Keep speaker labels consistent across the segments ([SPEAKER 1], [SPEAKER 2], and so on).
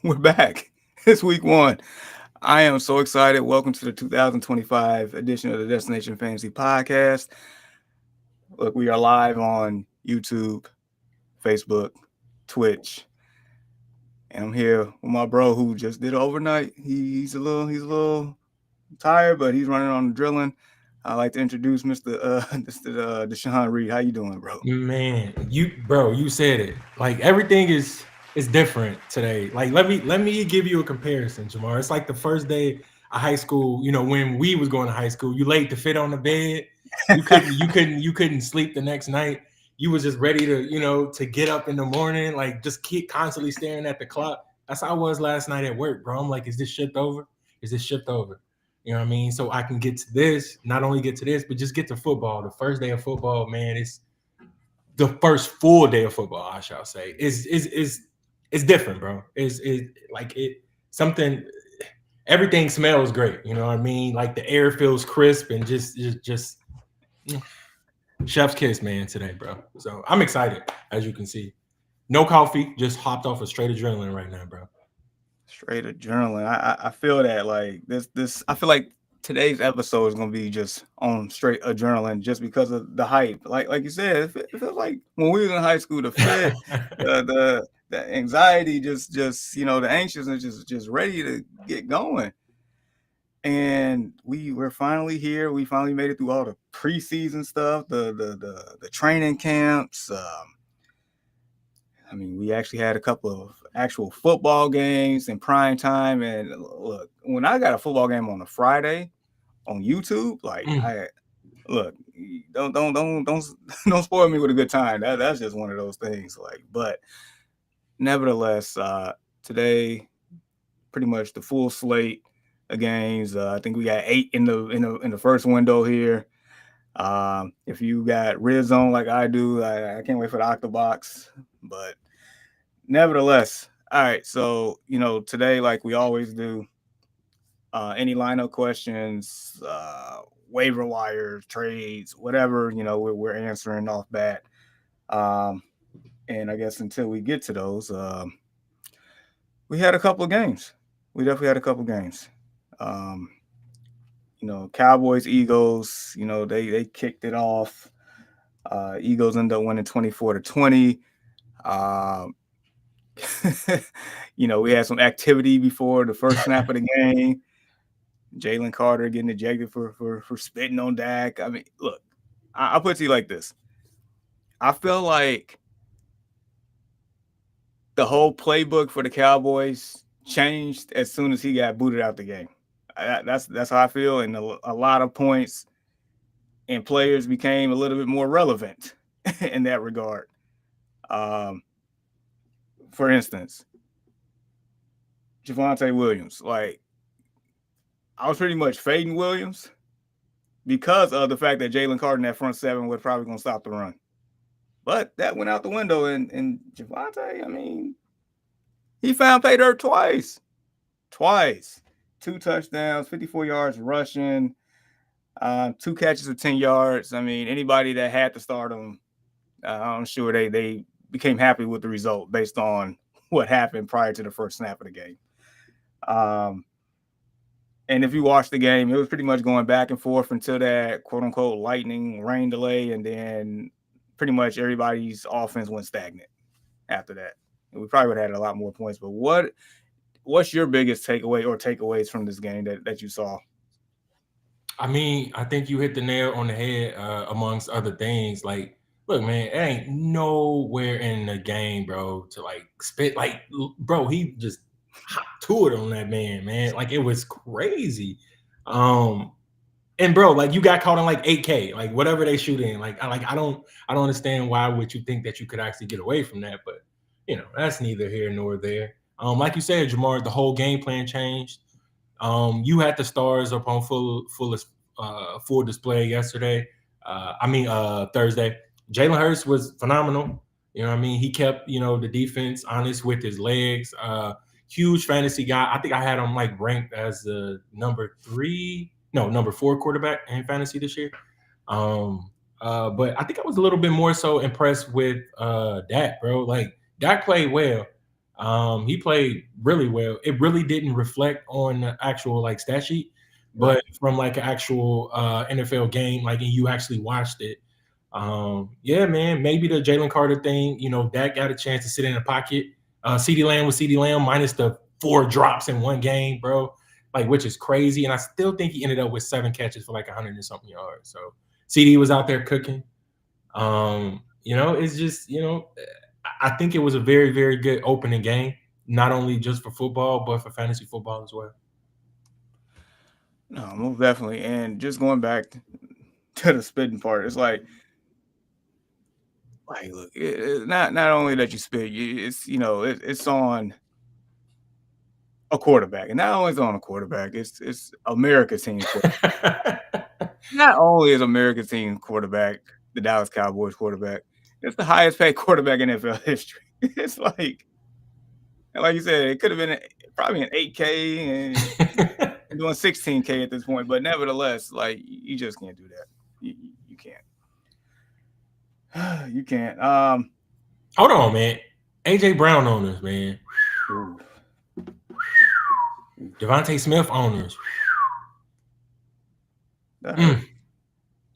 [SPEAKER 1] We're back. It's week one. I am so excited. Welcome to the 2025 edition of the Destination Fantasy Podcast. Look, we are live on YouTube, Facebook, Twitch, and I'm here with my bro who just did it overnight. He's a little tired, but he's running on the drilling. I'd like to introduce Mr. Deshaun Reed. How you doing, bro?
[SPEAKER 2] Man, you said it. Like everything is different today. Like let me give you a comparison, Jamar. It's like the first day of high school. You know, when we was going to high school, you laid to fit on the bed. You couldn't sleep the next night. You was just ready to get up in the morning. Like just keep constantly staring at the clock. That's how I was last night at work, bro. I'm like, is this shift over? Is this shift over? You know what I mean? So I can get to this, not only get to this, but just get to football. The first day of football, man, it's the first full day of football, I shall say, is different, bro. Is like it something. Everything smells great. You know what I mean? Like the air feels crisp and just chef's kiss, man, today, bro. So I'm excited, as you can see. No coffee, just hopped off a straight adrenaline right now, bro.
[SPEAKER 1] Straight adrenaline. I feel that like this. I feel like today's episode is gonna be just on straight adrenaline, just because of the hype. Like you said, it feels like when we was in high school, the fit, the anxiety, just the anxiousness, just ready to get going. And we're finally here. We finally made it through all the preseason stuff, the training camps. I mean, we actually had a couple of actual football games in prime time. And look, when I got a football game on a Friday on YouTube, like I look, don't don't spoil me with a good time. That's just one of those things. Like, but nevertheless, today pretty much the full slate of games. I think we got 8 in the first window here. If you got red zone like I do, I can't wait for the Octobox. But nevertheless, all right. So today, like we always do, any lineup questions, waiver wires, trades, whatever we're answering off bat. Um, and I guess until we get to those, we had a couple of games. We definitely had a couple of games. Um, Cowboys, Eagles. They kicked it off. Eagles ended up winning 24-20. Um, we had some activity before the first snap of the game. Jalen Carter getting ejected for spitting on Dak. I mean, look, I'll put it to you like this. I feel like the whole playbook for the Cowboys changed as soon as he got booted out the game. That's how I feel, and a lot of points and players became a little bit more relevant in that regard. For instance, Javonte Williams. Like, I was pretty much fading Williams because of the fact that Jalen Carter in that front seven was probably going to stop the run. But that went out the window, and Javonte, I mean, he found pay dirt twice. 2 touchdowns, 54 yards rushing, 2 catches of 10 yards. I mean, anybody that had to start him, I'm sure they became happy with the result based on what happened prior to the first snap of the game. And if you watch the game, it was pretty much going back and forth until that quote unquote lightning rain delay, and then pretty much everybody's offense went stagnant after that. And we probably would have had a lot more points. But what's your biggest takeaway or takeaways from this game that you saw?
[SPEAKER 2] I mean, I think you hit the nail on the head, amongst other things. Like, look, man, it ain't nowhere in the game, bro, to like spit. Like, bro, he just hopped to it on that man. Like, it was crazy. And bro, like you got caught on like 8K, like whatever they shoot in. I don't understand why would you think that you could actually get away from that, but that's neither here nor there. Like you said, Jamar, the whole game plan changed. You had the stars up on full display yesterday. Thursday. Jalen Hurts was phenomenal. You know what I mean? He kept, the defense honest with his legs. Huge fantasy guy. I think I had him like ranked as the number 4 quarterback in fantasy this year. But I think I was a little bit more so impressed with Dak, bro. Like Dak played well. He played really well. It really didn't reflect on the actual like stat sheet,
[SPEAKER 1] Right.
[SPEAKER 2] but from like an actual NFL game, like and you actually watched it. Yeah, man, maybe the Jalen Carter thing, Dak got a chance to sit in the pocket. CD Lamb was CD Lamb minus the 4 drops in one game, bro. Like, which is crazy. And I still think he ended up with 7 catches for like 100 and something yards. So CD was out there cooking. It's just, I think it was a very, very good opening game, not only just for football, but for fantasy football as well.
[SPEAKER 1] No, most definitely. And just going back to the spitting part, it's like look, not only that you spit, it's it's on a quarterback, and not only is it on a quarterback, it's America's team quarterback. Not only is America's team quarterback the Dallas Cowboys quarterback, it's the highest paid quarterback in NFL history. It's like you said, it could have been probably an 8K and doing 16K at this point, but nevertheless, like you just can't do that. You can't. You can't.
[SPEAKER 2] Hold on, man. AJ Brown owners, man.
[SPEAKER 1] Ooh.
[SPEAKER 2] Devontae Smith owners.
[SPEAKER 1] That hurt.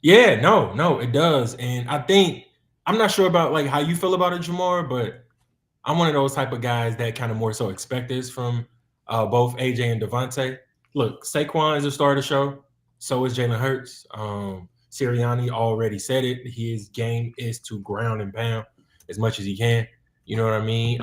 [SPEAKER 2] Yeah, no, it does. And I think I'm not sure about like how you feel about it, Jamar, but I'm one of those type of guys that kind of more so expect this from both AJ and Devontae. Look, Saquon is a star of the show. So is Jalen Hurts. Sirianni already said it. His game is to ground and pound as much as he can. You know what I mean?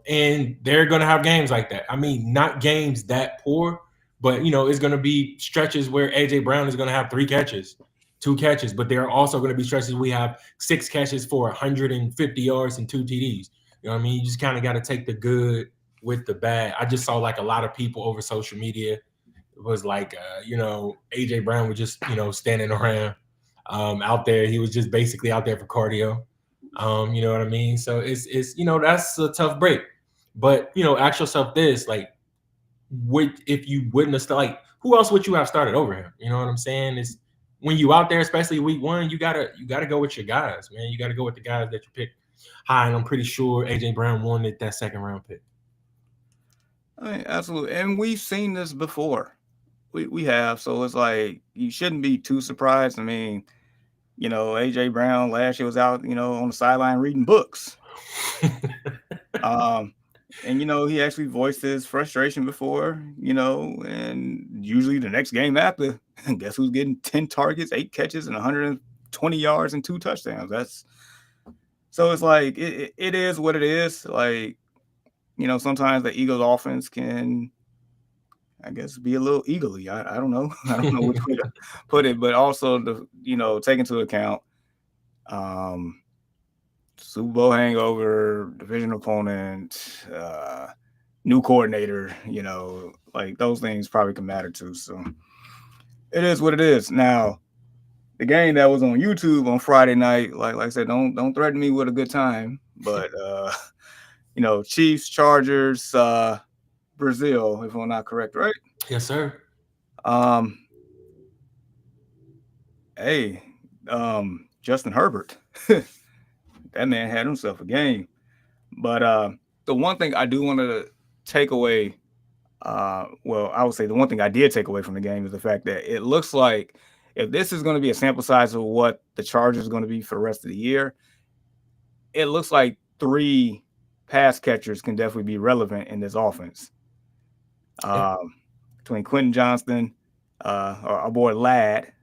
[SPEAKER 2] And they're going to have games like that. I mean, not games that poor, but, it's going to be stretches where A.J. Brown is going to have 3 catches, 2 catches. But there are also going to be stretches we have 6 catches for 150 yards and 2 TDs. You know what I mean? You just kind of got to take the good with the bad. I just saw like a lot of people over social media was like, AJ Brown was just, standing around out there. He was just basically out there for cardio. You know what I mean? So it's that's a tough break. But ask yourself this: like, if you wouldn't have like, who else would you have started over him? You know what I'm saying? Is when you out there, especially week 1, you gotta go with your guys, man. You gotta go with the guys that you picked high, and I'm pretty sure AJ Brown wanted that 2nd round pick.
[SPEAKER 1] I mean, absolutely, and we've seen this before. We have, so it's like you shouldn't be too surprised. I mean, AJ Brown last year was out, on the sideline reading books. And he actually voiced his frustration before, and usually the next game after, guess who's getting 10 targets, 8 catches, and 120 yards and 2 touchdowns. So it's like it is what it is. Like, sometimes the Eagles offense can, I guess, be a little eagerly. I don't know. I don't know which way to put it, but also take into account Super Bowl hangover, division opponent, new coordinator, like those things probably can matter too. So it is what it is. Now, the game that was on YouTube on Friday night, like I said, don't threaten me with a good time, but Chiefs, Chargers, Brazil, if I'm not correct, right?
[SPEAKER 2] Yes, sir.
[SPEAKER 1] Hey, Justin Herbert, that man had himself a game. But the one thing I do want to take away, well, I would say the one thing I did take away from the game is the fact that it looks like if this is going to be a sample size of what the Chargers are going to be for the rest of the year, it looks like 3 pass catchers can definitely be relevant in this offense. Between Quentin Johnston, our boy Ladd,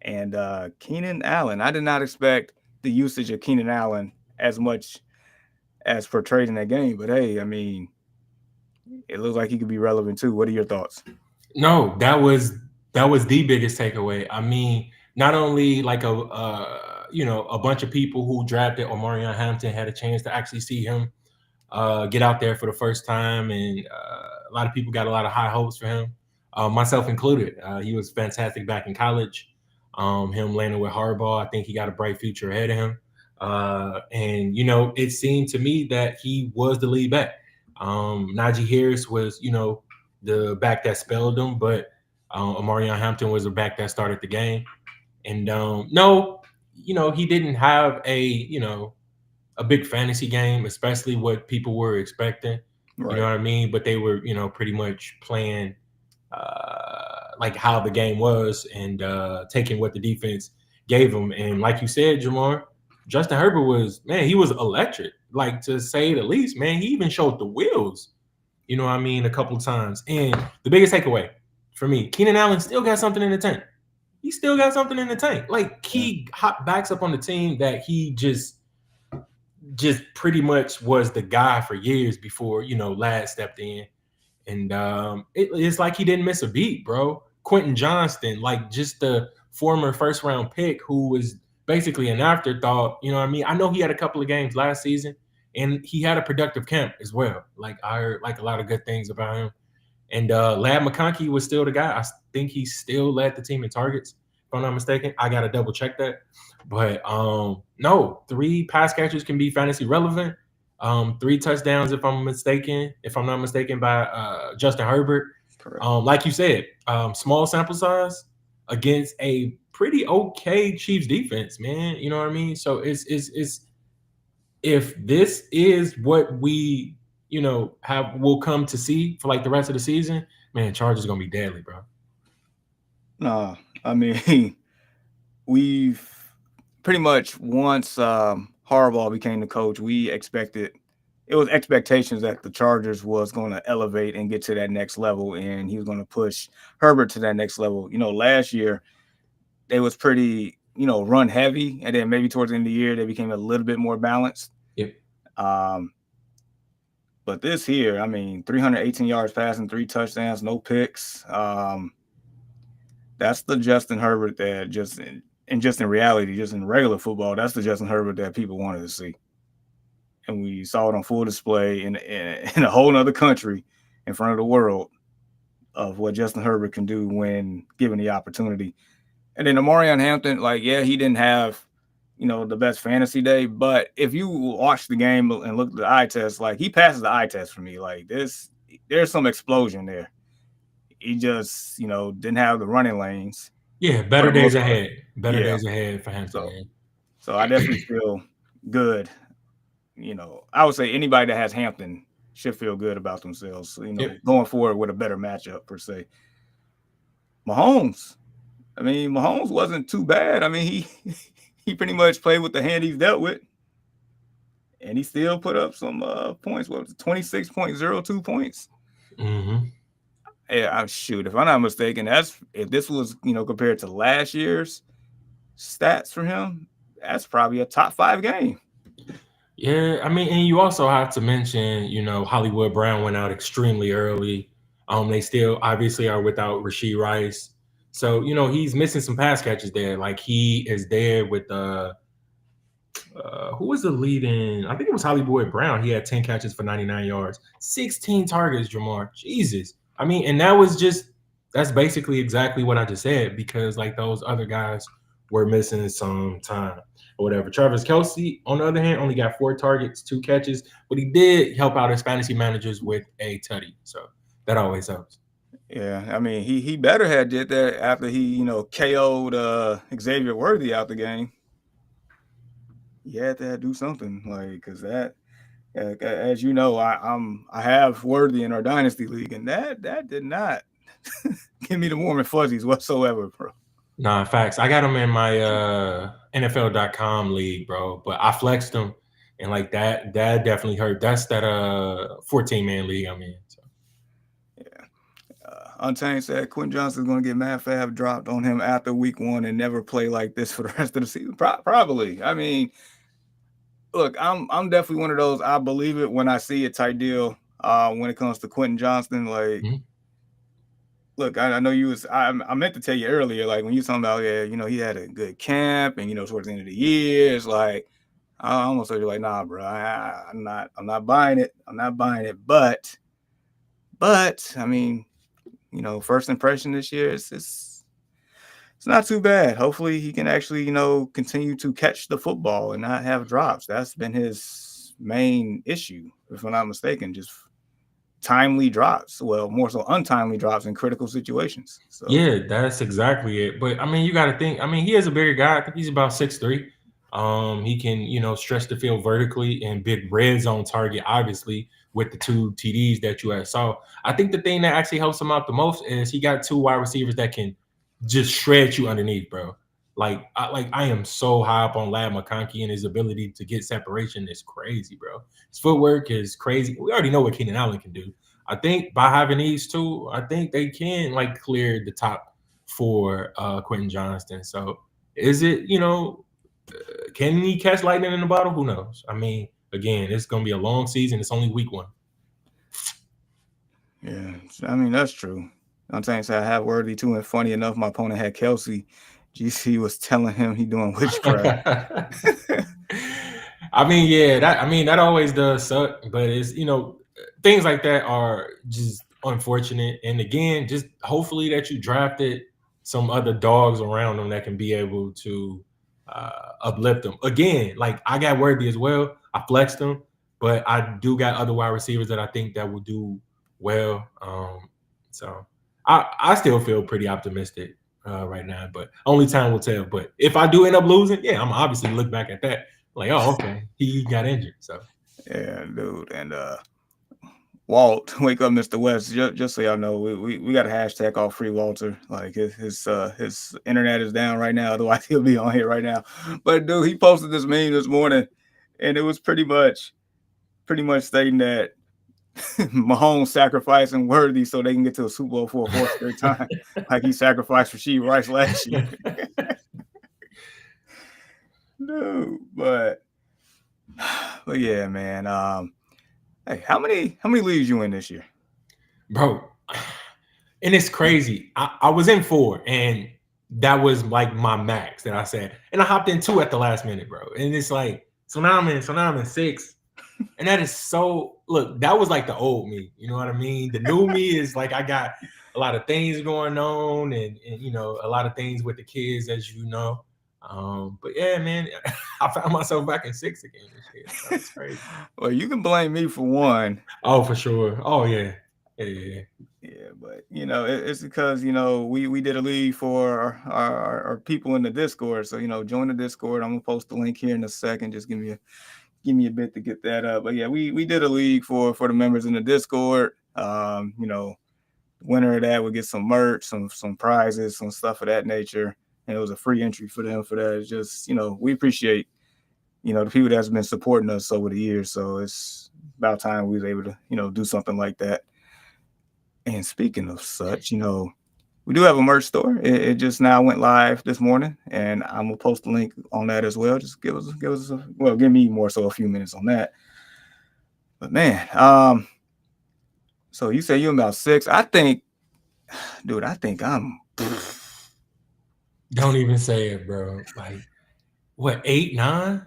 [SPEAKER 1] and Keenan Allen. I did not expect the usage of Keenan Allen as much as portrayed in that game, but hey, I mean, it looks like he could be relevant too. What are your thoughts?
[SPEAKER 2] No, that was the biggest takeaway. I mean, not only like a bunch of people who drafted Omarion Hampton had a chance to actually see him get out there for the first time, and a lot of people got a lot of high hopes for him, myself included. He was fantastic back in college. Him landing with Harbaugh, I think he got a bright future ahead of him. And it seemed to me that he was the lead back. Najee Harris was, the back that spelled him, but Omarion Hampton was the back that started the game. And no, he didn't have a a big fantasy game, especially what people were expecting. You know
[SPEAKER 1] Right.
[SPEAKER 2] what I mean? But they were, pretty much playing like how the game was and taking what the defense gave them. And like you said, Jamar, Justin Herbert was, man, he was electric, like to say the least. Man, he even showed the wheels. You know what I mean? A couple times. And the biggest takeaway for me, Keenan Allen still got something in the tank. He still got something in the tank. Like
[SPEAKER 1] Yeah.
[SPEAKER 2] he hot backs up on the team that he just pretty much was the guy for years before Lad stepped in, and it's like he didn't miss a beat, bro. Quentin Johnston, like just the former first round pick who was basically an afterthought. You know what I mean? I know he had a couple of games last season, and he had a productive camp as well. Like I heard like a lot of good things about him. And Lad McConkey was still the guy. I think he still led the team in targets, if I'm not mistaken. I gotta double check that. But no, 3 pass catchers can be fantasy relevant. 3 touchdowns, if I'm not mistaken, by Justin Herbert.
[SPEAKER 1] Correct.
[SPEAKER 2] Like you said, small sample size against a pretty okay Chiefs defense, man. You know what I mean? So it's if this is what we have will come to see for like the rest of the season, man, Chargers gonna be deadly, bro.
[SPEAKER 1] No, I mean, we've pretty much once Harbaugh became the coach, we expected it was expectations that the Chargers was going to elevate and get to that next level, and he was going to push Herbert to that next level. Last year they was pretty run heavy, and then maybe towards the end of the year they became a little bit more balanced.
[SPEAKER 2] Yep.
[SPEAKER 1] But this year, I mean, 318 yards passing, 3 touchdowns, no picks. That's the Justin Herbert that just in reality, just in regular football, that's the Justin Herbert that people wanted to see. And we saw it on full display in a whole other country in front of the world of what Justin Herbert can do when given the opportunity. And then Amarion Hampton, like, yeah, he didn't have, the best fantasy day, but if you watch the game and look at the eye test, like he passes the eye test for me. Like there's some explosion there. He just, didn't have the running lanes
[SPEAKER 2] Yeah,
[SPEAKER 1] for
[SPEAKER 2] better
[SPEAKER 1] the
[SPEAKER 2] days
[SPEAKER 1] most part.
[SPEAKER 2] ahead. Better
[SPEAKER 1] Yeah.
[SPEAKER 2] days ahead for Hampton,
[SPEAKER 1] So
[SPEAKER 2] man.
[SPEAKER 1] so I definitely feel good. I would say anybody that has Hampton should feel good about themselves.
[SPEAKER 2] Yep.
[SPEAKER 1] Going forward with a better matchup per se. Mahomes. I mean, Mahomes wasn't too bad. I mean, he he pretty much played with the hand he's dealt with, and he still put up some points. What was it, 26.02 points?
[SPEAKER 2] Mm-hmm.
[SPEAKER 1] Yeah, shoot. If I'm not mistaken, if this was compared to last year's stats for him, that's probably a top 5 game.
[SPEAKER 2] Yeah, I mean, and you also have to mention, Hollywood Brown went out extremely early. They still obviously are without Rashee Rice. So, he's missing some pass catches there. Like he is there with who was the leading? I think it was Hollywood Brown. He had 10 catches for 99 yards, 16 targets, Jamar. Jesus. I mean, and that's basically exactly what I just said, because like those other guys were missing some time or whatever. Travis Kelce, on the other hand, only got 4 targets, 2 catches, but he did help out his fantasy managers with a tutty. So that always helps.
[SPEAKER 1] Yeah, I mean, he better had did that after he KO'd Xavier Worthy out the game. He had to do something like because that, as you know, I have Worthy in our dynasty league, and that did not give me the warm and fuzzies whatsoever, bro.
[SPEAKER 2] Nah, facts. I got him in my NFL.com league, bro. But I flexed him, and like that definitely hurt. That's that 14-man league I'm in. So.
[SPEAKER 1] Yeah. Untamed said Quentin Johnston's going to get Matt Fab dropped on him after week 1 and never play like this for the rest of the season. Probably. I mean, look, I'm definitely one of those. I believe it when I see it type deal. When it comes to Quentin Johnston, like.
[SPEAKER 2] Mm-hmm.
[SPEAKER 1] Look, I know you was. I meant to tell you earlier, like when you talking about, yeah, he had a good camp, and towards the end of the year, it's like I almost told you, like, nah, bro, I'm not buying it. I'm not buying it. But I mean, first impression this year, it's not too bad. Hopefully, he can actually, continue to catch the football and not have drops. That's been his main issue, if I'm not mistaken. Just timely drops, well, more so untimely drops in critical situations. So
[SPEAKER 2] Yeah, that's exactly it. But I mean, you got to think. I mean, he is a bigger guy. I think he's about 6'3", He can, stretch the field vertically and big red zone target, obviously, with the 2 TDs that you had saw. I think the thing that actually helps him out the most is he got 2 wide receivers that can just shred you underneath, bro. I am so high up on Lad McConkey and his ability to get separation is crazy, bro. His footwork is crazy. We already know what Keenan Allen can do. I think by having these two, I think they can clear the top for Quentin Johnston. So is it, can he catch lightning in the bottle? Who knows? I mean, again, it's gonna be a long season. It's only week 1.
[SPEAKER 1] Yeah, I mean that's true. I'm saying, so I have Worthy too, and funny enough, my opponent had Kelsey. GC was telling him he doing witchcraft.
[SPEAKER 2] I mean, yeah, that always does suck, but it's things like that are just unfortunate. And again, just hopefully that you drafted some other dogs around them that can be able to uplift them. Again, I got Worthy as well. I flexed them, but I do got other wide receivers that I think that will do well. So I still feel pretty optimistic right now, but only time will tell. But if I do end up losing, yeah, I'm obviously look back at that like, oh, okay, he got injured. So
[SPEAKER 1] yeah, dude, and Walt, wake up, Mr. West. Just so y'all know, we got a hashtag called Free Walter. Like his internet is down right now, otherwise he'll be on here right now. But dude, he posted this meme this morning, and it was pretty much stating that Mahomes sacrificing Worthy so they can get to a Super Bowl for a 4th straight time, like he sacrificed Rasheed Rice last year. No, but yeah, man. Hey, how many leagues you in this year,
[SPEAKER 2] bro? And it's crazy. I was in 4, and that was like my max that I said, and I hopped in 2 at the last minute, bro. And it's like so now I'm in 6. And that is so look, that was like the old me, you know what I mean? The new me is like I got a lot of things going on and a lot of things with the kids, as you know. But yeah, man, I found myself back in 6 again this year. So that's crazy.
[SPEAKER 1] Well, you can blame me for one.
[SPEAKER 2] Oh, for sure. Oh yeah. Yeah.
[SPEAKER 1] But it's because we did a league for our people in the Discord. So join the Discord. I'm gonna post the link here in a second. Just give me a bit to get that up. But yeah, we did a league for the members in the Discord. Winner of that would get some merch, some prizes, some stuff of that nature. And it was a free entry for them for that. It's just, we appreciate, the people that's been supporting us over the years. So it's about time we was able to, do something like that. And speaking of such, we do have a merch store. It just now went live this morning, and I'm gonna post a link on that as well. Just give me more so a few minutes on that. But man, so you say you're about 6. I think I'm.
[SPEAKER 2] Don't even say it, bro. Like what, 8, 9?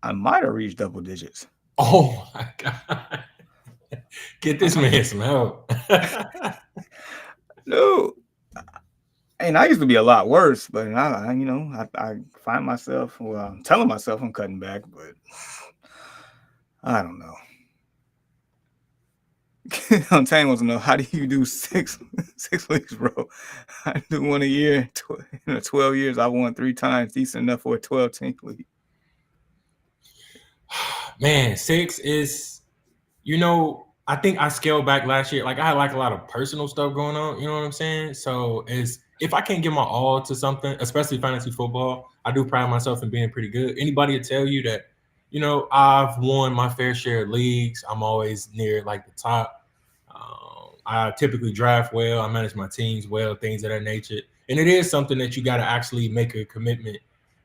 [SPEAKER 1] I might have reached double digits.
[SPEAKER 2] Oh my god! Get this man some help.
[SPEAKER 1] No. And I used to be a lot worse, but I find myself, I'm telling myself I'm cutting back, but I don't know. Tane wants to know, how do you do 6 weeks, bro? I do one a year. In 12 years, I won 3 times, decent enough for a 12-team league.
[SPEAKER 2] Man, 6 is, I think I scaled back last year. Like I had a lot of personal stuff going on. You know what I'm saying? So if I can't give my all to something, especially fantasy football, I do pride myself in being pretty good. Anybody will tell you that, I've won my fair share of leagues. I'm always near the top. I typically draft well. I manage my teams well, things of that nature. And it is something that you got to actually make a commitment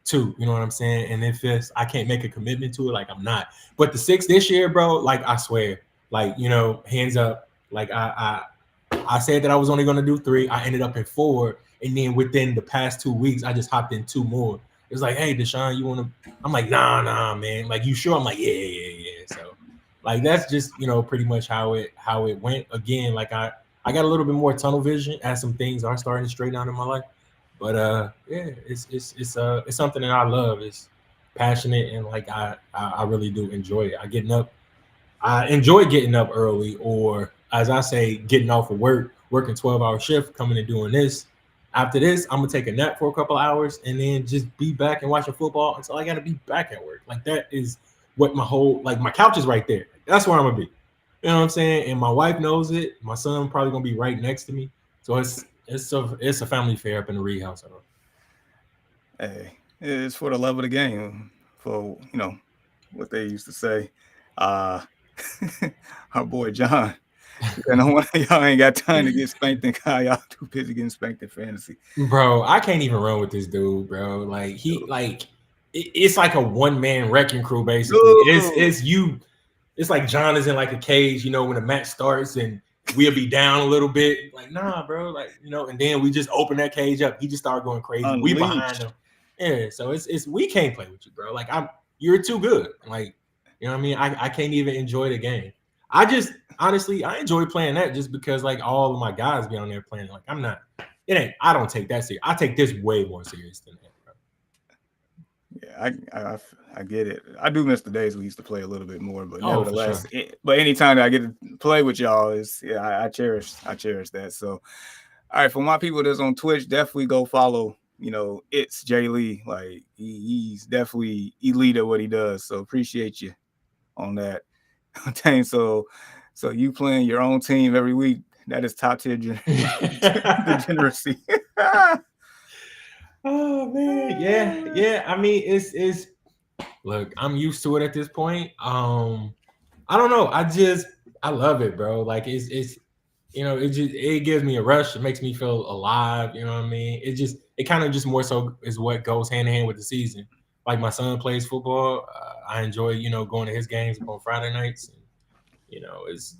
[SPEAKER 2] to. You know what I'm saying? And if I can't make a commitment to it, I'm not. But the 6 this year, bro, I swear, hands up. I said that I was only going to do 3. I ended up in 4. And then within the past 2 weeks, I just hopped in 2 more. It was like, hey, Deshaun, you want to? I'm like, nah, man. You sure? I'm like, yeah. So, that's just, pretty much how it went. Again, I got a little bit more tunnel vision as some things are starting to straighten out in my life. But yeah, it's something that I love. It's passionate and I really do enjoy it. I enjoy getting up early, or as I say, getting off of work, working 12-hour shift, coming and doing this. After this, I'm gonna take a nap for a couple hours and then just be back and watching football until I gotta be back at work. Like that is what my whole like my couch is right there. That's where I'm gonna be. You know what I'm saying? And my wife knows it. My son probably gonna be right next to me. So it's a family affair up in the Reed house.
[SPEAKER 1] Hey, it's for the love of the game. For what they used to say. Uh, our boy John. No one of y'all ain't got time to get spanked in Kyle. Y'all too busy getting spanked in fantasy.
[SPEAKER 2] Bro, I can't even run with this dude, bro. Like it's like a one man wrecking crew basically. It's you. It's like John is in like a cage, when the match starts and we'll be down a little bit. Like, nah, bro. Like, and then we just open that cage up. He just started going crazy.
[SPEAKER 1] Unleashed.
[SPEAKER 2] We behind him. Yeah. So it's we can't play with you, bro. Like you're too good. Like, you know what I mean? I can't even enjoy the game. I just honestly I enjoy playing that just because like all of my guys be on there playing. Like I don't take that serious. I take this way more serious than that,
[SPEAKER 1] bro. Yeah, I get it. I do miss the days we used to play a little bit more, but nevertheless,
[SPEAKER 2] sure.
[SPEAKER 1] But anytime that I get to play with y'all I cherish that. So, all right, for my people that's on Twitch, definitely go follow. It's Jay Lee. Like he's definitely elite at what he does. So appreciate you on that. Dang, so you playing your own team every week. That is top tier degeneracy.
[SPEAKER 2] Oh man, yeah. I mean, it's look, I'm used to it at this point. I don't know. I love it, bro. Like it's it gives me a rush. It makes me feel alive. You know what I mean? It kind of just more so is what goes hand in hand with the season. Like my son plays football. I enjoy going to his games on Friday nights. And, it's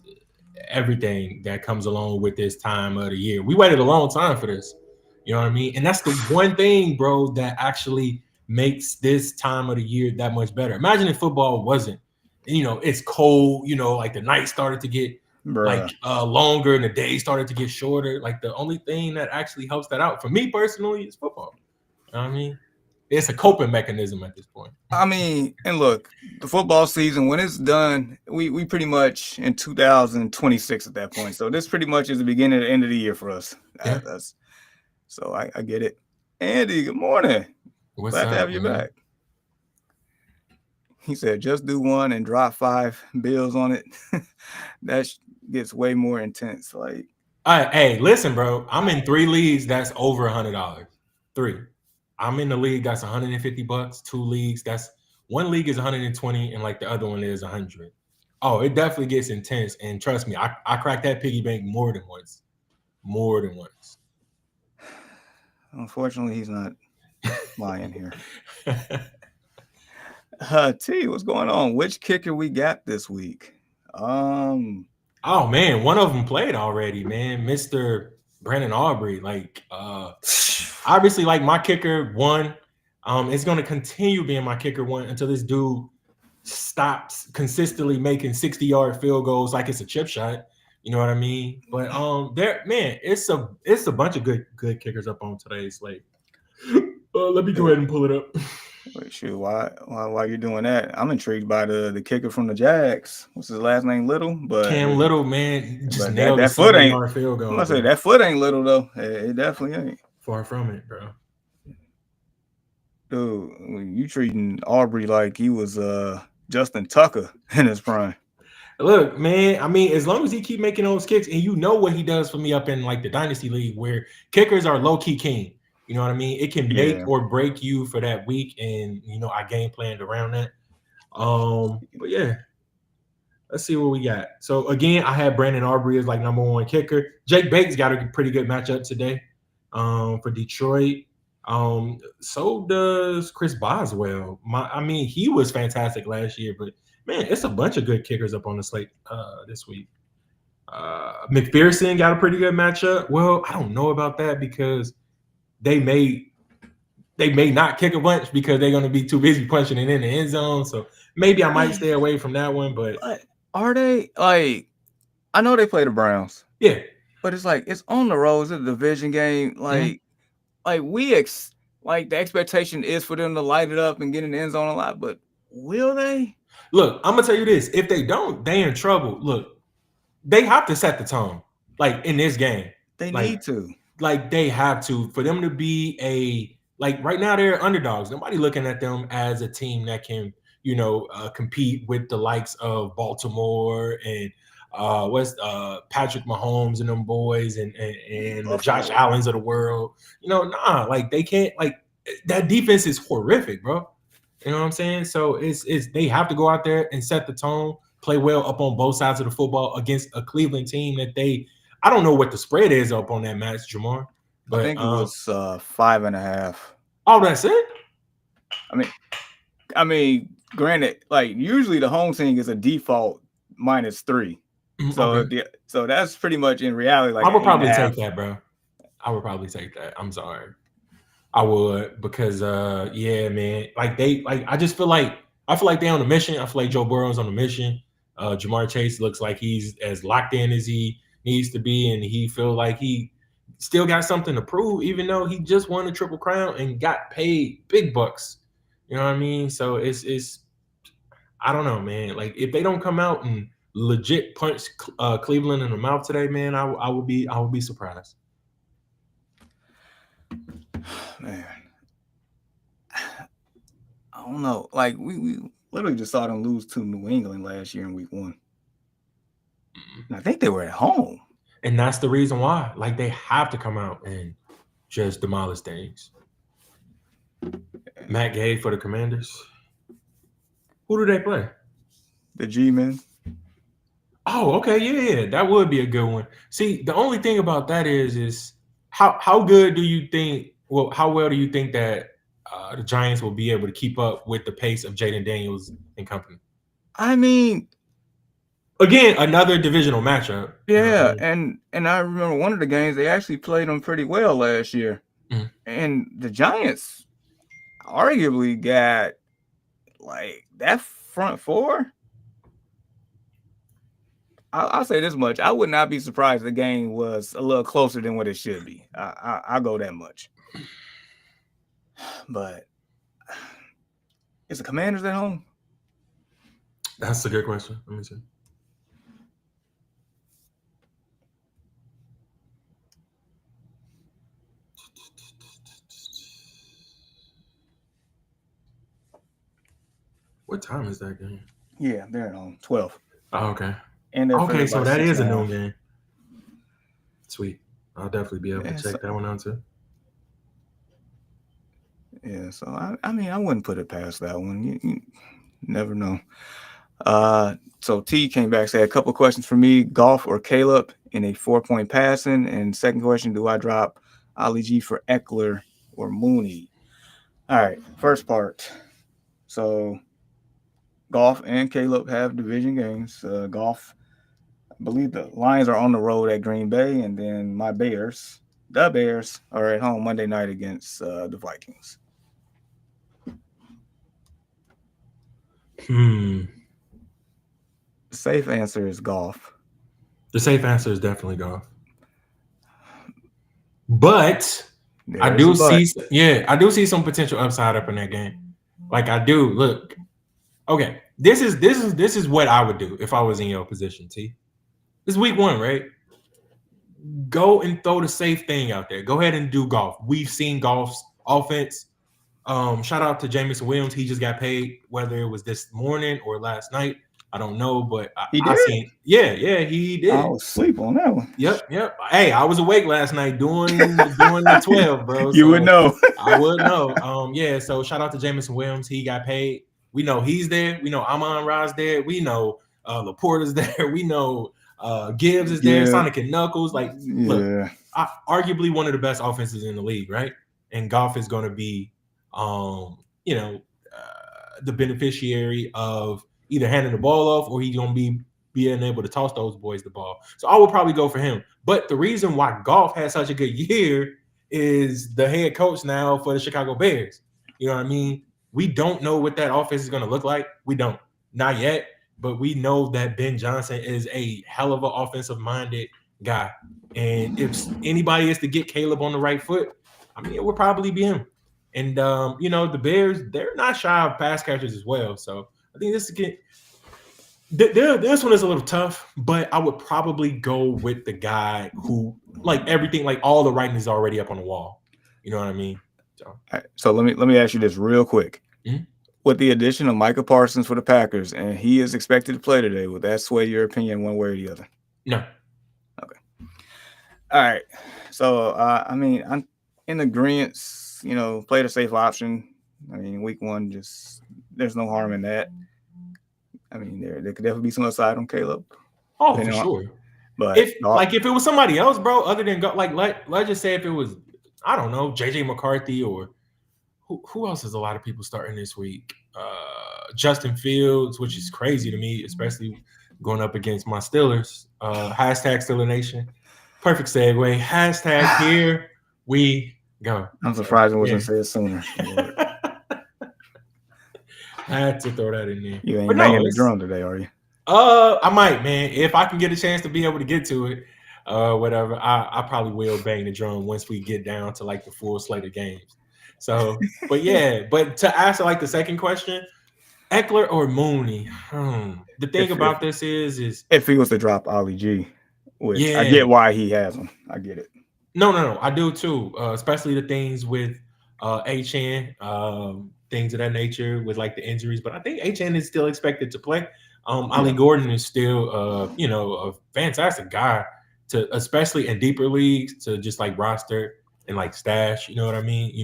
[SPEAKER 2] everything that comes along with this time of the year. We waited a long time for this. You know what I mean? And that's the one thing, bro, that actually makes this time of the year that much better. Imagine if football wasn't. It's cold. Like the night started to get longer and the days started to get shorter. Like the only thing that actually helps that out for me personally is football. You know what I mean? It's a coping mechanism at this point.
[SPEAKER 1] I mean, and look, the football season, when it's done, we pretty much in 2026 at that point. So this pretty much is the beginning and the end of the year for us.
[SPEAKER 2] Yeah.
[SPEAKER 1] So I get it. Andy, good morning.
[SPEAKER 2] What's
[SPEAKER 1] Glad
[SPEAKER 2] up,
[SPEAKER 1] to have you
[SPEAKER 2] man?
[SPEAKER 1] back. He said, just do one and drop 5 bills on it. That gets way more intense. Like,
[SPEAKER 2] hey, listen, bro. I'm in 3 leagues that's over $100. 3. I'm in the league that's $150. 2 leagues that's one league is 120 and like the other one is 100. Oh, it definitely gets intense. And trust me, I cracked that piggy bank more than once. More than once.
[SPEAKER 1] Unfortunately, he's not lying here. T, what's going on? Which kicker we got this week?
[SPEAKER 2] Oh man, one of them played already, man. Mr. Brandon Aubrey. Like obviously, like my kicker one. It's gonna continue being my kicker one until this dude stops consistently making 60-yard field goals like it's a chip shot. You know what I mean? But it's a bunch of good kickers up on today's slate. Let me go ahead and pull it up.
[SPEAKER 1] Wait, shoot, why you're doing that? I'm intrigued by the kicker from the Jags. What's his last name? Little, but
[SPEAKER 2] Cam Little, man, just nailed
[SPEAKER 1] that foot ain't.
[SPEAKER 2] field goal.
[SPEAKER 1] I'm gonna say that foot ain't little though. It definitely ain't.
[SPEAKER 2] Far from it, bro.
[SPEAKER 1] Dude, you treating Aubrey like he was Justin Tucker in his prime.
[SPEAKER 2] Look, man, I mean, as long as he keep making those kicks, and you know what he does for me up in like the Dynasty League, where kickers are low-key king. You know what I mean? It can make or break you for that week, and I game planned around that. But yeah, let's see what we got. So again, I had Brandon Aubrey as like number 1 kicker. Jake Bates got a pretty good matchup today for Detroit. So does Chris Boswell. He was fantastic last year, but man, it's a bunch of good kickers up on the slate this week. McPherson got a pretty good matchup. Well, I don't know about that because they may not kick a bunch because they're going to be too busy punching it in the end zone. So maybe I might stay away from that one. But
[SPEAKER 1] are they like? I know they play the Browns.
[SPEAKER 2] Yeah,
[SPEAKER 1] but it's like it's on the road. It's a division game. Like, like the expectation is for them to light it up and get in the end zone a lot. But will they?
[SPEAKER 2] Look, I'm gonna tell you this: if they don't, they in trouble. Look, they have to set the tone. Like in this game,
[SPEAKER 1] they need to.
[SPEAKER 2] like they have to for them to be like right now they're underdogs. Nobody looking at them as a team that can compete with the likes of Baltimore and what's Patrick Mahomes and them boys and the Josh
[SPEAKER 1] Buffalo.
[SPEAKER 2] Allens of the world. Nah, like they can't like that defense is horrific, bro. You know what I'm saying? So it's they have to go out there and set the tone, play well up on both sides of the football against a Cleveland team that I don't know what the spread is up on that match, Jamar.
[SPEAKER 1] I
[SPEAKER 2] But
[SPEAKER 1] think it was 5.5.
[SPEAKER 2] oh, that's it.
[SPEAKER 1] I mean, granted, like usually the home team is a default -3. So
[SPEAKER 2] Okay.
[SPEAKER 1] so that's pretty much in reality like
[SPEAKER 2] I
[SPEAKER 1] an
[SPEAKER 2] would
[SPEAKER 1] eight and a
[SPEAKER 2] probably
[SPEAKER 1] half.
[SPEAKER 2] take that, bro. I would probably take that. I'm sorry. I would because yeah, man. I just feel like they're on a mission. I feel like Joe Burrow's on a mission. Jamar Chase looks like he's as locked in as he needs to be, and he feel like he still got something to prove, even though he just won the Triple Crown and got paid big bucks. You know what I mean? So it's I don't know, man. Like if they don't come out and legit punch Cleveland in the mouth today, man, I would be surprised.
[SPEAKER 1] Man, I don't know. Like we literally just saw them lose to New England last year in week 1. And I think they were at home.
[SPEAKER 2] And that's the reason why. Like they have to come out and just demolish things. Matt Gay for the Commanders. Who do they play?
[SPEAKER 1] The G-men.
[SPEAKER 2] Oh, okay, yeah, that would be a good one. See, the only thing about that is how good do you think? Well, how well do you think that the Giants will be able to keep up with the pace of Jaden Daniels and company?
[SPEAKER 1] I mean,
[SPEAKER 2] again, another divisional matchup.
[SPEAKER 1] yeah,
[SPEAKER 2] You know what I mean?
[SPEAKER 1] and I remember one of the games they actually played them pretty well last year.
[SPEAKER 2] Mhm.
[SPEAKER 1] And the Giants arguably got like that front four. I'll say this much: I would not be surprised if the game was a little closer than what it should be. I'll go that much. But is the Commanders at home?
[SPEAKER 2] That's a good question. Let me see. What time is that game?
[SPEAKER 1] Yeah, they're at home. 12.
[SPEAKER 2] Oh, okay.
[SPEAKER 1] And they're
[SPEAKER 2] Okay,
[SPEAKER 1] favored
[SPEAKER 2] so
[SPEAKER 1] by
[SPEAKER 2] that is a
[SPEAKER 1] 6.5.
[SPEAKER 2] noon game. Sweet. I'll definitely be able to check that one out too.
[SPEAKER 1] Yeah, so I mean, I wouldn't put it past that one. You never know. So T came back, said a couple of questions for me: Golf or Caleb in a 4-point passing, and second question: do I drop Ali G for Eckler or Mooney? All right, first part. So Golf and Caleb have division games. Golf, I believe the Lions are on the road at Green Bay, and then the Bears, are at home Monday night against the Vikings. The safe answer is Golf.
[SPEAKER 2] The safe answer is definitely Golf. But I do see some potential upside up in that game. Like I do. Look, okay, this is what I would do if I was in your position. T. This is week 1, right? Go and throw the safe thing out there. Go ahead and do Golf. We've seen Golf's offense. Shout out to Jameson Williams. He just got paid, whether it was this morning or last night. I don't know, but I seen. Yeah, he did.
[SPEAKER 1] I was asleep on that one.
[SPEAKER 2] Yep. Hey, I was awake last night doing the 12, bro.
[SPEAKER 1] You would know.
[SPEAKER 2] I would know. Yeah. So shout out to Jameson Williams. He got paid. We know he's there. We know Amon-Ra's there. We know Laporta's there. We know Gibbs is there. Sonic and Knuckles. Like, look, arguably one of the best offenses in the league, right? And Golf is going to be, the beneficiary of either handing the ball off or he's going to be being able to toss those boys the ball. So I would probably go for him. But the reason why Golf had such a good year is the head coach now for the Chicago Bears. You know what I mean? We don't know what that offense is going to look like. We don't. Not yet. But we know that Ben Johnson is a hell of an offensive-minded guy. And if anybody is to get Caleb on the right foot, I mean, it would probably be him. And, the Bears, they're not shy of pass catchers as well. So I think This one is a little tough, but I would probably go with the guy who like everything, like all the writing is already up on the wall. You know what I mean? So,
[SPEAKER 1] All right, so let me ask you this real quick.
[SPEAKER 2] mhm.
[SPEAKER 1] With the addition of Micah Parsons for the Packers, and he is expected to play today, would that sway your opinion one way or the other?
[SPEAKER 2] No.
[SPEAKER 1] Okay. All right. So I mean, I'm in agreement. Play the safe option. I mean, week one, just there's no harm in that. I mean, there could definitely be some upside on Caleb,
[SPEAKER 2] Oh, for
[SPEAKER 1] depending on.
[SPEAKER 2] sure.
[SPEAKER 1] But
[SPEAKER 2] If it was somebody else, bro, other than go, like let's just say if it was, I don't know, JJ McCarthy or who else is a lot of people starting this week? Justin Fields, which is crazy to me, especially going up against my Steelers. Hashtag Steeler Nation. Perfect segue. Hashtag here we go.
[SPEAKER 1] I'm surprised it
[SPEAKER 2] Yeah.
[SPEAKER 1] wasn't said sooner.
[SPEAKER 2] I had to throw that in there.
[SPEAKER 1] You ain't
[SPEAKER 2] But
[SPEAKER 1] banging
[SPEAKER 2] no,
[SPEAKER 1] the drum today, are you?
[SPEAKER 2] I might, man. If I can get a chance to be able to get to it, whatever, I probably will bang the drum once we get down to like the full slate of games. So, but yeah, but to answer like the second question, Eckler or Mooney? The thing about this is
[SPEAKER 1] if he was to drop Ollie G, which I
[SPEAKER 2] yeah,
[SPEAKER 1] get why he has him. I get it.
[SPEAKER 2] no, I do too. Especially the things with HN, things of that nature with like the injuries. But I think HN is still expected to play. Ali Gordon is still, a fantastic guy to, especially in deeper leagues, to just like roster and like stash. You know what I mean?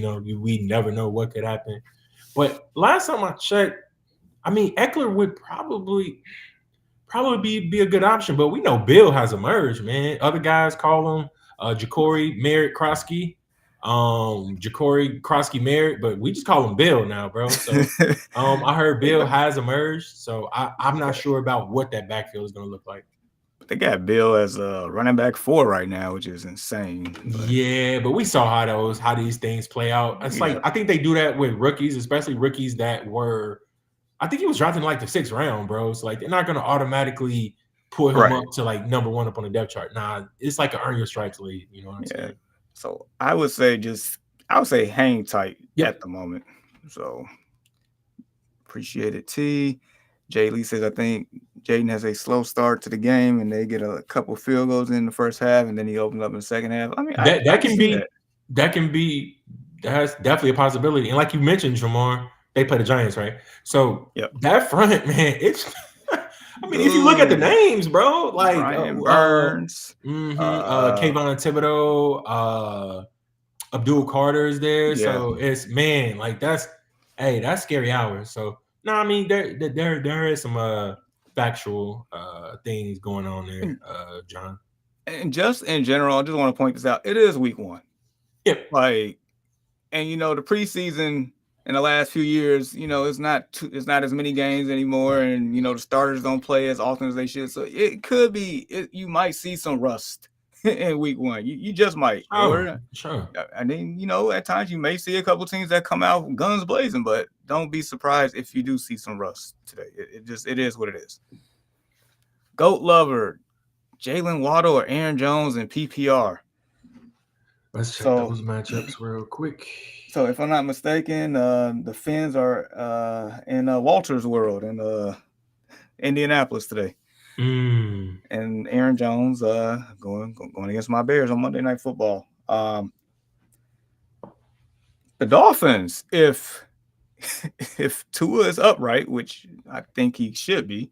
[SPEAKER 2] We never know what could happen. But last time I checked, I mean, Eckler would probably be a good option, but we know Bill has emerged, man. Other guys call him Ja'Cory Merritt Krosky, Ja'Cory Krosky Merritt, but we just call him Bill now, bro. So I heard Bill has emerged, so I'm not sure about what that backfield is going to look like.
[SPEAKER 1] They got Bill as a running back 4 right now, which is insane.
[SPEAKER 2] Yeah, but we saw how these things play out. It's like I think they do that with rookies, especially rookies that were. I think he was drafted in like the 6th round, bro. So like they're not gonna automatically put him up to like number 1 up on the depth chart. Nah, it's like an earn your stripes league. You know what I'm saying?
[SPEAKER 1] So I would say hang tight at the moment. So appreciate it, T. Jay Lee says I think Jaden has a slow start to the game and they get a couple field goals in the first half and then he opens up in the second half. I mean,
[SPEAKER 2] that can be that's definitely a possibility. And like you mentioned, Jamar, they play the Giants, right? So that front, man, it's. I mean, if you look at the names, bro, like
[SPEAKER 1] Brian Burns,
[SPEAKER 2] Kayvon Thibodeau, Abdul Carter is there. So it's like that's scary hours. So no, I mean there is some factual things going on there, John.
[SPEAKER 1] And just in general, I just want to point this out. It is week 1.
[SPEAKER 2] Yep.
[SPEAKER 1] And the preseason in the last few years, it's not as many games anymore, and the starters don't play as often as they should. So it could be you might see some rust in week 1. You just might.
[SPEAKER 2] Sure.
[SPEAKER 1] I mean, at times you may see a couple teams that come out guns blazing, but don't be surprised if you do see some rust today. It is what it is. Goat lover, Jalen Waddle or Aaron Jones in PPR.
[SPEAKER 2] Let's check those matchups real quick.
[SPEAKER 1] So if I'm not mistaken, the Finns are in Walter's world in Indianapolis today. And Aaron Jones going against my Bears on Monday Night Football. The Dolphins, if Tua is upright, which I think he should be,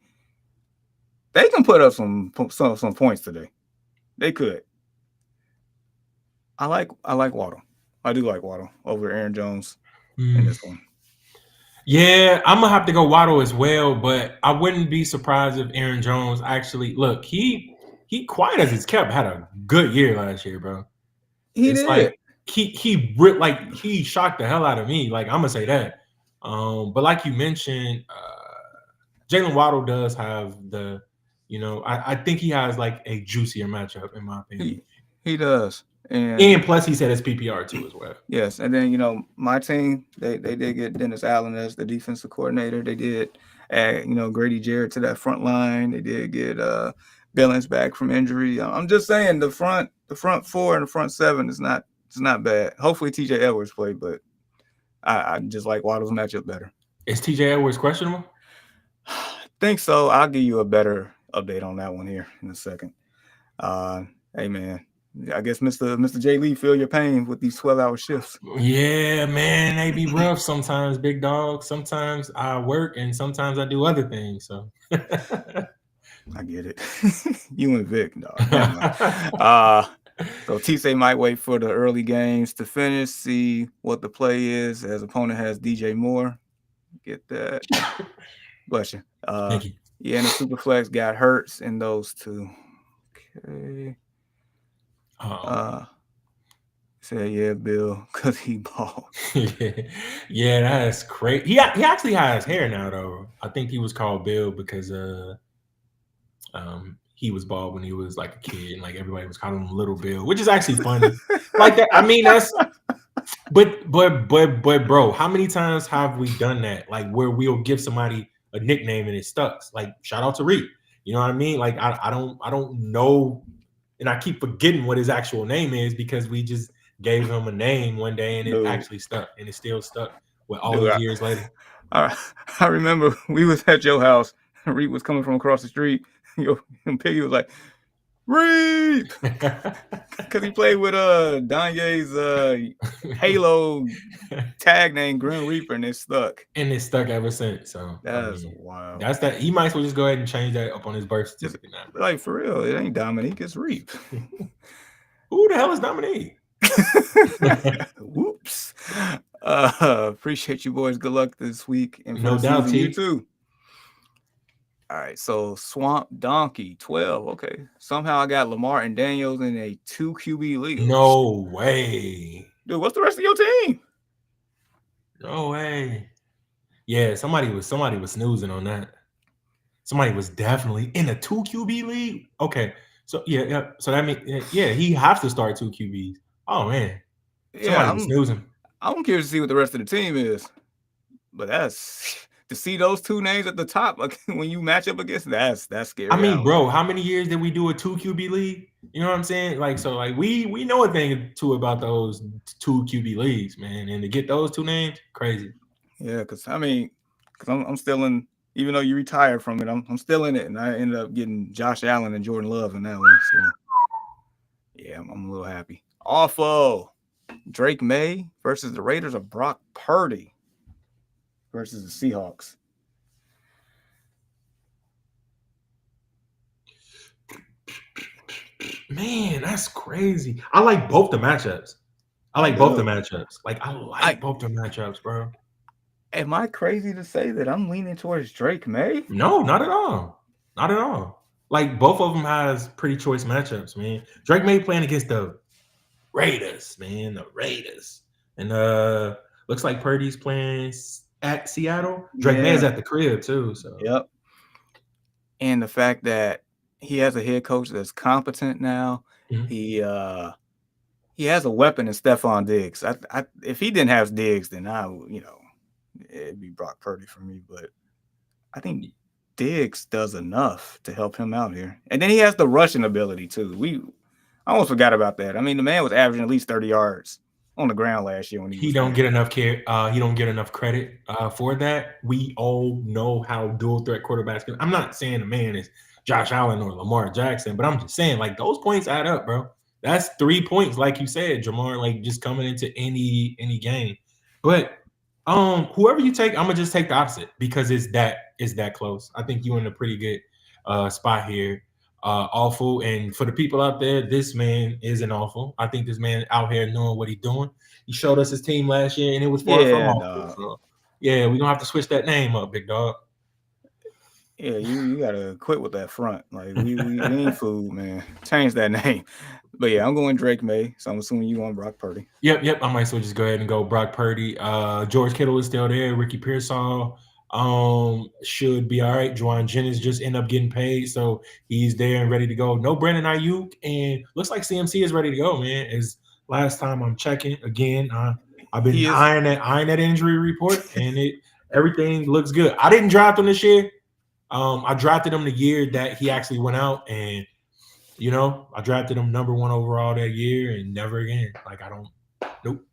[SPEAKER 1] they can put up some points today. They could. I like Waddle. I do like Waddle over Aaron Jones in this one.
[SPEAKER 2] Yeah, I'm gonna have to go Waddle as well, but I wouldn't be surprised if Aaron Jones actually look. He quiet as it's kept had a good year last year, bro. It's did. Like he shocked the hell out of me. Like I'm gonna say that. But like you mentioned, Jalen Waddle does have the, I think he has like a juicier matchup in my opinion.
[SPEAKER 1] He does.
[SPEAKER 2] And plus he said it's PPR too as well.
[SPEAKER 1] Yes. And then, my team, they did get Dennis Allen as the defensive coordinator. They did add, Grady Jarrett to that front line. They did get Billings back from injury. I'm just saying the front 4 and the front 7 is not bad. Hopefully TJ Edwards played, but I just like Waddle's matchup better.
[SPEAKER 2] Is TJ Edwards questionable?
[SPEAKER 1] Think so. I'll give you a better update on that one here in a second. Uh, hey man, I guess Mr. J Lee feel your pain with these 12-hour shifts.
[SPEAKER 2] Yeah, man, they be rough sometimes, big dog. Sometimes I work and sometimes I do other things. So
[SPEAKER 1] I get it. You and Vic, dog. Never mind. Uh, so Tisay might wait for the early games to finish, see what the play is. As opponent has DJ Moore. Get that. Bless you.
[SPEAKER 2] thank you.
[SPEAKER 1] Yeah, and the Superflex got Hurts in those two. Okay.
[SPEAKER 2] Um,
[SPEAKER 1] Uh, say yeah, Bill, cause he balled.
[SPEAKER 2] yeah, that's crazy. He actually has hair now, though. I think he was called Bill because he was bald when he was like a kid, and like everybody was calling him Little Bill, which is actually funny. Like that. I mean, that's but bro, how many times have we done that? Like where we'll give somebody a nickname and it stuck. Like shout out to Reed. You know what I mean? Like I don't know, and I keep forgetting what his actual name is because we just gave him a name one day and it
[SPEAKER 1] Dude,
[SPEAKER 2] actually stuck and it still stuck with all
[SPEAKER 1] dude,
[SPEAKER 2] these years later.
[SPEAKER 1] I remember we was at your house. Reed was coming from across the street. And Piggy was like, Reed, because he played with Danye's Halo tag name Grim Reaper, and it stuck.
[SPEAKER 2] And it's stuck ever since. So I
[SPEAKER 1] That's
[SPEAKER 2] mean,
[SPEAKER 1] wild.
[SPEAKER 2] that's that. He might as well just go ahead and change that up on his birth
[SPEAKER 1] Just
[SPEAKER 2] certificate now.
[SPEAKER 1] like for real, it ain't Dominique, it's Reap.
[SPEAKER 2] Who the hell is Dominique?
[SPEAKER 1] Whoops. Appreciate you boys. Good luck this week and for
[SPEAKER 2] No
[SPEAKER 1] the
[SPEAKER 2] doubt,
[SPEAKER 1] season. You
[SPEAKER 2] T.
[SPEAKER 1] too. All right, so Swamp Donkey 12. Okay. Somehow I got Lamar and Daniels in a 2 QB league.
[SPEAKER 2] No way.
[SPEAKER 1] Dude, what's the rest of your team?
[SPEAKER 2] No way. Yeah, somebody was snoozing on that. Somebody was definitely in a 2 QB league. Okay. So yeah. So that means yeah, he has to start 2 QBs. Oh man.
[SPEAKER 1] Yeah,
[SPEAKER 2] Somebody was snoozing.
[SPEAKER 1] I'm curious to see what the rest of the team is. But that's to see those two names at the top, like when you match up against that's scary.
[SPEAKER 2] I mean, bro, how many years did we do a 2 QB league? You know what I'm saying? Like, so like we know a thing or two about those 2 QB leagues, man. And to get those two names, crazy.
[SPEAKER 1] Yeah, because I'm still in. Even though you retired from it, I'm still in it, and I ended up getting Josh Allen and Jordan Love in that one. So yeah, I'm a little happy. Awful. Drake May versus the Raiders of Brock Purdy versus the Seahawks.
[SPEAKER 2] Man, that's crazy. I like both the matchups. I like both the matchups. Like I like both the matchups, bro.
[SPEAKER 1] Am I crazy to say that I'm leaning towards Drake May?
[SPEAKER 2] No, not at all. Not at all. Like both of them has pretty choice matchups, man. Drake May playing against the Raiders, man, the Raiders. And looks like Purdy's playing at Seattle. Drake May is at the crib too. So
[SPEAKER 1] yep. And the fact that he has a head coach that's competent now.
[SPEAKER 2] Mhm.
[SPEAKER 1] He has a weapon in Stephon Diggs. If he didn't have Diggs, then it'd be Brock Purdy for me. But I think Diggs does enough to help him out here. And then he has the rushing ability too. I almost forgot about that. I mean, the man was averaging at least 30 yards on the ground last year when he
[SPEAKER 2] don't get enough care. He don't get enough credit for that. We all know how dual threat quarterbacks can. I'm not saying the man is Josh Allen or Lamar Jackson, but I'm just saying like those points add up, bro. That's 3 points, like you said, Jamar, like just coming into any game. But whoever you take, I'm gonna just take the opposite because it's that close. I think you're in a pretty good spot here. Awful. And for the people out there, this man isn't awful. I think this man out here knowing what he's doing. He showed us his team last year, and it was far from awful. So, yeah, we're gonna have to switch that name up, big dog.
[SPEAKER 1] Yeah, you gotta quit with that front. Like we ain't food, man. Change that name. But yeah, I'm going Drake May, so I'm assuming you going Brock Purdy.
[SPEAKER 2] Yep. I might as well just go ahead and go Brock Purdy. George Kittle is still there. Ricky Pearsall should be all right. Juwan Jennings just ended up getting paid, so he's there and ready to go. No Brandon Ayuk, and looks like CMC is ready to go, man. As last time I'm checking again, I've been eyeing that injury report, and everything looks good. I didn't draft him this year. I drafted him the year that he actually went out, and I drafted him number 1 overall that year, and never again. Like nope.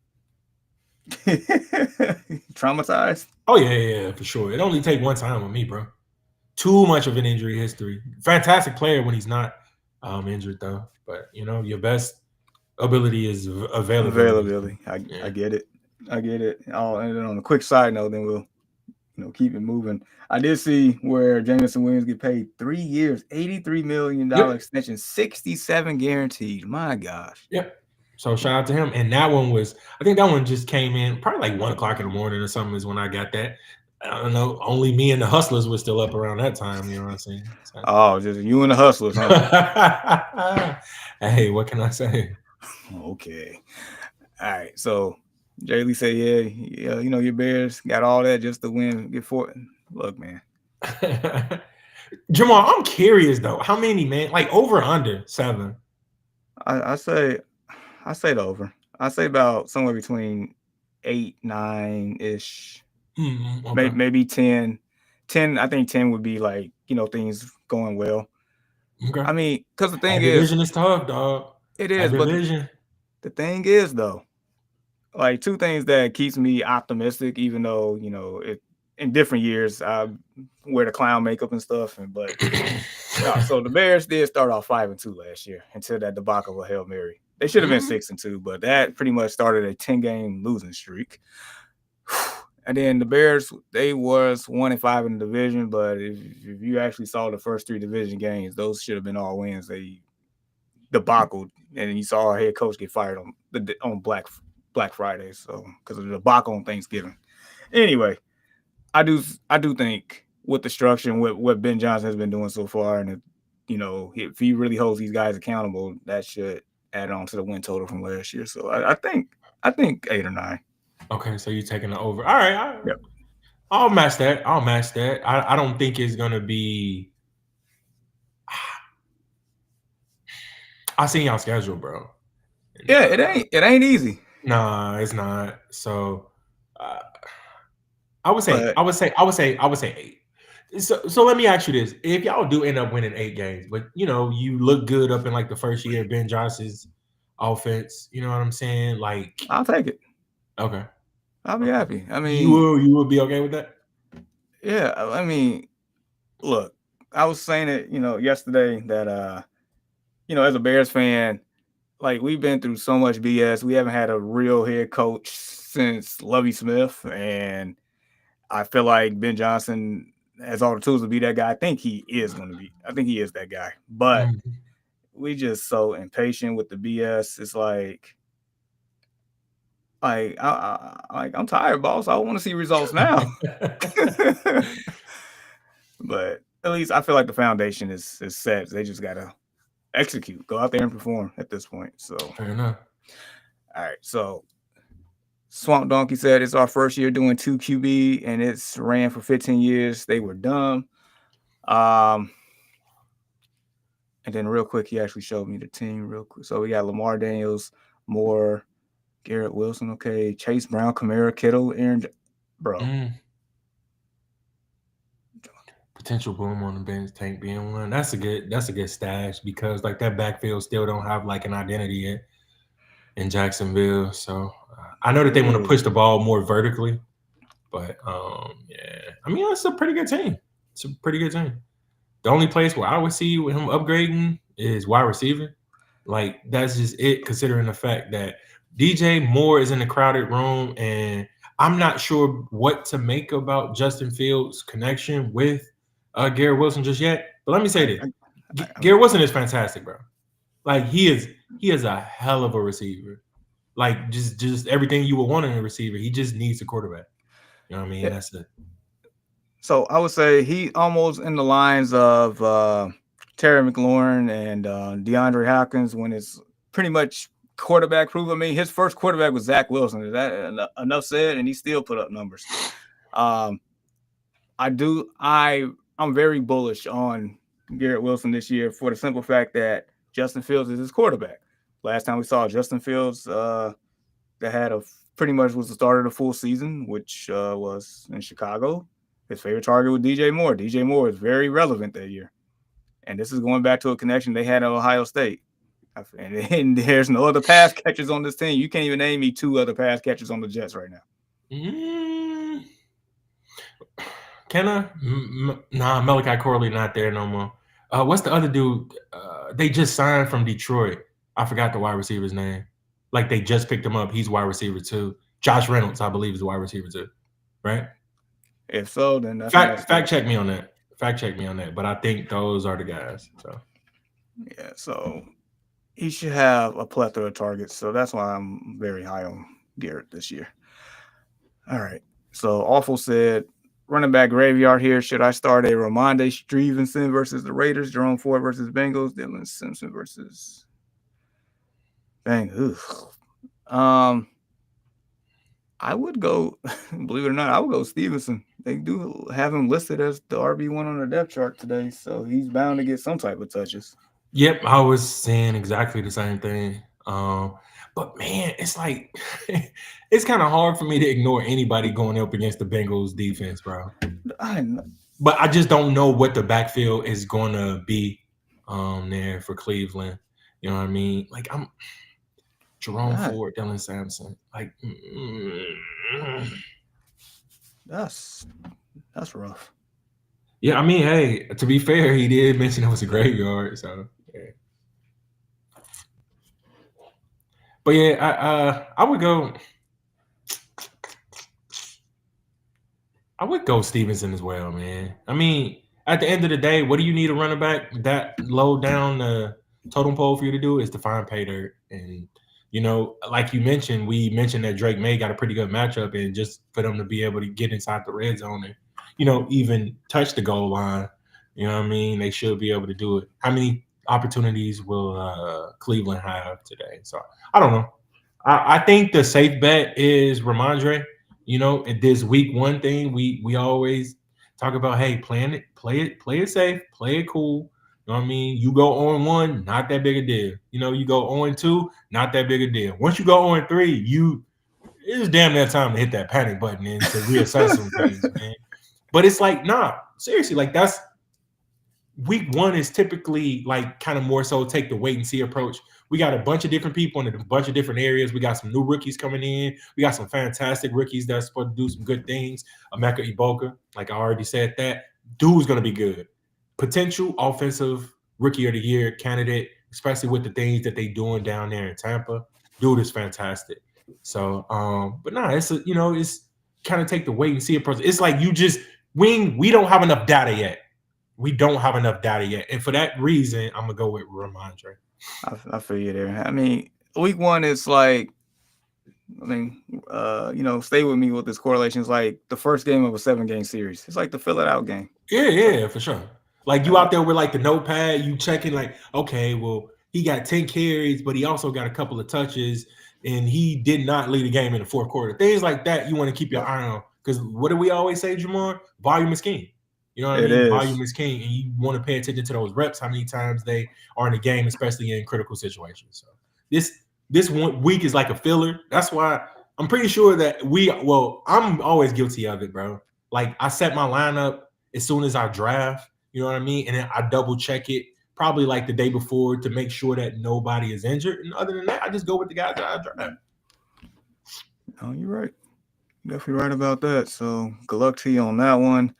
[SPEAKER 1] Traumatized?
[SPEAKER 2] Oh yeah, for sure. It only take one time with me, bro. too much of an injury history. Fantastic player when he's not injured though. But your best ability is availability. So,
[SPEAKER 1] Availability. I
[SPEAKER 2] yeah.
[SPEAKER 1] get it. I get it. Oh, and then on a quick side note, then we'll keep it moving. I did see where Jameson Williams get paid 3 years, $83 million
[SPEAKER 2] Yep.
[SPEAKER 1] extension, 67 guaranteed. My gosh.
[SPEAKER 2] Yep. So shout out to him. And that one was, I think that one just came in probably like 1 o'clock in the morning or something is when I got that. I don't know. Only me and the hustlers were still up around that time. You know what I'm saying? So.
[SPEAKER 1] Oh, just you and the hustlers, huh?
[SPEAKER 2] Hey, what can I say?
[SPEAKER 1] Okay. All right. So Jay Lee said, yeah, your Bears got all that just to win, get four. Look, man.
[SPEAKER 2] Jamal, I'm curious though. How many, man? Like over under 7?
[SPEAKER 1] I say the over. I say about somewhere between 8, 9 ish.
[SPEAKER 2] Okay.
[SPEAKER 1] Maybe 10. 10, I think 10 would be like, things going well.
[SPEAKER 2] Okay.
[SPEAKER 1] I mean, because the thing
[SPEAKER 2] That
[SPEAKER 1] is,
[SPEAKER 2] division is tough, dog.
[SPEAKER 1] it
[SPEAKER 2] That
[SPEAKER 1] is, but
[SPEAKER 2] division.
[SPEAKER 1] the thing is, though, like two things that keeps me optimistic, even though, it in different years, I wear the clown makeup and stuff. But so the Bears did start off 5-2 last year until that debacle of Hail Mary. They should have been 6-2, but that pretty much started a 10-game losing streak. And then the Bears, they was 1-5 in the division, but if you actually saw the first 3 division games, those should have been all wins. They debacled, and you saw our head coach get fired on Black Friday, so because of the debacle on Thanksgiving. Anyway, I do think with the structure and what Ben Johnson has been doing so far, and if he really holds these guys accountable, that should add on to the win total from last year. So I think 8 or 9.
[SPEAKER 2] Okay, so you're taking the over. All right.
[SPEAKER 1] Yep.
[SPEAKER 2] I'll match that. I don't think it's gonna be. I seen y'all schedule, bro.
[SPEAKER 1] Yeah, it ain't easy.
[SPEAKER 2] Nah, it's not. So, I would say 8. So let me ask you this: if y'all do end up winning 8 games, but you look good up in like the first year of Ben Johnson's offense, you know what I'm saying? Like,
[SPEAKER 1] I'll take it.
[SPEAKER 2] Okay.
[SPEAKER 1] I'll be happy. I mean,
[SPEAKER 2] you will be okay with that?
[SPEAKER 1] Yeah, I mean, look, I was saying it, yesterday that as a Bears fan, like we've been through so much BS. We haven't had a real head coach since Lovie Smith, and I feel like Ben Johnson has all the tools to be that guy. I think he is that guy. But we just so impatient with the BS. It's like I'm tired, boss. I want to see results now. But at least I feel like the foundation is set. They just gotta execute, go out there and perform at this point. So
[SPEAKER 2] Fair enough.
[SPEAKER 1] All right. So Swamp Donkey said it's our first year doing 2 QB, and it's ran for 15 years. They were dumb. And then real quick, he actually showed me the team real quick. So we got Lamar Daniels, Moore, Garrett Wilson, okay, Chase Brown, Kamara, Kittle, Aaron, bro.
[SPEAKER 2] Potential boom on the bench, Tank being one. That's a good stash because like that backfield still don't have like an identity yet in Jacksonville. So I know that they want to push the ball more vertically, but yeah, I mean it's a pretty good team. It's a pretty good team. The only place where I would see with him upgrading is wide receiver. Like that's just it, considering the fact that DJ Moore is in the crowded room, and I'm not sure what to make about Justin Fields' connection with Garrett Wilson just yet. But let me say this: Garrett Wilson is fantastic, bro. Like he is a hell of a receiver. Like just everything you would want in a receiver. He just needs a quarterback. You know what I mean? Yeah. That's it.
[SPEAKER 1] So I would say he almost in the lines of Terry McLaurin and DeAndre Hopkins when it's pretty much quarterback proof. I mean, his first quarterback was Zach Wilson. Is that enough said? And he still put up numbers. I'm very bullish on Garrett Wilson this year for the simple fact that Justin Fields is his quarterback. Last time we saw Justin Fields, that had pretty much was the start of the full season, which was in Chicago. His favorite target was DJ Moore. DJ Moore is very relevant that year. And this is going back to a connection they had at Ohio State. And there's no other pass catchers on this team. You can't even name me 2 other pass catchers on the Jets right now.
[SPEAKER 2] Can I? Nah, Malachi Corley not there no more. What's the other dude? They just signed from Detroit. I forgot the wide receiver's name. Like they just picked him up. He's wide receiver too. Josh Reynolds, I believe, is wide receiver too. Right?
[SPEAKER 1] If so, then that's
[SPEAKER 2] Fact
[SPEAKER 1] messed
[SPEAKER 2] fact
[SPEAKER 1] up.
[SPEAKER 2] check me on that. Fact check me on that. But I think those are the guys. So
[SPEAKER 1] Yeah, so he should have a plethora of targets. So that's why I'm very high on Garrett this year. All right. So Awful said, running back graveyard here. Should I start a Ramondre Stevenson versus the Raiders, Jerome Ford versus Bengals, Dylan Simpson versus Bang? I would go, believe it or not, I would go Stevenson. They do have him listed as the RB1 on the depth chart today, so he's bound to get some type of touches.
[SPEAKER 2] yep, I was saying exactly the same thing. But man, it's like it's kind of hard for me to ignore anybody going up against the Bengals defense, bro. But I just don't know what the backfield is going to be there for Cleveland. You know what I mean? Like I'm Jerome Ford, Dylan Sampson. Like
[SPEAKER 1] that's rough.
[SPEAKER 2] yeah, I mean, hey, to be fair, he did mention it was a graveyard, so yeah. But yeah, I would go. I would go Stevenson as well, man. I mean, at the end of the day, what do you need a running back that low down the totem pole for you to do is to find pay dirt. And, you know, like you mentioned, we mentioned that Drake May got a pretty good matchup, and just for them to be able to get inside the red zone and, you know, even touch the goal line, you know what I mean? They should be able to do it. How many opportunities will Cleveland have today? So I don't know. I think the safe bet is Ramondre. You know, this week one thing we always talk about, hey, play it safe, play it cool. You know what I mean? You go on one, not that big a deal. You know, you go on two, not that big a deal. Once you go on three, it's damn near time to hit that panic button and to reassess some things, man. But it's like, nah, seriously, like that's week one is typically like kind of more so take the wait and see approach. We got a bunch of different people in a bunch of different areas. We got some new rookies coming in. We got some fantastic rookies that's supposed to do some good things. Emeka Iboka, like I already said, that dude's going to be good. Potential offensive rookie of the year candidate, especially with the things that they doing down there in Tampa. Dude is fantastic. So, but nah, it's kind of take the wait and see approach. It's like we don't have enough data yet. We don't have enough data yet. And for that reason, I'm going to go with Ramondre.
[SPEAKER 1] I feel you there. I mean, week one is like, stay with me with this correlation. It's like the first game of a 7-game series. It's like the fill it out game.
[SPEAKER 2] Yeah, for sure. Like you out there with like the notepad, you checking like, okay, well, he got 10 carries, but he also got a couple of touches, and he did not lead the game in the fourth quarter. Things like that you want to keep your eye on. Because what do we always say, Jamar? Volume is king. You know what I mean? Volume is king, and you want to pay attention to those reps, how many times they are in the game, especially in critical situations. So this one week is like a filler. That's why I'm pretty sure that I'm always guilty of it, bro. Like I set my lineup as soon as I draft, you know what I mean? And then I double check it probably like the day before to make sure that nobody is injured. And other than that, I just go with the guys that I draft.
[SPEAKER 1] Oh, you're right. Definitely right about that. So good luck to you on that one.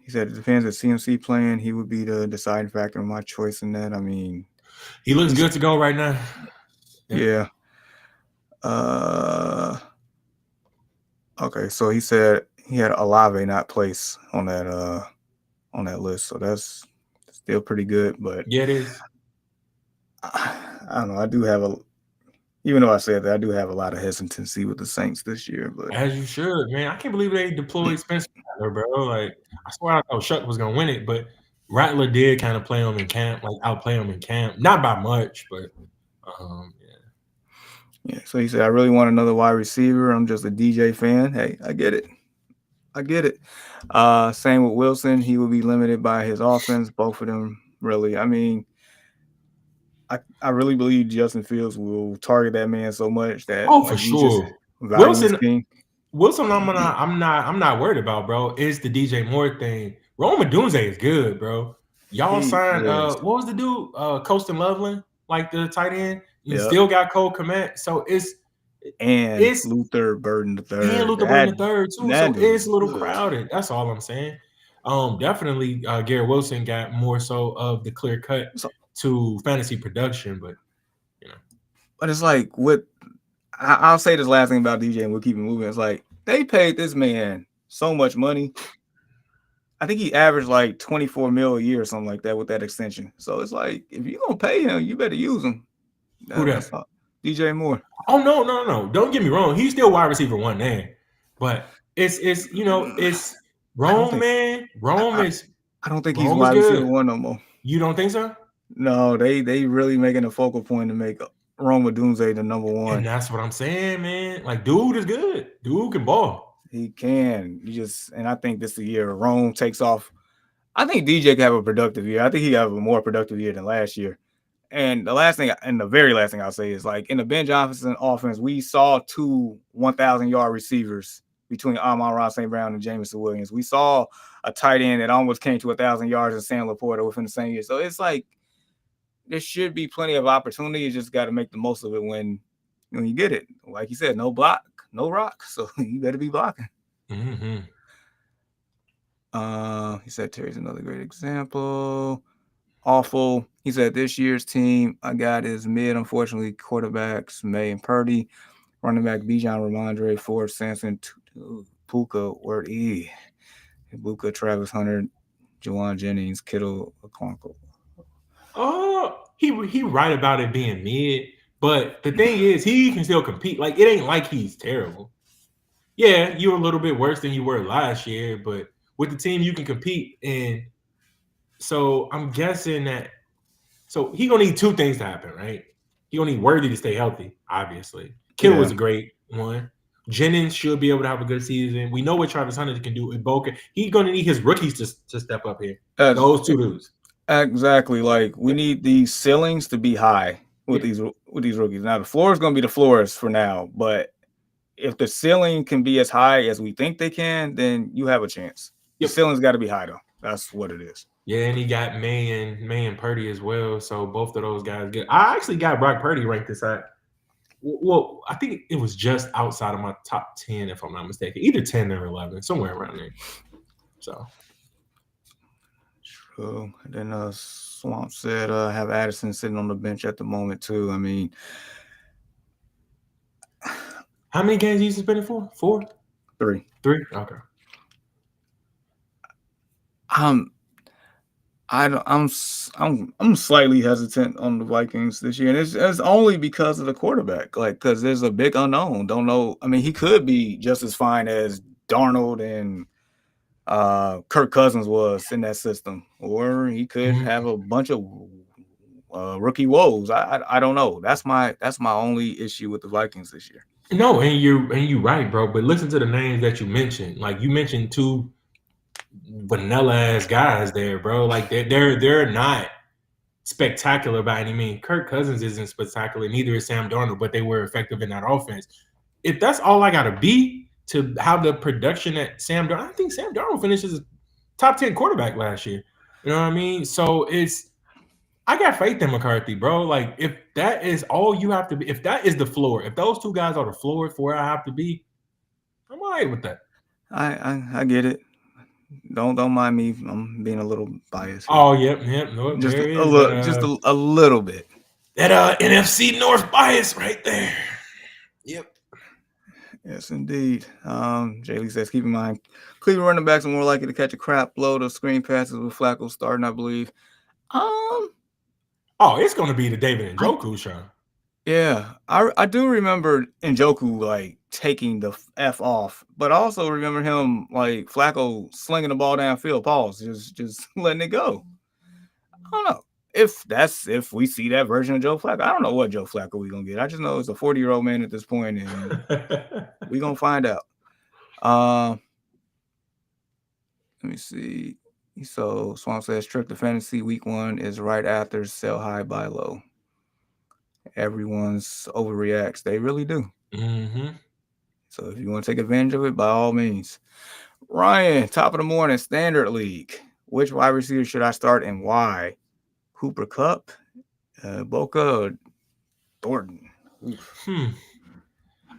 [SPEAKER 1] He said it depends if CMC playing, he would be the deciding factor in my choice in that. I mean,
[SPEAKER 2] he looks good to go right now.
[SPEAKER 1] Yeah. Okay, so he said he had Olave not place on that list, so that's still pretty good. But
[SPEAKER 2] yeah, it is.
[SPEAKER 1] I don't know. Even though I said that, I do have a lot of hesitancy with the Saints this year. But
[SPEAKER 2] as you should, man. I can't believe they deployed Spencer Rattler, bro. Like I swear I thought Shuck was gonna win it, but Rattler did kind of play him in camp, like outplay him in camp, not by much, but
[SPEAKER 1] yeah. So he said, I really want another wide receiver. I'm just a DJ fan. Hey, I get it. Same with Wilson. He will be limited by his offense. Both of them, really. I mean, I really believe Justin Fields will target that man so much that
[SPEAKER 2] for sure. Wilson, I'm not worried about, bro. It's the DJ Moore thing. Rome Odunze is good, bro. Y'all signed what was the dude? Colston Loveland, like the tight end. You still got Cole Kmet. So
[SPEAKER 1] and
[SPEAKER 2] It's
[SPEAKER 1] Luther Burden the
[SPEAKER 2] and
[SPEAKER 1] third.
[SPEAKER 2] Luther Burden the third too,
[SPEAKER 1] That
[SPEAKER 2] so
[SPEAKER 1] dude
[SPEAKER 2] it's
[SPEAKER 1] is
[SPEAKER 2] a little
[SPEAKER 1] good.
[SPEAKER 2] crowded. That's all I'm saying. Definitely, Garrett Wilson got more so of the clear cut
[SPEAKER 1] So,
[SPEAKER 2] to fantasy production, but you know,
[SPEAKER 1] but it's like with I'll say this last thing about DJ and we'll keep it moving. It's like they paid this man so much money. I think he averaged like 24 mil a year or something like that with that extension. So it's like if you're gonna pay him, you better use him.
[SPEAKER 2] who
[SPEAKER 1] That's
[SPEAKER 2] that?
[SPEAKER 1] all. DJ Moore.
[SPEAKER 2] Oh no. Don't get me wrong. He's still wide receiver one there, but it's it's
[SPEAKER 1] I don't
[SPEAKER 2] Rome,
[SPEAKER 1] think
[SPEAKER 2] man.
[SPEAKER 1] I, I don't think he's
[SPEAKER 2] Rome is
[SPEAKER 1] wide receiver
[SPEAKER 2] good.
[SPEAKER 1] one no more.
[SPEAKER 2] You don't think so?
[SPEAKER 1] No, they really making a focal point to make Roma Doomsday the number
[SPEAKER 2] And
[SPEAKER 1] one.
[SPEAKER 2] that's what I'm saying, man. Like, dude is good. Dude can ball.
[SPEAKER 1] He can. And I think this is the year Rome takes off. I think DJ can have a productive year. I think he have a more productive year than last year. And the very last thing I'll say is like in the Ben Johnson offense, we saw two 1,000-yard receivers between Amon-Ra St. Brown and Jameson Williams. We saw a tight end that almost came to 1,000 yards in Sam Laporta within the same year. So it's like there should be plenty of opportunity. You just got to make the most of it when you get it. Like you said, no block, no rock. So you better be blocking.
[SPEAKER 2] Mm-hmm.
[SPEAKER 1] He said Terry's another great example. Awful. He said this year's team I got is mid. Unfortunately, quarterbacks May and Purdy, running back Bijan Ramondre, Ford Sampson, Puka, Word E, Ibuka, Travis Hunter, Jawan Jennings, Kittle, Okonkwo.
[SPEAKER 2] Oh, he right about it being mid, but the thing is, he can still compete. Like, it ain't like he's terrible. Yeah, you're a little bit worse than you were last year, but with the team you can compete. And so I'm guessing that so he gonna need two things to happen, right? He gonna need Worthy to stay healthy, obviously. Kittle
[SPEAKER 1] Yeah,
[SPEAKER 2] was a great one. Jennings should be able to have a good season. We know what Travis Hunter can do. Iboka, he's gonna need his rookies to step up here.
[SPEAKER 1] that's
[SPEAKER 2] Those two dudes.
[SPEAKER 1] exactly. Like we
[SPEAKER 2] Yep.
[SPEAKER 1] need these ceilings to be high
[SPEAKER 2] Yep.
[SPEAKER 1] with these rookies. Now the floor is going to be the floors for now, but if the ceiling can be as high as we think they can, then you have a chance. The
[SPEAKER 2] Yep.
[SPEAKER 1] ceiling's got to be high though. That's what it is.
[SPEAKER 2] Yeah, and he got May and Purdy as well. So both of those guys good. I actually got Brock Purdy ranked this at well, I think it was just outside of my top 10, if I'm not mistaken. Either 10 or 11, somewhere around there. So
[SPEAKER 1] True. And then Swamp said have Addison sitting on the bench at the moment too. I mean,
[SPEAKER 2] how many games you suspended for? 4?
[SPEAKER 1] three.
[SPEAKER 2] 3? Okay.
[SPEAKER 1] I'm I'm slightly hesitant on the Vikings this year, and it's only because of the quarterback. Like, because there's a big unknown. Don't know. I mean, he could be just as fine as Darnold and Kirk Cousins was in that system, or he could have a bunch of rookie woes. I don't know. That's my only issue with the Vikings this year.
[SPEAKER 2] No, and you're right, bro. But listen to the names that you mentioned. Like, you mentioned two vanilla ass guys there, bro. Like, they're not spectacular by any means. Kirk Cousins isn't spectacular, neither is Sam Darnold, but they were effective in that offense. If that's all I gotta be to have the production that Sam Darnold, I think Sam Darnold finishes top 10 quarterback last year. You know what I mean? So I got faith in McCarthy, bro. Like, if that is all you have to be, if that is the floor, if those two guys are the floor for where I have to be, I'm all right with that.
[SPEAKER 1] I get it. Don't mind me. I'm being a little biased here.
[SPEAKER 2] Oh, yep. No,
[SPEAKER 1] Just
[SPEAKER 2] there
[SPEAKER 1] a
[SPEAKER 2] is
[SPEAKER 1] little, just a little bit.
[SPEAKER 2] that NFC North bias right there. Yep.
[SPEAKER 1] Yes, indeed. Jay Lee says, keep in mind, Cleveland running backs are more likely to catch a crap load of screen passes with Flacco starting, I believe.
[SPEAKER 2] Oh, it's gonna be the David Njoku show.
[SPEAKER 1] Yeah, I do remember Njoku like taking the f off, but I also remember him like Flacco slinging the ball downfield, pause, just letting it go. I don't know if we see that version of Joe Flacco. I don't know what Joe Flacco we gonna get. I just know it's a 40-year-old man at this point, and we gonna find out. Let me see. So Swamp says trip to fantasy week 1 is right after sell high, buy low. Everyone's overreacts. They really do.
[SPEAKER 2] Mm-hmm.
[SPEAKER 1] So if you want to take advantage of it, by all means. Ryan, top of the morning, standard league. Which wide receiver should I start and why? Cooper Kupp, Boca, or Thornton?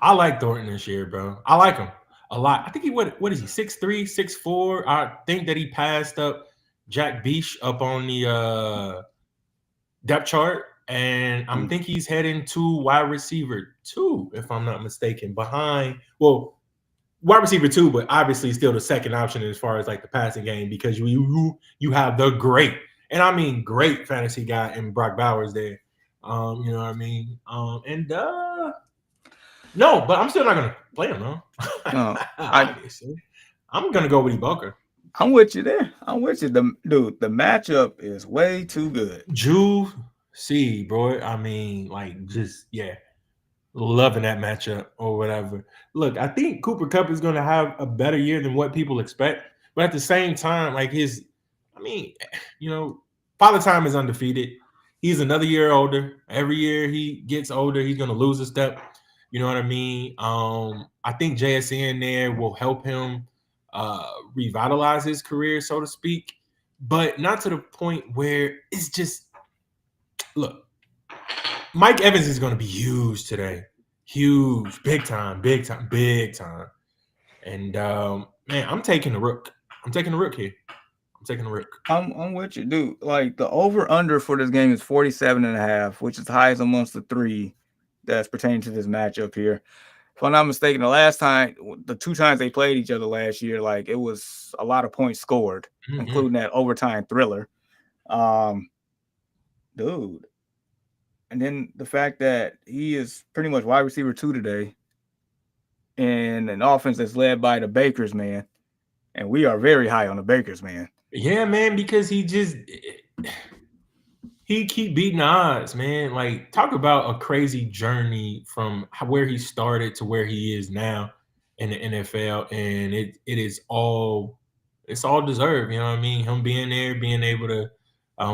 [SPEAKER 2] I like Thornton this year, bro. I like him a lot. I think he what is he 6'3", 6'4"? I think that he passed up Jack Beach up on the depth chart, and I'm think he's heading to wide receiver 2, if I'm not mistaken. Behind, well, wide receiver 2, but obviously still the second option as far as like the passing game, because you have the great, and I mean great fantasy guy in Brock Bowers there. You know what I mean? No, but I'm still not gonna play him though.
[SPEAKER 1] No,
[SPEAKER 2] Obviously, I'm gonna go with Ibaka.
[SPEAKER 1] I'm with you there. I'm with you. The matchup is way too good.
[SPEAKER 2] Juicy, bro. I mean, like, just yeah, loving that matchup or whatever. Look, I think Cooper Cup is gonna have a better year than what people expect, but at the same time, like I mean, you know, Father Time is undefeated. He's another year older. Every year he gets older, he's gonna lose a step. You know what I mean? I think JSN there will help him revitalize his career, so to speak, but not to the point where it's just look. Mike Evans is going to be huge today, huge, big time, big time, big time. And man, I'm taking the Rook. I'm taking the Rook here. I'm taking the Rook.
[SPEAKER 1] I'm with you, dude. Like the over under for this game is 47.5, which is the highest amongst the three that's pertaining to this matchup here. If I'm not mistaken, the 2 times they played each other last year, like it was a lot of points scored, including that overtime thriller. Dude. And then the fact that he is pretty much wide receiver 2 today in an offense that's led by the Bakers, man. And we are very high on the Bakers, man.
[SPEAKER 2] Yeah, man, because he keep beating odds, man. Like, talk about a crazy journey from where he started to where he is now in the NFL, and it's all deserved. You know what I mean? Him being there, being able to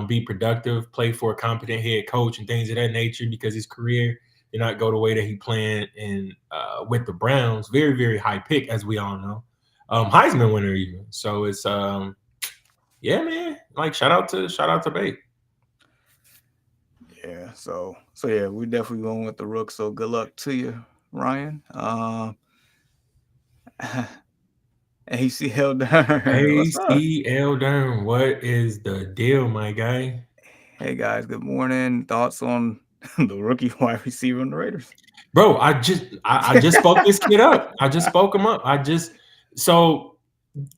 [SPEAKER 2] be productive, play for a competent head coach, and things of that nature. Because his career did not go the way that he planned, and with the Browns, very very high pick, as we all know, Heisman winner even. So it's yeah, man. Like, shout out to Bate.
[SPEAKER 1] Yeah, so yeah, we're definitely going with the Rook. So good luck to you, Ryan. ACL Dern, what's up?
[SPEAKER 2] ACL Dern, what is the deal, my guy?
[SPEAKER 1] Hey guys, good morning. Thoughts on the rookie wide receiver on the Raiders?
[SPEAKER 2] Bro, I just spoke this kid up. I just spoke him up. So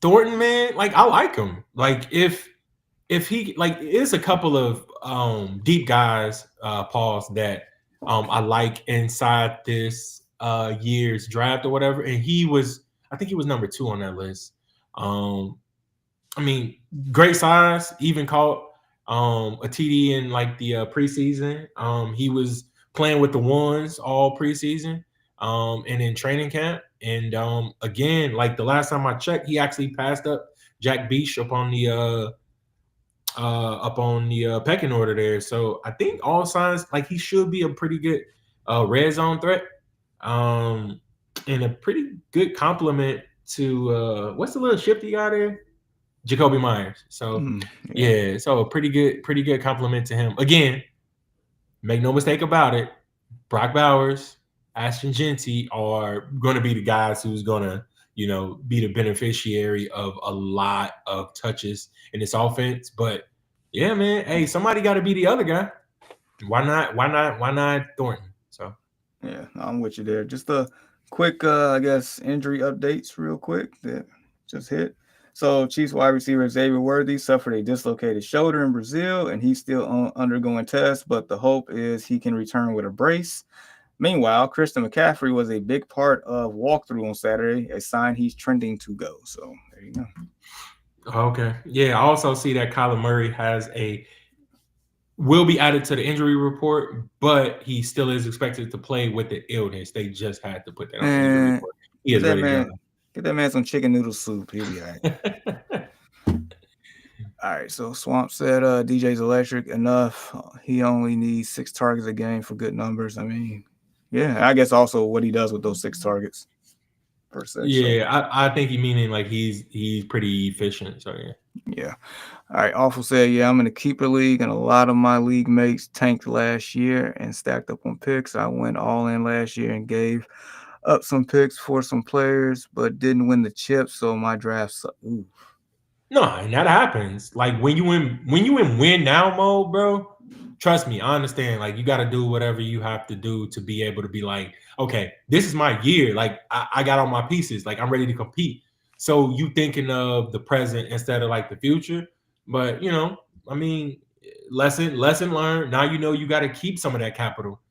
[SPEAKER 2] Thornton, man, like I like him. Like if he like it's a couple of deep guys, pause that I like inside this year's draft or whatever. And I think he was number 2 on that list. I mean, great size, even caught a TD in like the preseason. He was playing with the ones all preseason and in training camp. And again, like the last time I checked, he actually passed up Jack Beach up on the pecking order there. So I think all signs like he should be a pretty good red zone threat, and a pretty good compliment to what's the little shifty guy there, Jacoby Myers. So yeah, so a pretty good compliment to him. Again, make no mistake about it, Brock Bowers, Ashton Genty are going to be the guys who's going to, be the beneficiary of a lot of touches in this offense. But yeah, man, hey, somebody got to be the other guy. Why not Thornton? So
[SPEAKER 1] yeah, I'm with you there. Just a quick, I guess, injury updates real quick that just hit. So Chiefs wide receiver Xavier Worthy suffered a dislocated shoulder in Brazil, and he's still undergoing tests, but the hope is he can return with a brace. Meanwhile, Christian McCaffrey was a big part of walkthrough on Saturday, a sign he's trending to go. So there you go.
[SPEAKER 2] Okay. Yeah, I also see that Kyler Murray will be added to the injury report, but he still is expected to play with the illness. They just had to put that on the injury report. He is ready to go.
[SPEAKER 1] Get that man some chicken noodle soup. He'll be all right. All right, so Swamp said DJ's electric enough. He only needs 6 targets a game for good numbers. I mean, yeah, I guess also what he does with those 6 targets per se.
[SPEAKER 2] Yeah, so. I think he meaning like he's pretty efficient. So yeah.
[SPEAKER 1] Yeah. All right. Awful said, yeah, I'm in a keeper league, and a lot of my league mates tanked last year and stacked up on picks. I went all in last year and gave Up some picks for some players, but didn't win the chip, so my draft Ooh.
[SPEAKER 2] No, and that happens. Like when you in win now mode, bro. Trust me, I understand. Like you got to do whatever you have to do to be able to be like, okay, this is my year. Like I got all my pieces. Like I'm ready to compete. So you thinking of the present instead of like the future. But I mean, lesson learned. Now you know you got to keep some of that capital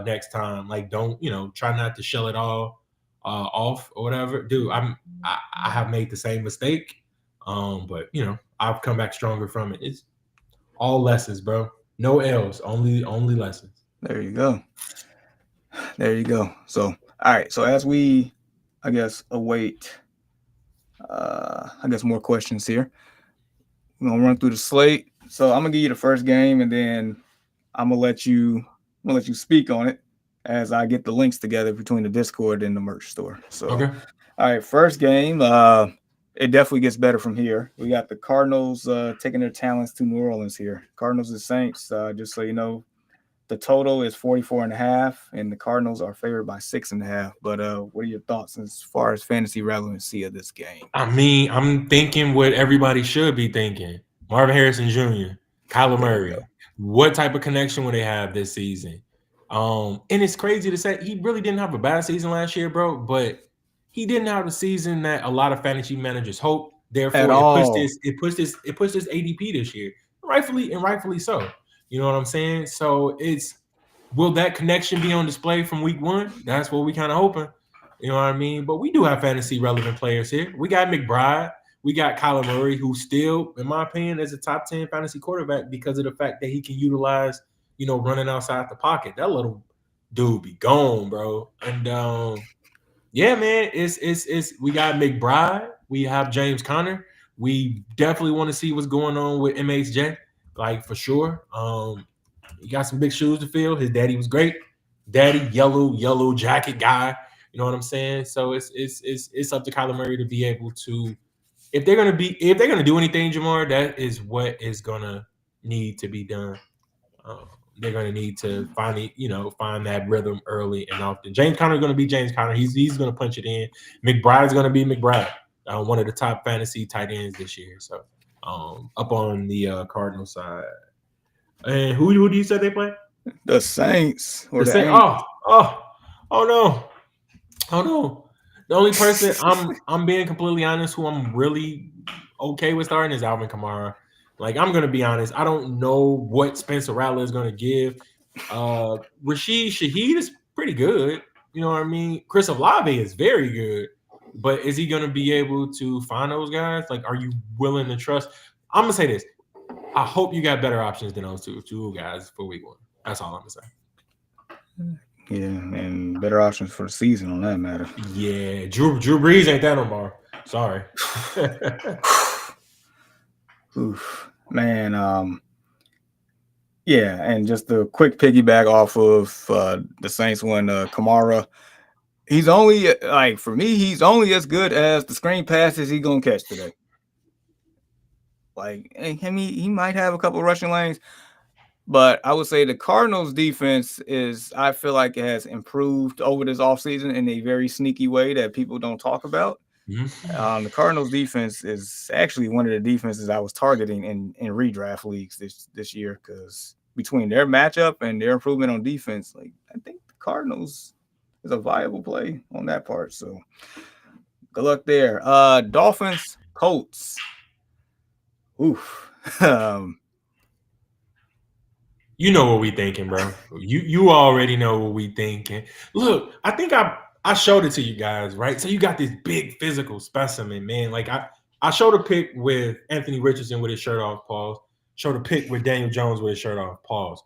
[SPEAKER 2] next time. Like don't try not to shell it all off or whatever. Dude, I have made the same mistake. But I've come back stronger from it. It's all lessons, bro. No L's, only lessons.
[SPEAKER 1] There you go. There you go. So, all right. So as we, I guess, await, I guess more questions here. We're gonna run through the slate. So I'm gonna give you the first game, and then I'm gonna let you speak on it as I get the links together between the Discord and the merch store. So,
[SPEAKER 2] Okay.
[SPEAKER 1] all right, first game. It definitely gets better from here. We got the Cardinals taking their talents to New Orleans here. Cardinals and Saints. Just so you know, the total is 44 and a half, and the Cardinals are favored by 6.5. But what are your thoughts as far as fantasy relevancy of this game?
[SPEAKER 2] I mean, I'm thinking what everybody should be thinking. Marvin Harrison Jr., Kyler
[SPEAKER 1] There you go.
[SPEAKER 2] Murray. What type of connection would they have this season? And it's crazy to say he really didn't have a bad season last year, bro, but he didn't have the season that a lot of fantasy managers hope.
[SPEAKER 1] At
[SPEAKER 2] Therefore,
[SPEAKER 1] all.
[SPEAKER 2] it pushed his ADP this year. Rightfully so. You know what I'm saying? So it's will that connection be on display from week one? That's what we kind of hoping. You know what I mean? But we do have fantasy relevant players here. We got McBride. We got Kyler Murray, who still, in my opinion, is a top 10 fantasy quarterback because of the fact that he can utilize, running outside the pocket. That little dude be gone, bro. And yeah, man, it's we got McBride. We have James Conner. We definitely want to see what's going on with MHJ, like for sure. He got some big shoes to fill. His daddy was great. Daddy, yellow jacket guy. You know what I'm saying? So it's up to Kyler Murray to be able to, if they're gonna do anything, Jamar, that is what is gonna need to be done. They're gonna need to find that rhythm early and often. James Conner is gonna be James Conner. He's gonna punch it in. McBride is gonna be McBride, one of the top fantasy tight ends this year. So up on the Cardinal side. And who do you say they play?
[SPEAKER 1] The Saints or
[SPEAKER 2] The
[SPEAKER 1] the
[SPEAKER 2] same.
[SPEAKER 1] Aints.
[SPEAKER 2] Oh no, oh no. The only person I'm being completely honest, who I'm really okay with starting is Alvin Kamara. Like I'm gonna be honest, I don't know what Spencer Rattler is gonna give. Rashid Shaheed is pretty good. You know what I mean? Chris Olave is very good, but is he gonna be able to find those guys? Like, are you willing to trust? I'm gonna say this. I hope you got better options than those two guys for week one. That's all I'm gonna say.
[SPEAKER 1] Yeah, and better options for the season on that matter.
[SPEAKER 2] Yeah, Drew Brees ain't that no more. Sorry.
[SPEAKER 1] Oof. Man, yeah, and just a quick piggyback off of the Saints one, Kamara. He's only like for me, he's only as good as the screen passes he gonna catch today. Like, he might have a couple rushing lanes, but I would say the Cardinals defense I feel like it has improved over this offseason in a very sneaky way that people don't talk about. The Cardinals defense is actually one of the defenses I was targeting in redraft leagues this year because between their matchup and their improvement on defense, like I think the Cardinals is a viable play on that part. So good luck there. Dolphins, Colts. Oof.
[SPEAKER 2] You know what we thinking, bro. You already know what we thinking. Look, I think I showed it to you guys, right? So you got this big physical specimen, man. Like I showed a pic with Anthony Richardson with his shirt off, pause. Showed a pic with Daniel Jones with his shirt off, pause.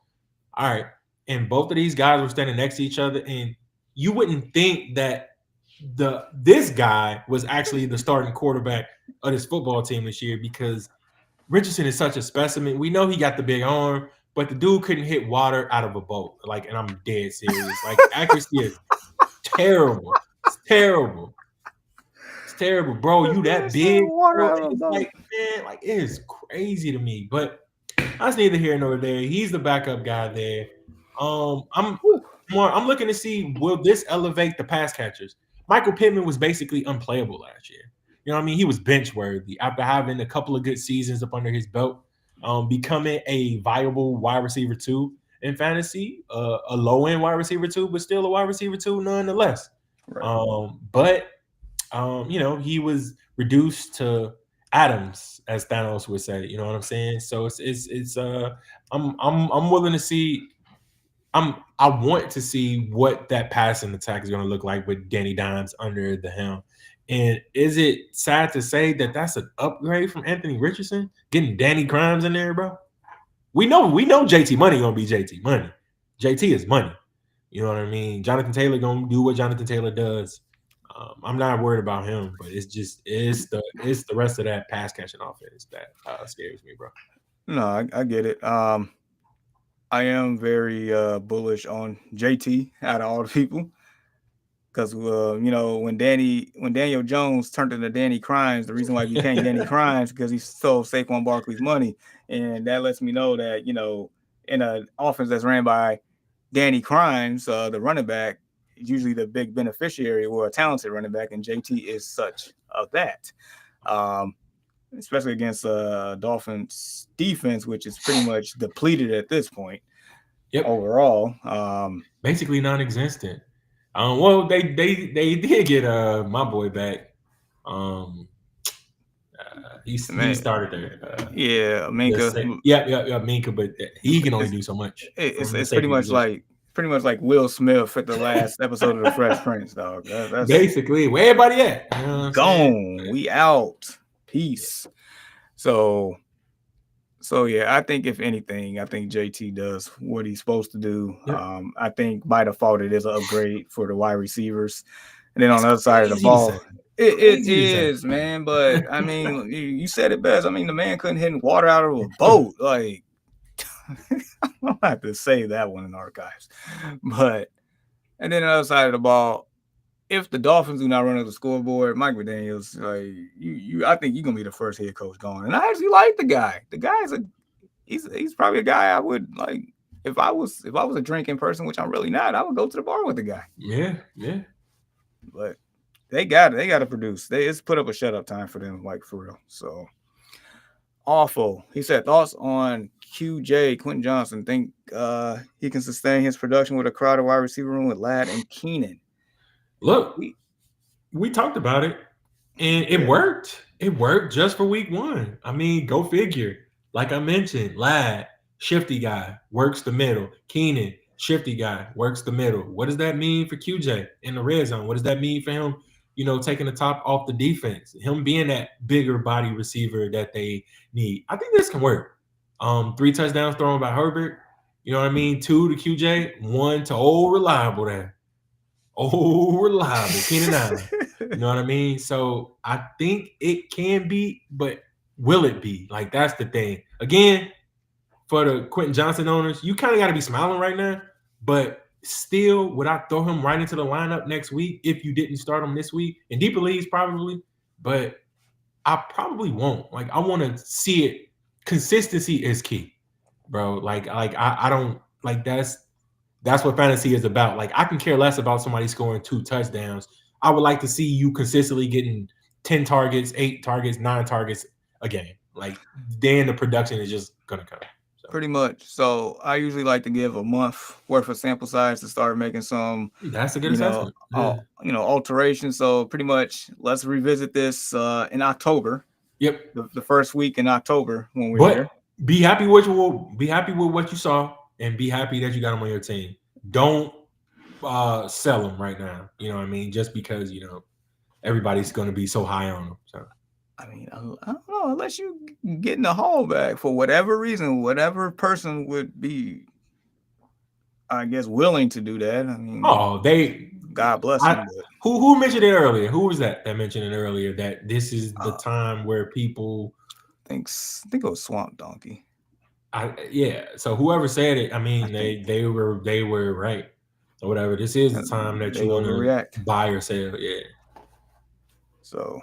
[SPEAKER 2] All right. And both of these guys were standing next to each other, and you wouldn't think that this guy was actually the starting quarterback of this football team this year because Richardson is such a specimen. We know he got the big arm, but the dude couldn't hit water out of a boat. Like, and I'm dead serious. Like, accuracy is terrible. It's terrible. It's terrible, bro. You that big, bro. It's like, man, like it is crazy to me. But that's neither here nor there. He's the backup guy there. I'm More, I'm looking to see, will this elevate the pass catchers? Michael Pittman was basically unplayable last year. You know what I mean? He was bench worthy after having a couple of good seasons up under his belt, becoming a viable wide receiver two in fantasy, a low end wide receiver two, but still a wide receiver two nonetheless.
[SPEAKER 1] Right.
[SPEAKER 2] But he was reduced to atoms, as Thanos would say. You know what I'm saying? So I'm willing to see. I want to see what that passing attack is going to look like with Danny Dimes under the helm. And is it sad to say that that's an upgrade from Anthony Richardson getting Danny Grimes in there, bro? We know JT Money gonna be JT Money. JT is money. You know what I mean? Jonathan Taylor gonna do what Jonathan Taylor does. I'm not worried about him, but it's the rest of that pass catching offense that scares me, bro.
[SPEAKER 1] No, I get it. I am very bullish on JT out of all the people because when Daniel Jones turned into Danny Crimes, the reason why he became Danny Crimes because he stole Saquon Barkley's money, and that lets me know that in an offense that's ran by Danny Crimes, the running back is usually the big beneficiary or a talented running back, and JT is such of that. Um, Especially against Dolphins defense, which is pretty much depleted at this point
[SPEAKER 2] Yep,
[SPEAKER 1] overall.
[SPEAKER 2] basically non-existent. Well, they did get my boy back. Um, he
[SPEAKER 1] Man,
[SPEAKER 2] started there.
[SPEAKER 1] yeah, Minka.
[SPEAKER 2] Yeah, Minka, but he can only
[SPEAKER 1] It's
[SPEAKER 2] do so much
[SPEAKER 1] it's
[SPEAKER 2] from the
[SPEAKER 1] it's pretty
[SPEAKER 2] safety
[SPEAKER 1] much
[SPEAKER 2] position.
[SPEAKER 1] like Will Smith at the last episode of The Fresh Prince, dog. That's
[SPEAKER 2] Basically, where everybody at? You know what I'm saying?
[SPEAKER 1] gone. We out. Peace. So yeah, I think if anything, I think JT does what he's supposed to do.
[SPEAKER 2] Yep.
[SPEAKER 1] I think by default it is an upgrade for the wide receivers, and then on
[SPEAKER 2] That's
[SPEAKER 1] the other side of the
[SPEAKER 2] crazy to
[SPEAKER 1] ball,
[SPEAKER 2] say.
[SPEAKER 1] it
[SPEAKER 2] Crazy to say.
[SPEAKER 1] is, man. But I mean, you said it best. I mean, the man couldn't hit water out of a boat. Like I'll have to save that one in archives. But and then the other side of the ball, if the Dolphins do not run up the scoreboard, Mike McDaniels, like I think you're gonna be the first head coach going. And I actually like the guy. The guy's he's probably a guy I would like if I was a drinking person, which I'm really not. I would go to the bar with the guy.
[SPEAKER 2] Yeah.
[SPEAKER 1] But they got to produce. It's put up a shut up time for them, like for real. So awful. He said thoughts on QJ Quentin Johnson. Think he can sustain his production with a crowded wide receiver room with Ladd and Keenan.
[SPEAKER 2] Look,
[SPEAKER 1] We
[SPEAKER 2] we talked about it, and it
[SPEAKER 1] yeah.
[SPEAKER 2] worked. It worked just for week one. I mean, go figure. Like I mentioned, Lad, shifty guy, works the middle. Keenan, shifty guy, works the middle. What does that mean for QJ in the red zone? What does that mean for him? Taking the top off the defense, him being that bigger body receiver that they need. I think this can work. 3 touchdowns thrown by Herbert. You know what I mean? 2 to QJ, 1 to old reliable there. Oh, reliable. Keenan Allen. You know what I mean? So I think it can be, but will it be? Like, that's the thing. Again, for the Quentin Johnson owners, you kind of got to be smiling right now. But still, would I throw him right into the lineup next week if you didn't start him this week? In deeper leagues, probably. But I probably won't. Like, I want to see it. Consistency is key, bro. Like I don't like that's what fantasy is about. Like, I can care less about somebody scoring 2 touchdowns. I would like to see you consistently getting 10 targets, 8 targets, 9 targets a game. Like, then the production is just gonna come. So
[SPEAKER 1] Pretty much. So I usually like to give a month worth of sample size to start making some,
[SPEAKER 2] that's a good assessment. Yeah.
[SPEAKER 1] alterations. So pretty much, let's revisit this in October,
[SPEAKER 2] Yep.
[SPEAKER 1] the first week in October when we're here.
[SPEAKER 2] But be happy with what you saw, and be happy that you got him on your team. Don't sell him right now. You know what I mean? Just because everybody's going to be so high on him. So
[SPEAKER 1] I mean, I don't know, unless you get in the hall back for whatever reason, whatever person would be, I guess, willing to do that. I mean, God bless them. But
[SPEAKER 2] who mentioned it earlier? Who was that mentioned it earlier? That this is the time where people.
[SPEAKER 1] I think it was Swamp Donkey.
[SPEAKER 2] So whoever said it, I mean, they were right or whatever. This is the time that you want to buy or sell. Yeah.
[SPEAKER 1] So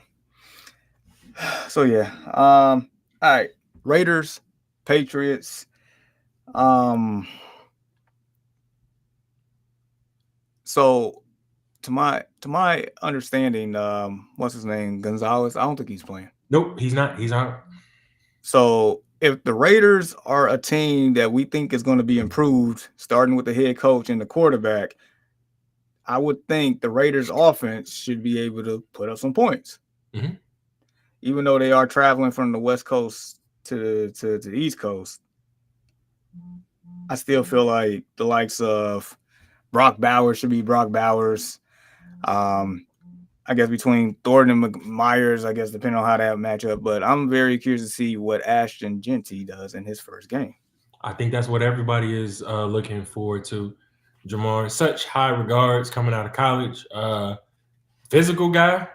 [SPEAKER 1] yeah. All right. Raiders, Patriots. So to my understanding, what's his name? Gonzalez. I don't think he's playing.
[SPEAKER 2] Nope, he's not. He's out.
[SPEAKER 1] So if the Raiders are a team that we think is going to be improved, starting with the head coach and the quarterback, I would think the Raiders offense should be able to put up some points.
[SPEAKER 2] Mhm.
[SPEAKER 1] Even though they are traveling from the West Coast to the East Coast, I still feel like the likes of Brock Bowers should be Brock Bowers. Um, I guess between Thornton and Myers, I guess depending on how that match up. But I'm very curious to see what Ashton Genty does in his first game.
[SPEAKER 2] I think that's what everybody is looking forward to. Jamar, such high regards coming out of college. Physical guy.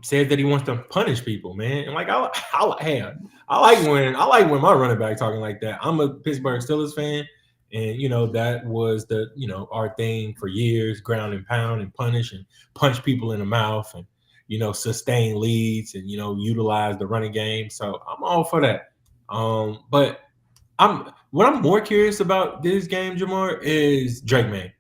[SPEAKER 2] Said that he wants to punish people, man. And like I like when my running back talking like that. I'm a Pittsburgh Steelers fan, and that was the our thing for years: ground and pound and punch people in the mouth, and sustain leads, and utilize the running game. So I'm all for that. But what I'm more curious about this game, Jamar, is Drake May.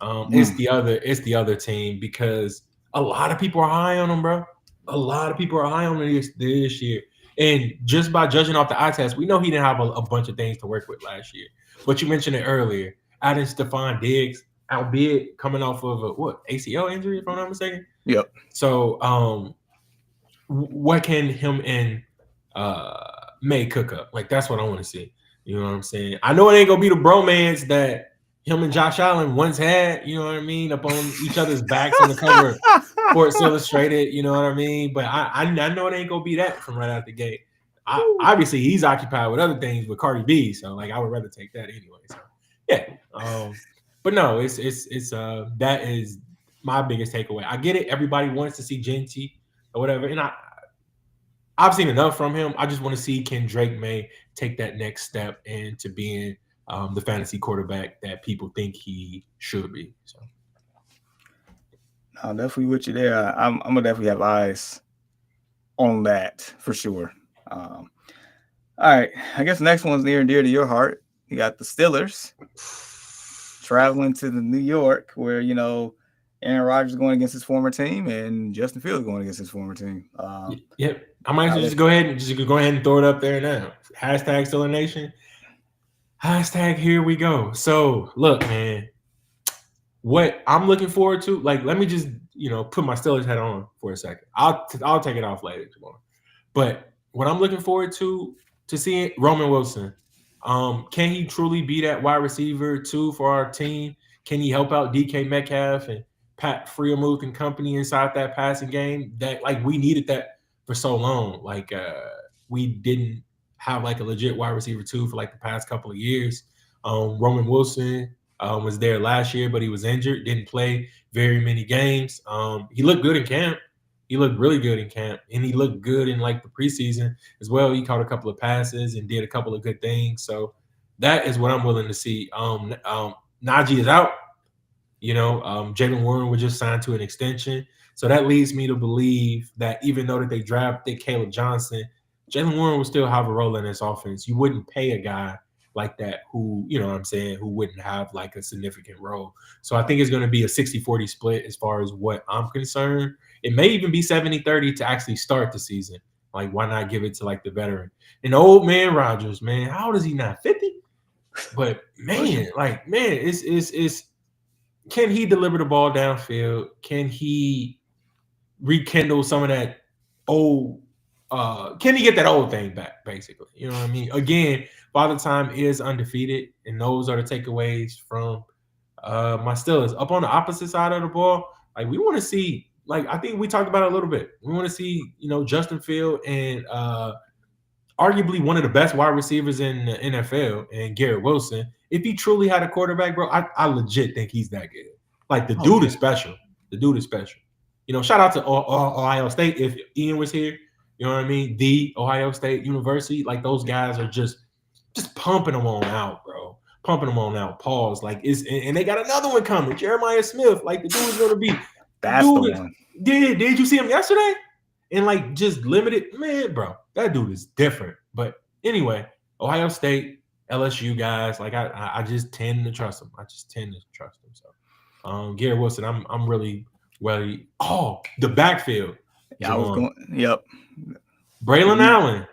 [SPEAKER 1] Mm.
[SPEAKER 2] It's the other team because a lot of people are high on him, bro. A lot of people are high on him this year. And just by judging off the eye test, we know he didn't have a bunch of things to work with last year. But you mentioned it earlier. Adding Stephon Diggs, albeit coming off of a ACL injury, if I'm not mistaken.
[SPEAKER 1] Yep.
[SPEAKER 2] So what can him and May cook up? Like that's what I want to see. You know what I'm saying? I know it ain't gonna be the bromance that him and Josh Allen once had, you know what I mean, up on each other's backs on the cover of Sports Illustrated, you know what I mean? But I know it ain't gonna be that from right out the gate. Obviously, he's occupied with other things with Cardi B, so like I would rather take that anyway. So yeah, but no, it's that is my biggest takeaway. I get it. Everybody wants to see Genty or whatever, and I've seen enough from him. I just want to see can Drake May take that next step into being the fantasy quarterback that people think he should be. So
[SPEAKER 1] I'm definitely with you there. I'm gonna definitely have eyes on that for sure. Um, all right, I guess the next one's near and dear to your heart. You got the Steelers traveling to the New York, where Aaron Rodgers is going against his former team and Justin Fields going against his former team.
[SPEAKER 2] Yep, I might just go ahead and throw it up there now. Hashtag Steeler Nation. Hashtag here we go. So look, man, what I'm looking forward to, like, let me just put my Steelers hat on for a second. I'll take it off later tomorrow. But what I'm looking forward to seeing Roman Wilson. Can he truly be that wide receiver too for our team? Can he help out DK Metcalf and Pat Freiermuth and company inside that passing game? That like we needed that for so long. Like we didn't have like a legit wide receiver too for like the past couple of years. Roman Wilson was there last year, but he was injured, didn't play very many games. He looked good in camp. He looked really good in camp, and he looked good in like the preseason as well. He caught a couple of passes and did a couple of good things. So that is what I'm willing to see. Najee is out. Jalen Warren was just signed to an extension. So that leads me to believe that even though that they drafted Caleb Johnson, Jalen Warren will still have a role in this offense. You wouldn't pay a guy like that who, who wouldn't have like a significant role. So I think it's going to be a 60-40 split as far as what I'm concerned. It may even be 70-30 to actually start the season. Like, why not give it to like the veteran? And old man Rodgers, man, how old is he now? 50? But man, it's can he deliver the ball downfield? Can he rekindle some of that old can he get that old thing back, basically? You know what I mean? Again, Father Time is undefeated, and those are the takeaways from my Steelers. Up on the opposite side of the ball, like we want to see, like I think we talked about it a little bit. We want to see, Justin Field and arguably one of the best wide receivers in the NFL and Garrett Wilson. If he truly had a quarterback, bro, I legit think he's that good. Like the dude is special. The dude is special. Shout out to Ohio State. If Ian was here, you know what I mean? The Ohio State University, like those guys are just pumping them on out, bro. Pumping them on out. Pause. Like and they got another one coming. Jeremiah Smith. Like the dude is gonna be.
[SPEAKER 1] That's the one.
[SPEAKER 2] Did you see him yesterday? And like just limited, man, bro. That dude is different. But anyway, Ohio State, LSU guys, like I just tend to trust them. I just tend to trust them. So Garrett Wilson, I'm really the backfield.
[SPEAKER 1] I was
[SPEAKER 2] Jamar.
[SPEAKER 1] going. Yep.
[SPEAKER 2] Braylon
[SPEAKER 1] He,
[SPEAKER 2] Allen.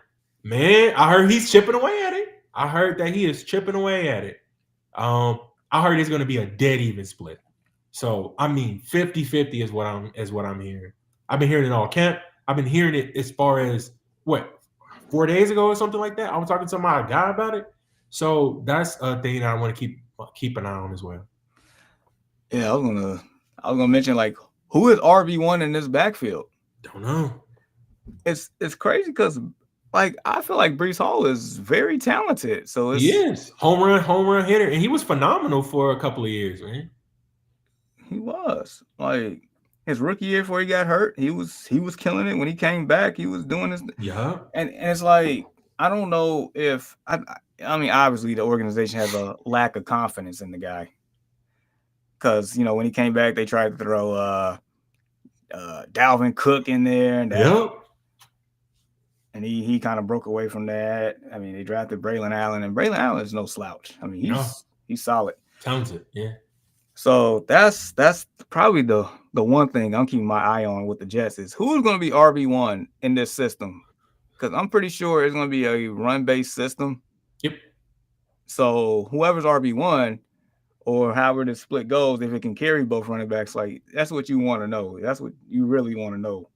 [SPEAKER 2] Man, I heard he's chipping away at it. I heard that he is chipping away at it. I heard it's gonna be a dead even split. So I mean 50-50 is what I'm hearing. I've been hearing it all camp. I've been hearing it as far as what 4 days ago or something like that. I was talking to my guy about it. So that's a thing that I want to keep an eye on as well.
[SPEAKER 1] yeah, I was gonna mention like who is RB1 in this backfield.
[SPEAKER 2] Don't know.
[SPEAKER 1] It's crazy because like I feel like Brees Hall is very talented. So
[SPEAKER 2] He
[SPEAKER 1] it's
[SPEAKER 2] is home run hitter, and he was phenomenal for a couple of years, man.
[SPEAKER 1] he was like his rookie year before he got hurt. He was killing it when he came back. He was doing this,
[SPEAKER 2] Yeah.
[SPEAKER 1] and it's like I don't know if I mean obviously the organization has a lack of confidence in the guy because when he came back they tried to throw Dalvin Cook in there and that.
[SPEAKER 2] Yep.
[SPEAKER 1] And he kind of broke away from that. I mean, they drafted Braylon Allen, and Braylon Allen is no slouch. I mean, he's solid.
[SPEAKER 2] Talented, yeah.
[SPEAKER 1] So that's probably the one thing I'm keeping my eye on with the Jets is who's going to be RB1 in this system, because I'm pretty sure it's going to be a run-based system.
[SPEAKER 2] Yep.
[SPEAKER 1] So whoever's RB1 or however the split goes, if it can carry both running backs, like that's what you want to know. That's what you really want to know.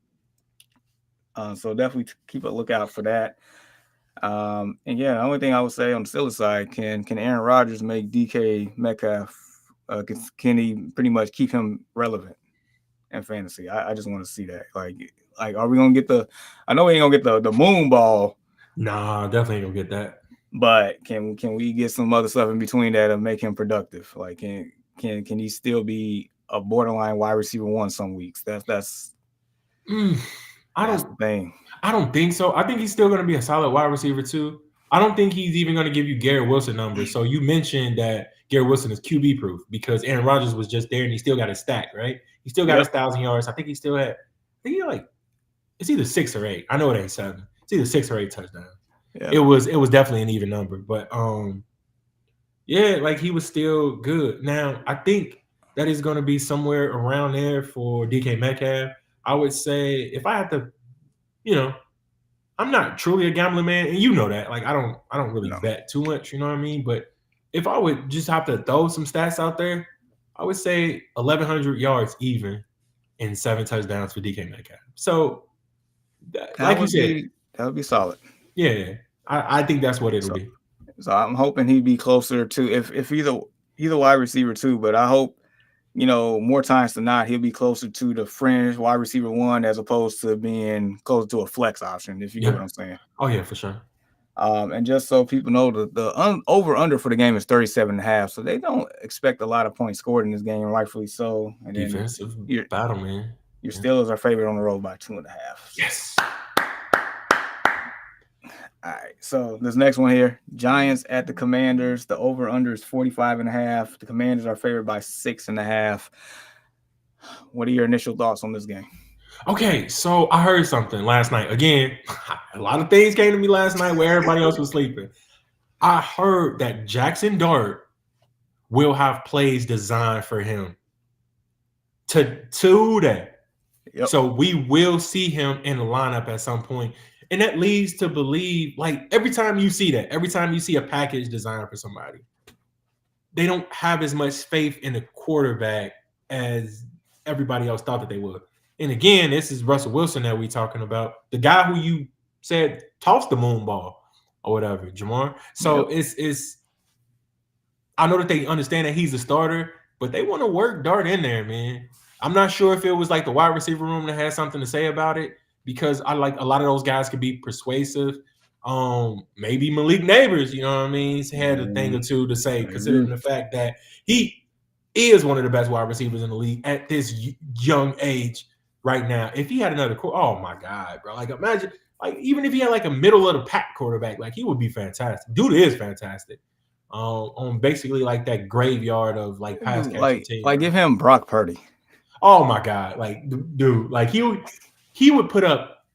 [SPEAKER 1] So definitely keep a lookout for that. And yeah, the only thing I would say on the Steelers side, can Aaron Rodgers make DK Metcalf? Can he pretty much keep him relevant in fantasy? I just want to see that. Like, are we gonna get the? I know we ain't gonna get the moon ball.
[SPEAKER 2] Nah, definitely ain't gonna get that.
[SPEAKER 1] But can we get some other stuff in between that and make him productive? Like, can he still be a borderline wide receiver one some weeks? That's the thing.
[SPEAKER 2] I don't think so. I think he's still going to be a solid wide receiver too. I don't think he's even going to give you Garrett Wilson numbers. So you mentioned that Garrett Wilson is QB proof because Aaron Rodgers was just there and he still got his stack, right? He still got his 1,000 yards. I think he had like it's either 6 or 8. I know it ain't 7. It's either 6 or 8 touchdowns. Yeah. It was definitely an even number, but yeah, like he was still good. Now I think that is going to be somewhere around there for DK Metcalf. I would say if I had to, I'm not truly a gambling man, and you know that. Like I don't really bet too much, you know what I mean? But if I would just have to throw some stats out there, I would say 1,100 yards even and 7 touchdowns for DK Metcalf. So, like you said,
[SPEAKER 1] that would be solid.
[SPEAKER 2] Yeah, I think that's what it'll be.
[SPEAKER 1] So I'm hoping he'd be closer to if he's a wide receiver too, but I hope more times than not, he'll be closer to the fringe wide receiver one as opposed to being closer to a flex option, if you get what I'm saying.
[SPEAKER 2] Oh, yeah, for sure.
[SPEAKER 1] And just so people know, the over-under for the game is 37.5, so they don't expect a lot of points scored in this game, rightfully so. And
[SPEAKER 2] defensive battle, man.
[SPEAKER 1] Your Steelers are favored on the road by 2.5.
[SPEAKER 2] Yes.
[SPEAKER 1] All right, so this next one here, Giants at the Commanders. The over-under is 45.5. The Commanders are favored by 6.5. What are your initial thoughts on this game?
[SPEAKER 2] Okay, so I heard something last night. Again, a lot of things came to me last night where everybody else was sleeping. I heard that Jackson Dart will have plays designed for him today. Yep. So we will see him in the lineup at some point. And that leads to believe, like, every time you see that, every time you see a package designed for somebody, they don't have as much faith in the quarterback as everybody else thought that they would. And again, this is Russell Wilson that we're talking about, the guy who you said tossed the moon ball or whatever, Jamar. So it's I know that they understand that he's a starter, but they want to work Dart in there, man. I'm not sure if it was like the wide receiver room that had something to say about it, because I like a lot of those guys could be persuasive. Maybe Malik Neighbors, you know what I mean? He's had a thing or two to say, considering the fact that he is one of the best wide receivers in the league at this young age right now. If he had another, oh my God, bro! Like imagine, like even if he had like a middle of the pack quarterback, like he would be fantastic. Dude is fantastic. On basically like that graveyard of like pass catching team.
[SPEAKER 1] Like give him Brock Purdy.
[SPEAKER 2] Oh my God, like dude, like he would put up,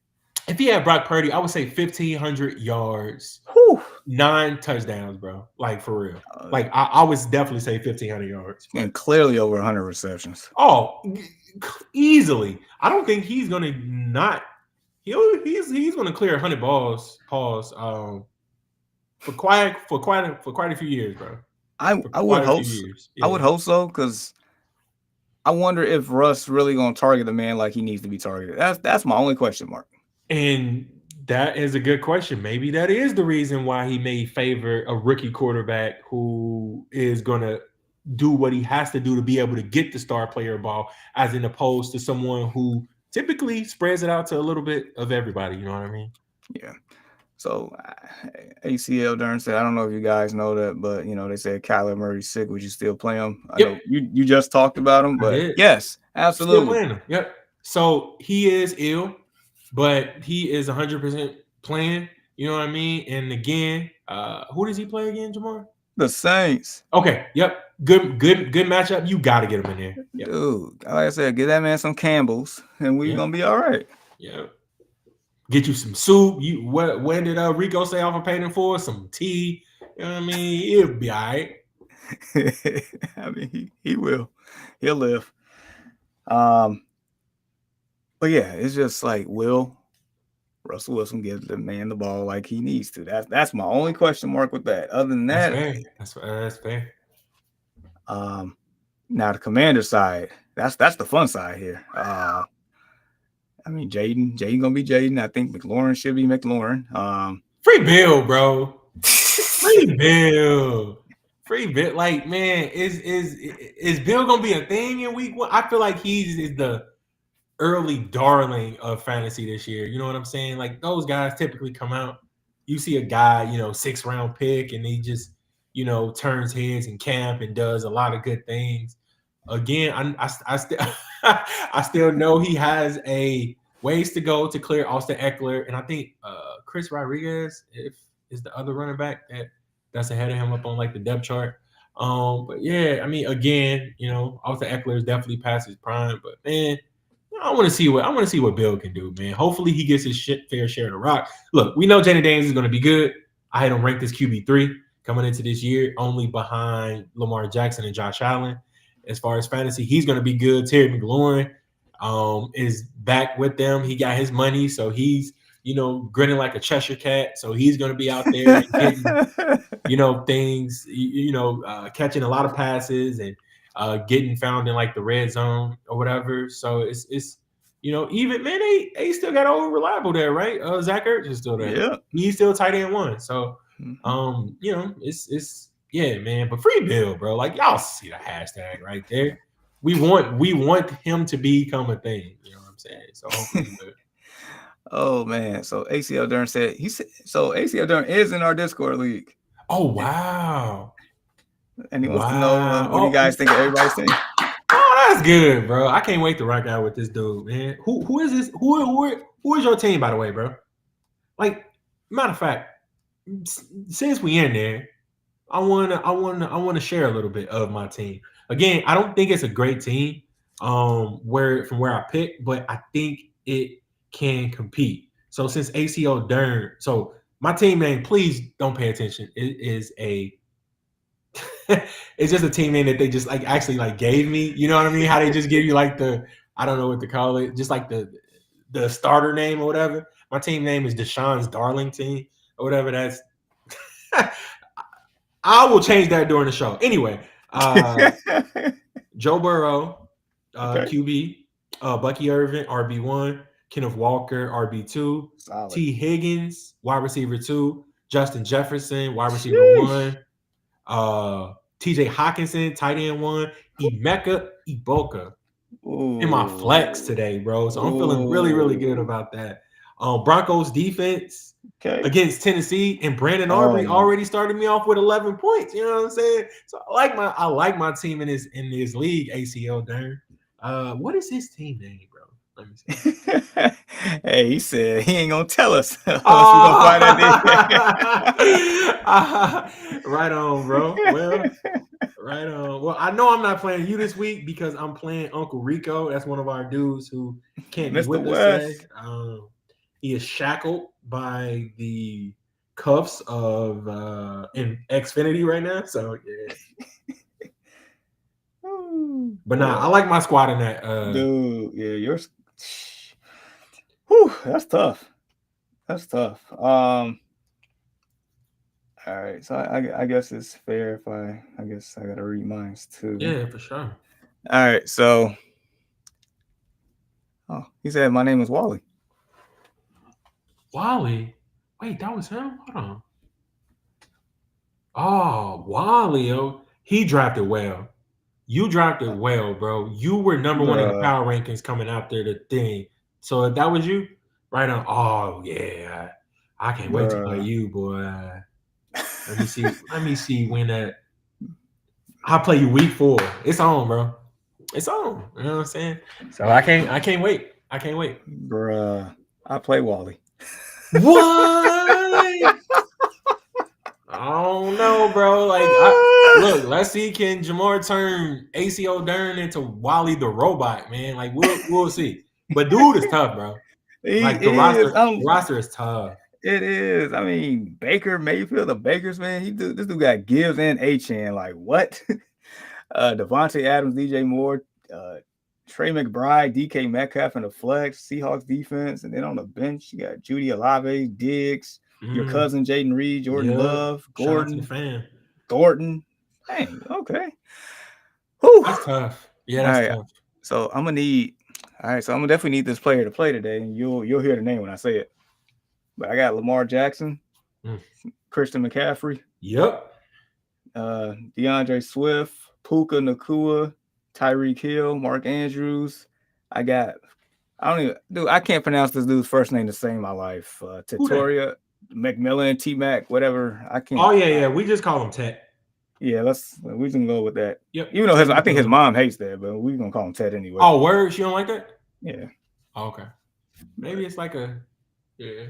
[SPEAKER 2] if he had Brock Purdy, I would say 1,500 yards.
[SPEAKER 1] Whew.
[SPEAKER 2] 9 touchdowns, bro. Like for real.
[SPEAKER 1] uh,
[SPEAKER 2] Like I would definitely say 1,500 yards, but
[SPEAKER 1] and clearly over 100 receptions.
[SPEAKER 2] oh, easily. I don't think he's gonna not. He's gonna clear 100 balls. Pause. For quite a few years, bro.
[SPEAKER 1] I
[SPEAKER 2] For
[SPEAKER 1] I would
[SPEAKER 2] quite a
[SPEAKER 1] hope
[SPEAKER 2] few
[SPEAKER 1] so.
[SPEAKER 2] years.
[SPEAKER 1] I would
[SPEAKER 2] Yeah.
[SPEAKER 1] hope so because I wonder if Russ really gonna target the man like he needs to be targeted. That's my only question mark.
[SPEAKER 2] And that is a good question. Maybe that is the reason why he may favor a rookie quarterback who is going to do what he has to do to be able to get the star player ball, as in opposed to someone who typically spreads it out to a little bit of everybody. You know what I mean?
[SPEAKER 1] Yeah. So ACL Dern said, I don't know if you guys know that, but they said Kyler Murray's sick. Would you still play him? I
[SPEAKER 2] Yep,
[SPEAKER 1] know you just talked about him,
[SPEAKER 2] I
[SPEAKER 1] but
[SPEAKER 2] did.
[SPEAKER 1] yes,
[SPEAKER 2] Still
[SPEAKER 1] absolutely.
[SPEAKER 2] playing him. Yep. So he is ill, but he is 100% playing. You know what I mean? And again, who does he play again, Jamar?
[SPEAKER 1] The Saints,
[SPEAKER 2] Okay. Yep. Good matchup. You got to get him in there. Yep.
[SPEAKER 1] dude. Like I said, give that man some Campbell's, and we're
[SPEAKER 2] Yep.
[SPEAKER 1] gonna be all right.
[SPEAKER 2] Yep. Get you some soup. When did Rico say off of paying for some tea? You know what I mean? It'll be all right.
[SPEAKER 1] I mean, he will, he'll live. Um, but yeah, it's just like, will Russell Wilson give the man the ball like he needs to? That's my only question mark with that. Other than
[SPEAKER 2] That's
[SPEAKER 1] that,
[SPEAKER 2] fair. That's fair.
[SPEAKER 1] um, now the Commander side, that's the fun side here. I mean, Jaden gonna be Jaden. I think McLaurin should be McLaurin.
[SPEAKER 2] Free Bill, bro. Free Bill. Free Bill. Like, man, is Bill gonna be a thing in week one? I feel like he's is the early darling of fantasy this year. You know what I'm saying? Like those guys typically come out. You see a guy, 6 round pick, and he just, turns heads in camp and does a lot of good things. Again, I still I still know he has a ways to go to clear Austin Eckler, and I think Chris Rodriguez if is the other running back that's ahead of him up on like the depth chart. But yeah, I mean, again, Austin Eckler is definitely past his prime, but man, I want to see what Bill can do, man. Hopefully he gets his fair share of the rock. Look, we know Jaden Daniels is going to be good. I had him ranked as QB3 coming into this year, only behind Lamar Jackson and Josh Allen. As far as fantasy, he's going to be good. Terry McLaurin is back with them. He got his money, so he's grinning like a Cheshire cat. So he's going to be out there and getting things, catching a lot of passes and getting found in like the red zone or whatever. So it's even man, they still got old reliable there, right? Zach Ertz is still there.
[SPEAKER 1] yeah.
[SPEAKER 2] He's still tight end one. So it's yeah, man. But free Bill, bro. Like y'all see the hashtag right there. We want him to become a thing. You know what I'm saying? So hopefully he will.
[SPEAKER 1] Oh man. So ACL Dern said so ACL Dern is in our Discord league.
[SPEAKER 2] Oh wow.
[SPEAKER 1] And he wants to know
[SPEAKER 2] Wow.
[SPEAKER 1] what do you guys think of everybody's team?
[SPEAKER 2] Oh, that's good, bro. I can't wait to rock out with this dude, man. Who is this? Who is your team, by the way, bro? Like, matter of fact, since we in there, I wanna share a little bit of my team. Again, I don't think it's a great team, from where I picked, but I think it can compete. So since ACO Dern, so my team name, please don't pay attention. It is a it's just a team name that they just like actually like gave me. You know what I mean? How they just give you like I don't know what to call it, just like the starter name or whatever. My team name is Deshaun's Darling Team or whatever. That's I will change that during the show. Anyway, Joe Burrow,
[SPEAKER 1] Okay.
[SPEAKER 2] QB, Bucky Irvin, RB1, Kenneth Walker, RB2,
[SPEAKER 1] Solid.
[SPEAKER 2] T. Higgins, wide receiver 2, Justin Jefferson, wide receiver
[SPEAKER 1] Sheesh.
[SPEAKER 2] 1, TJ Hawkinson, tight end 1, Emeka Iboka in my flex
[SPEAKER 1] Ooh.
[SPEAKER 2] today, bro. So I'm feeling really, really good
[SPEAKER 1] Ooh.
[SPEAKER 2] about that. Broncos defense
[SPEAKER 1] Okay.
[SPEAKER 2] against Tennessee, and Brandon
[SPEAKER 1] Oh
[SPEAKER 2] Aubrey
[SPEAKER 1] my.
[SPEAKER 2] already started me off with 11 points. You know what I'm saying? So I like my team in this league, ACL Dern. What is his team name, bro? Let me see.
[SPEAKER 1] Hey, he said he ain't gonna tell us unless we gonna find that
[SPEAKER 2] Oh,
[SPEAKER 1] day.
[SPEAKER 2] right on, bro. Well, right on. Well, I know I'm not playing you this week because I'm playing Uncle Rico. That's one of our dudes who can't be
[SPEAKER 1] Mr.
[SPEAKER 2] with us today.
[SPEAKER 1] West.
[SPEAKER 2] He is shackled by the cuffs of in Xfinity right now. So yeah.
[SPEAKER 1] Ooh,
[SPEAKER 2] But nah, I
[SPEAKER 1] boy,
[SPEAKER 2] like my squad in that.
[SPEAKER 1] dude, yeah, yours. Whew, that's tough. That's tough. All right, so I guess it's fair if I guess I gotta read mines too.
[SPEAKER 2] Yeah, for sure.
[SPEAKER 1] All right, so oh, he said my name is Wally.
[SPEAKER 2] Wally. Wait, that was him? Hold on. Oh, Wally. Oh, he drafted well. You drafted well, bro. You were number one in the
[SPEAKER 1] Bruh,
[SPEAKER 2] power rankings coming after the thing. So if that was you, right on. Oh yeah. I can't wait to play
[SPEAKER 1] bruh.
[SPEAKER 2] you, boy. Let me see. Let me see when that I play you week 4. It's on, bro. It's on. You know what I'm saying? So I can't wait. I can't wait.
[SPEAKER 1] Bruh, I play Wally.
[SPEAKER 2] What? I don't know, bro. Like, look. Let's see. Can Jamar turn ACO Dern into Wally the robot? Man, like we'll see. But dude is tough, bro.
[SPEAKER 1] He
[SPEAKER 2] Like the
[SPEAKER 1] is.
[SPEAKER 2] roster, the roster is tough.
[SPEAKER 1] It is. I mean, Baker Mayfield, the Bakers, man. This dude got Gibbs and Achan. Like what? Devontae Adams, DJ Moore, uh, Trey McBride, DK Metcalf in the flex, Seahawks defense, and then on the bench you got Judy Olave, Diggs, your
[SPEAKER 2] Mm,
[SPEAKER 1] cousin Jaden Reed, Jordan
[SPEAKER 2] yep.
[SPEAKER 1] Love,
[SPEAKER 2] Shout out to the fan.
[SPEAKER 1] Gordon. Dang, okay. Whew.
[SPEAKER 2] That's tough. Yeah,
[SPEAKER 1] All
[SPEAKER 2] that's
[SPEAKER 1] right.
[SPEAKER 2] tough.
[SPEAKER 1] So I'm gonna need. All right, so I'm gonna definitely need this player to play today, and you'll hear the name when I say it. But I got Lamar Jackson,
[SPEAKER 2] Mm.
[SPEAKER 1] Christian McCaffrey,
[SPEAKER 2] Yep.
[SPEAKER 1] DeAndre Swift, Puka Nakua, Tyreek Hill, Mark Andrews. I got I don't even dude, I can't pronounce this dude's first name to save my life.
[SPEAKER 2] Who that?
[SPEAKER 1] Tatoria, McMillan, T Mac, whatever. I
[SPEAKER 2] Oh
[SPEAKER 1] can't
[SPEAKER 2] yeah, yeah. We just call him Tech.
[SPEAKER 1] yeah, we can go with that.
[SPEAKER 2] Yep.
[SPEAKER 1] Even though
[SPEAKER 2] Ted
[SPEAKER 1] I think his
[SPEAKER 2] McMillan.
[SPEAKER 1] mom hates that, but we're gonna call him Ted anyway.
[SPEAKER 2] Oh, word. She don't like that.
[SPEAKER 1] Yeah.
[SPEAKER 2] Oh, okay. Maybe
[SPEAKER 1] But
[SPEAKER 2] it's like a yeah.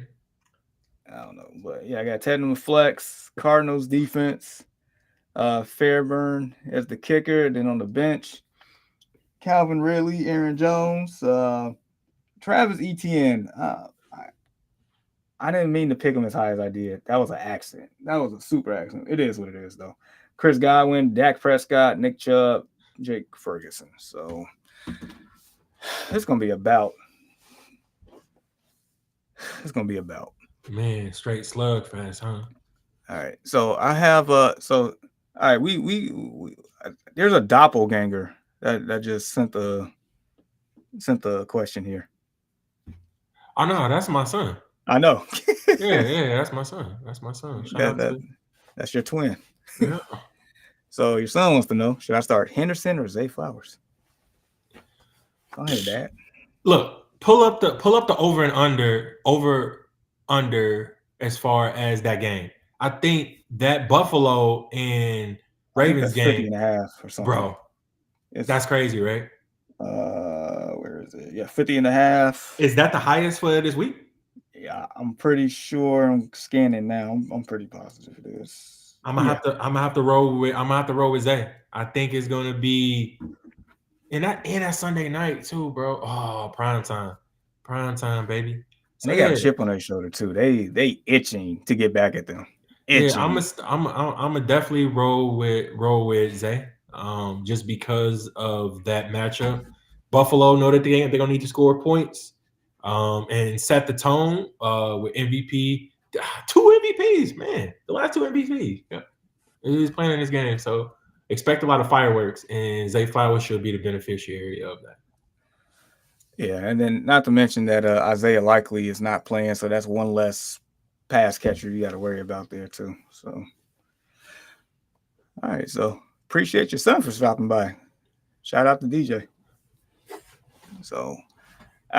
[SPEAKER 1] I don't know. But yeah, I got Ted in the flex, Cardinals defense, Fairburn as the kicker, then on the bench, Calvin Ridley, Aaron Jones, Travis Etienne. I didn't mean to pick him as high as I did. That was an accident. That was a super accident. It is what it is, though. Chris Godwin, Dak Prescott, Nick Chubb, Jake Ferguson. So it's gonna be about. It's gonna be about.
[SPEAKER 2] Man, straight slug fast, huh?
[SPEAKER 1] All right. So I have So all right. We there's a doppelganger that just sent the question here.
[SPEAKER 2] Oh no, that's my son.
[SPEAKER 1] I know.
[SPEAKER 2] Yeah, that's my son. That's my son. Shout
[SPEAKER 1] that
[SPEAKER 2] out
[SPEAKER 1] that
[SPEAKER 2] to
[SPEAKER 1] that's your twin.
[SPEAKER 2] yeah.
[SPEAKER 1] So your son wants to know: should I start Henderson or Zay Flowers? Go ahead, Dad.
[SPEAKER 2] Look, pull up the over under as far as that game. I think that Buffalo and
[SPEAKER 1] I think
[SPEAKER 2] Ravens
[SPEAKER 1] that's 50
[SPEAKER 2] game,
[SPEAKER 1] and a half or something.
[SPEAKER 2] bro,
[SPEAKER 1] It's
[SPEAKER 2] that's crazy, right?
[SPEAKER 1] where is it? Yeah, 50 and a half.
[SPEAKER 2] Is that the highest for this week?
[SPEAKER 1] Yeah, I'm pretty sure I'm scanning now. I'm pretty positive it is. Yeah.
[SPEAKER 2] I'm gonna have to roll with Zay. I think it's gonna be and that Sunday night too, bro. Oh, prime time, baby.
[SPEAKER 1] And
[SPEAKER 2] So
[SPEAKER 1] they got a
[SPEAKER 2] yeah,
[SPEAKER 1] chip on their shoulder too. They itching to get back at them.
[SPEAKER 2] yeah,
[SPEAKER 1] Itching.
[SPEAKER 2] I'm a definitely roll with Zay. Just because of that matchup. Buffalo know that they're gonna need to score points. And set the tone with MVP. 2 MVPs, man. The last 2 MVPs. Yeah. He's playing in this game. So expect a lot of fireworks, and Zay Flowers should be the beneficiary of that.
[SPEAKER 1] Yeah, and then not to mention that Isaiah Likely is not playing, so that's one less pass catcher you got to worry about there too. So, all right, so appreciate your son for stopping by. Shout out to DJ. So, all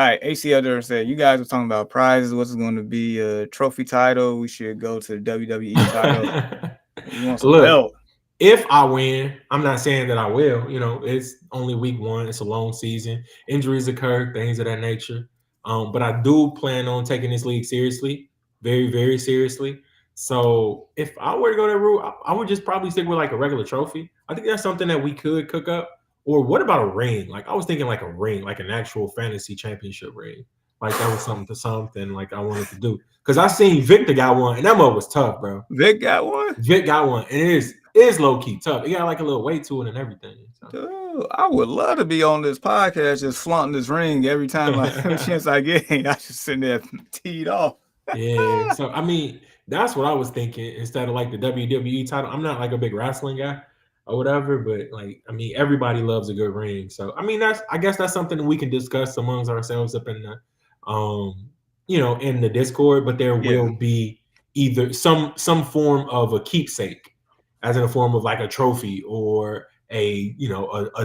[SPEAKER 1] right, ACL there said you guys were talking about prizes. What's going to be a trophy title? We should go to the WWE title. You want some
[SPEAKER 2] Look,
[SPEAKER 1] belt?
[SPEAKER 2] if I win, I'm not saying that I will. You know, it's only week 1. It's a long season. Injuries occur, things of that nature. But I do plan on taking this league seriously, very, very seriously. So if I were to go that route, I would just probably stick with like a regular trophy. I think that's something that we could cook up. Or what about a ring? Like I was thinking like a ring, like an actual fantasy championship ring. like that was something like I wanted to do. Because I seen Victor got one, and that mode was tough, bro.
[SPEAKER 1] Vic got one.
[SPEAKER 2] Vic got one, and it is low key tough. It got like a little weight to it and everything. So.
[SPEAKER 1] Dude, I would love to be on this podcast just flaunting this ring every time every chance I get. I just sitting there teed off.
[SPEAKER 2] Yeah. So I mean, that's what I was thinking instead of like the WWE title. I'm not like a big wrestling guy or whatever, but like I mean, everybody loves a good ring. So I mean, I guess that's something that we can discuss amongst ourselves up in the in the Discord. But there
[SPEAKER 1] Yeah,
[SPEAKER 2] will be either some form of a keepsake, as in a form of like a trophy or a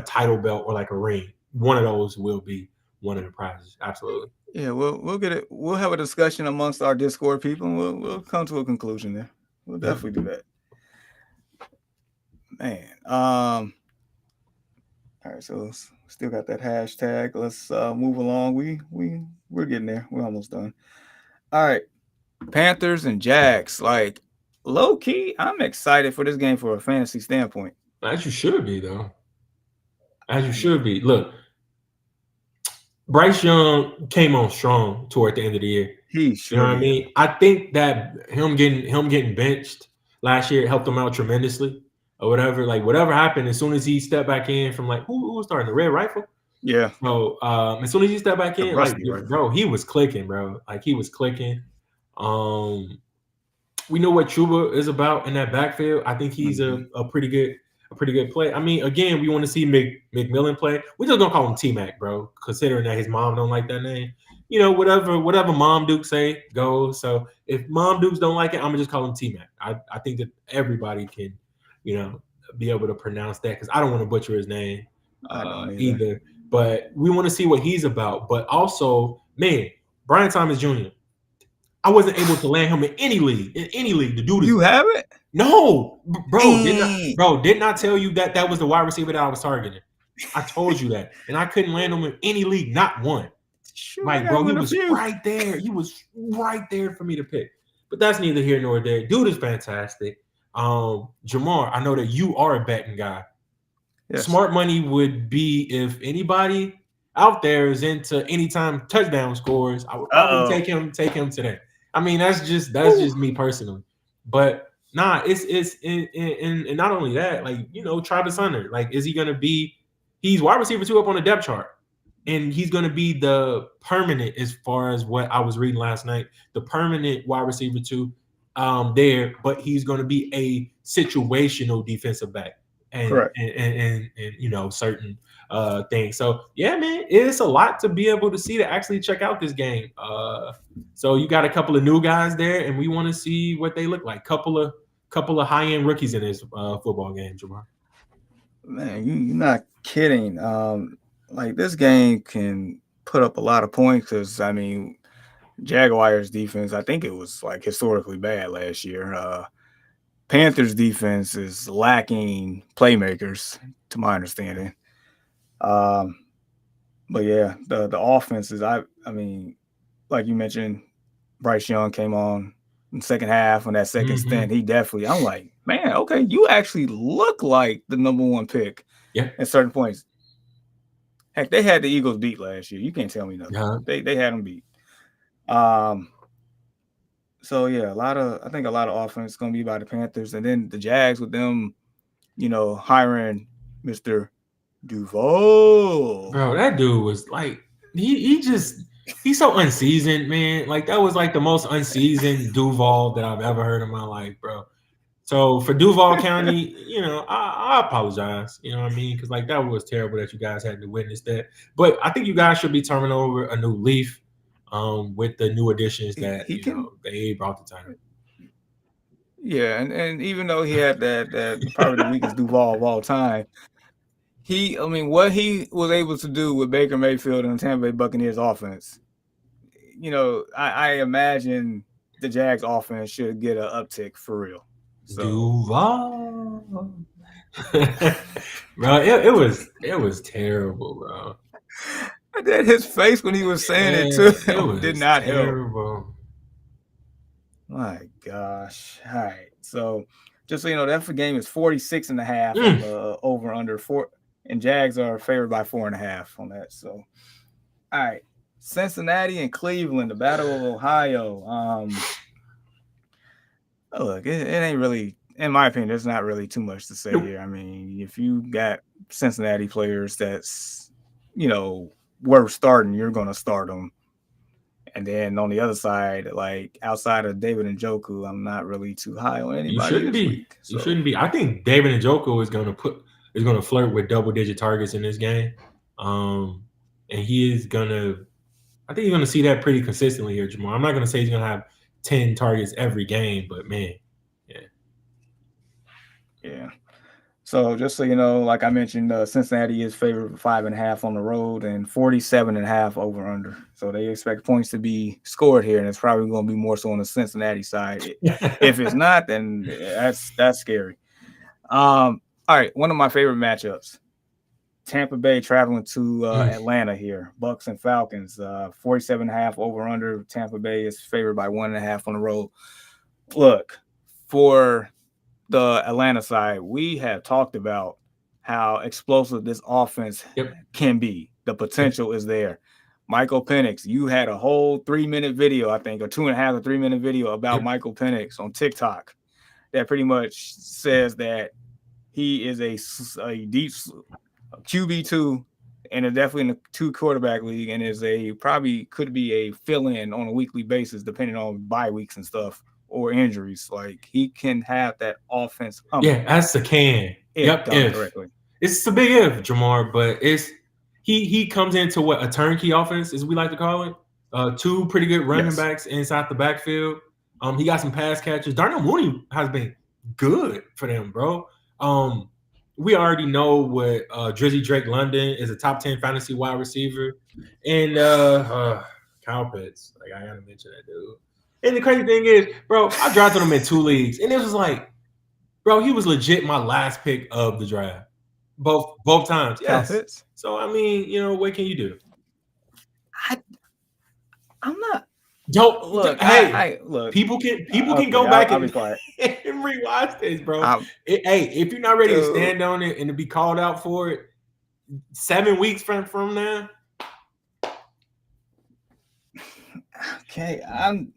[SPEAKER 2] title belt or like a ring. One of those will be one of the prizes. Absolutely.
[SPEAKER 1] yeah. We'll get it. We'll have a discussion amongst our Discord people, and we'll come to a conclusion there. We'll
[SPEAKER 2] Yeah.
[SPEAKER 1] definitely do that. Man. All right, so still got that hashtag. Let's move along. We're getting there. We're almost done. All right, Panthers and Jags. Like low key, I'm excited for this game for a fantasy standpoint.
[SPEAKER 2] As you should be, though. As you
[SPEAKER 1] I
[SPEAKER 2] should
[SPEAKER 1] mean,
[SPEAKER 2] be. Look, Bryce Young came on strong toward the end of the year.
[SPEAKER 1] he
[SPEAKER 2] You know
[SPEAKER 1] sure
[SPEAKER 2] what I
[SPEAKER 1] did.
[SPEAKER 2] mean? I think that him getting benched last year helped him out tremendously, or whatever. Like whatever happened, as soon as he stepped back in from like who was starting the Red Rifle.
[SPEAKER 1] Yeah,
[SPEAKER 2] So as soon as he stepped back
[SPEAKER 1] the
[SPEAKER 2] in, like
[SPEAKER 1] rusty rifle.
[SPEAKER 2] bro, he was clicking, bro. Like he was clicking. Um, we know what Chuba is about in that backfield. I think he's
[SPEAKER 1] Mm-hmm.
[SPEAKER 2] a pretty good play. I mean, again, we want to see McMillan play. We're just gonna call him T Mac, bro, considering that his mom don't like that name. Whatever Mom Duke say goes. So if Mom Dukes don't like it, I'm gonna just call him T Mac. I think that everybody can, you know, be able to pronounce that because I don't want to butcher his name
[SPEAKER 1] I don't either.
[SPEAKER 2] either. But we want to see what he's about. But also, man, Brian Thomas Jr. I wasn't able to land him in any league. In any league, the dude is
[SPEAKER 1] You have it?
[SPEAKER 2] no, bro.
[SPEAKER 1] Dang.
[SPEAKER 2] Did not tell you that was the wide receiver that I was targeting. I told you that, and I couldn't land him in any league, not one.
[SPEAKER 1] Shoot, I
[SPEAKER 2] Like,
[SPEAKER 1] got
[SPEAKER 2] bro,
[SPEAKER 1] him
[SPEAKER 2] he
[SPEAKER 1] in a
[SPEAKER 2] was
[SPEAKER 1] few.
[SPEAKER 2] right there. He was right there for me to pick. But that's neither here nor there. Dude is fantastic. Jamar, I know that you are a betting guy.
[SPEAKER 1] Yes.
[SPEAKER 2] Smart money would be if anybody out there is into anytime touchdown scores, I would probably
[SPEAKER 1] Uh
[SPEAKER 2] take him today. I mean, that's just
[SPEAKER 1] oh.
[SPEAKER 2] me personally. But nah, it's and not only that, like Travis Hunter, like is he gonna be? He's wide receiver 2 up on the depth chart, and he's gonna be the permanent as far as what I was reading last night. The permanent wide receiver 2 there, but he's gonna be a situational defensive back and
[SPEAKER 1] Correct.
[SPEAKER 2] certain things. So yeah, man, it's a lot to be able to see to actually check out this game. So you got a couple of new guys there, and we want to see what they look like. Couple of high end rookies in this football game, Jamar.
[SPEAKER 1] Man, you're not kidding. Like this game can put up a lot of points because I mean, Jaguars defense, I think it was like historically bad last year. Panthers defense is lacking playmakers, to my understanding. Um, but yeah, the offenses, I mean, like you mentioned, Bryce Young came on in the second half on that second
[SPEAKER 2] Mm-hmm.
[SPEAKER 1] stint. He definitely, I'm like, man, okay, you actually look like the number one pick
[SPEAKER 2] Yeah.
[SPEAKER 1] at certain points. Heck, they had the Eagles beat last year. You can't tell me nothing.
[SPEAKER 2] Yeah.
[SPEAKER 1] They had them beat. Um, so yeah, I think a lot of offense is gonna be by the Panthers, and then the Jags with them, hiring Mr. Duval.
[SPEAKER 2] Bro, that dude was like he's so unseasoned, man. Like that was like the most unseasoned Duval that I've ever heard in my life, bro. So for Duval County, I apologize. You know what I mean? Because like that was terrible that you guys had to witness that. But I think you guys should be turning over a new leaf, with the new additions that
[SPEAKER 1] He can,
[SPEAKER 2] they brought to town.
[SPEAKER 1] yeah, and even though he had that probably the weakest Duval of all time, I mean, what he was able to do with Baker Mayfield and the Tampa Bay Buccaneers offense, I imagine the Jags offense should get an uptick for real. So,
[SPEAKER 2] Duval, bro, it was terrible, bro.
[SPEAKER 1] and then his face when he was saying it
[SPEAKER 2] Yeah,
[SPEAKER 1] to
[SPEAKER 2] it
[SPEAKER 1] him did
[SPEAKER 2] was
[SPEAKER 1] not help.
[SPEAKER 2] terrible.
[SPEAKER 1] My gosh. All right. So, just so you know, that game is 46 and a half on
[SPEAKER 2] Mm.
[SPEAKER 1] the over under four, and Jags are favored by 4.5 on that. So, all right. Cincinnati and Cleveland, the Battle of Ohio. Look, it ain't really, in my opinion, there's not really too much to say here. I mean, if you got Cincinnati players that's, you know, worth starting, you're going to start them. And then on the other side, like outside of David and Joku, I'm not really too high on
[SPEAKER 2] You
[SPEAKER 1] anybody
[SPEAKER 2] shouldn't
[SPEAKER 1] this
[SPEAKER 2] be.
[SPEAKER 1] week.
[SPEAKER 2] You
[SPEAKER 1] So
[SPEAKER 2] shouldn't be. I think David Njoku is gonna flirt with double-digit targets in this game. And he is gonna. I think you're gonna see that pretty consistently here, Jamal. I'm not gonna say he's gonna have 10 targets every game, but man, yeah.
[SPEAKER 1] yeah. So just so you know, like I mentioned, Cincinnati is favored 5.5 on the road and 47.5 over under. So they expect points to be scored here, and it's probably going to be more so on the Cincinnati side. If it's not, then that's scary. All right, one of my favorite matchups: Tampa Bay traveling to Atlanta here. Bucks and Falcons, 47.5 over under. Tampa Bay is favored by 1.5 on the road. Look, for the Atlanta side, we have talked about how explosive this offense
[SPEAKER 2] Yep.
[SPEAKER 1] can be. The potential is there. Michael Penix, you had a whole 3-minute video, I think, or 2.5 or 3-minute video about Michael Penix on TikTok that pretty much says that he is a deep QB2 and is definitely in a 2 quarterback league and is probably could be a fill-in on a weekly basis depending on bye weeks and stuff or injuries. Like he can have that offense humming.
[SPEAKER 2] Yeah, that's the can.
[SPEAKER 1] If done correctly.
[SPEAKER 2] It's a big if, Jamar, but he comes into what a turnkey offense, as we like to call it. 2 pretty good running backs inside the backfield. He got some pass catchers. Darnell Mooney has been good for them, bro. We already know what Drizzy Drake London is, a top 10 fantasy wide receiver, and Kyle Pitts. Like I gotta mention that dude. And the crazy thing is, bro, I drafted him in 2 leagues, and it was like, bro, he was legit my last pick of the draft. Both times. Yes. So I mean, what can you do?
[SPEAKER 1] I'm not.
[SPEAKER 2] Don't
[SPEAKER 1] look.
[SPEAKER 2] Hey,
[SPEAKER 1] look.
[SPEAKER 2] People can go back and
[SPEAKER 1] and
[SPEAKER 2] rewatch this, bro. If you're not ready to stand on it and to be called out for it, 7 weeks from now.
[SPEAKER 1] Okay, I'm.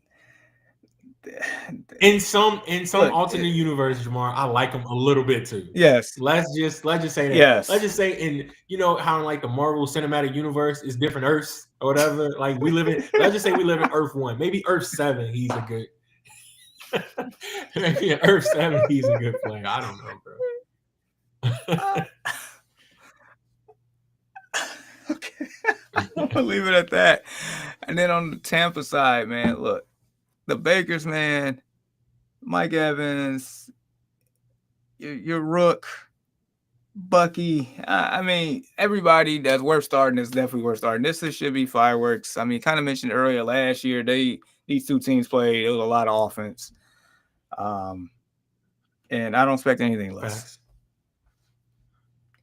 [SPEAKER 2] In some alternate universe, Jamar, I like him a little bit too.
[SPEAKER 1] Yes.
[SPEAKER 2] Let's just say that.
[SPEAKER 1] Yes.
[SPEAKER 2] Let's just say how in like the Marvel Cinematic Universe is different Earths or whatever. Like let's just say we live in Earth 1. Maybe Earth 7, he's a good. Maybe in Earth 7, he's a good player. I don't know, bro.
[SPEAKER 1] Okay. I'm gonna leave it at that. And then on the Tampa side, man, look. The Bakers, man, Mike Evans, your Rook, Bucky. I mean, everybody that's worth starting is definitely worth starting. This should be fireworks. I mean, kind of mentioned earlier last year, these 2 teams played. It was a lot of offense. And I don't expect anything less.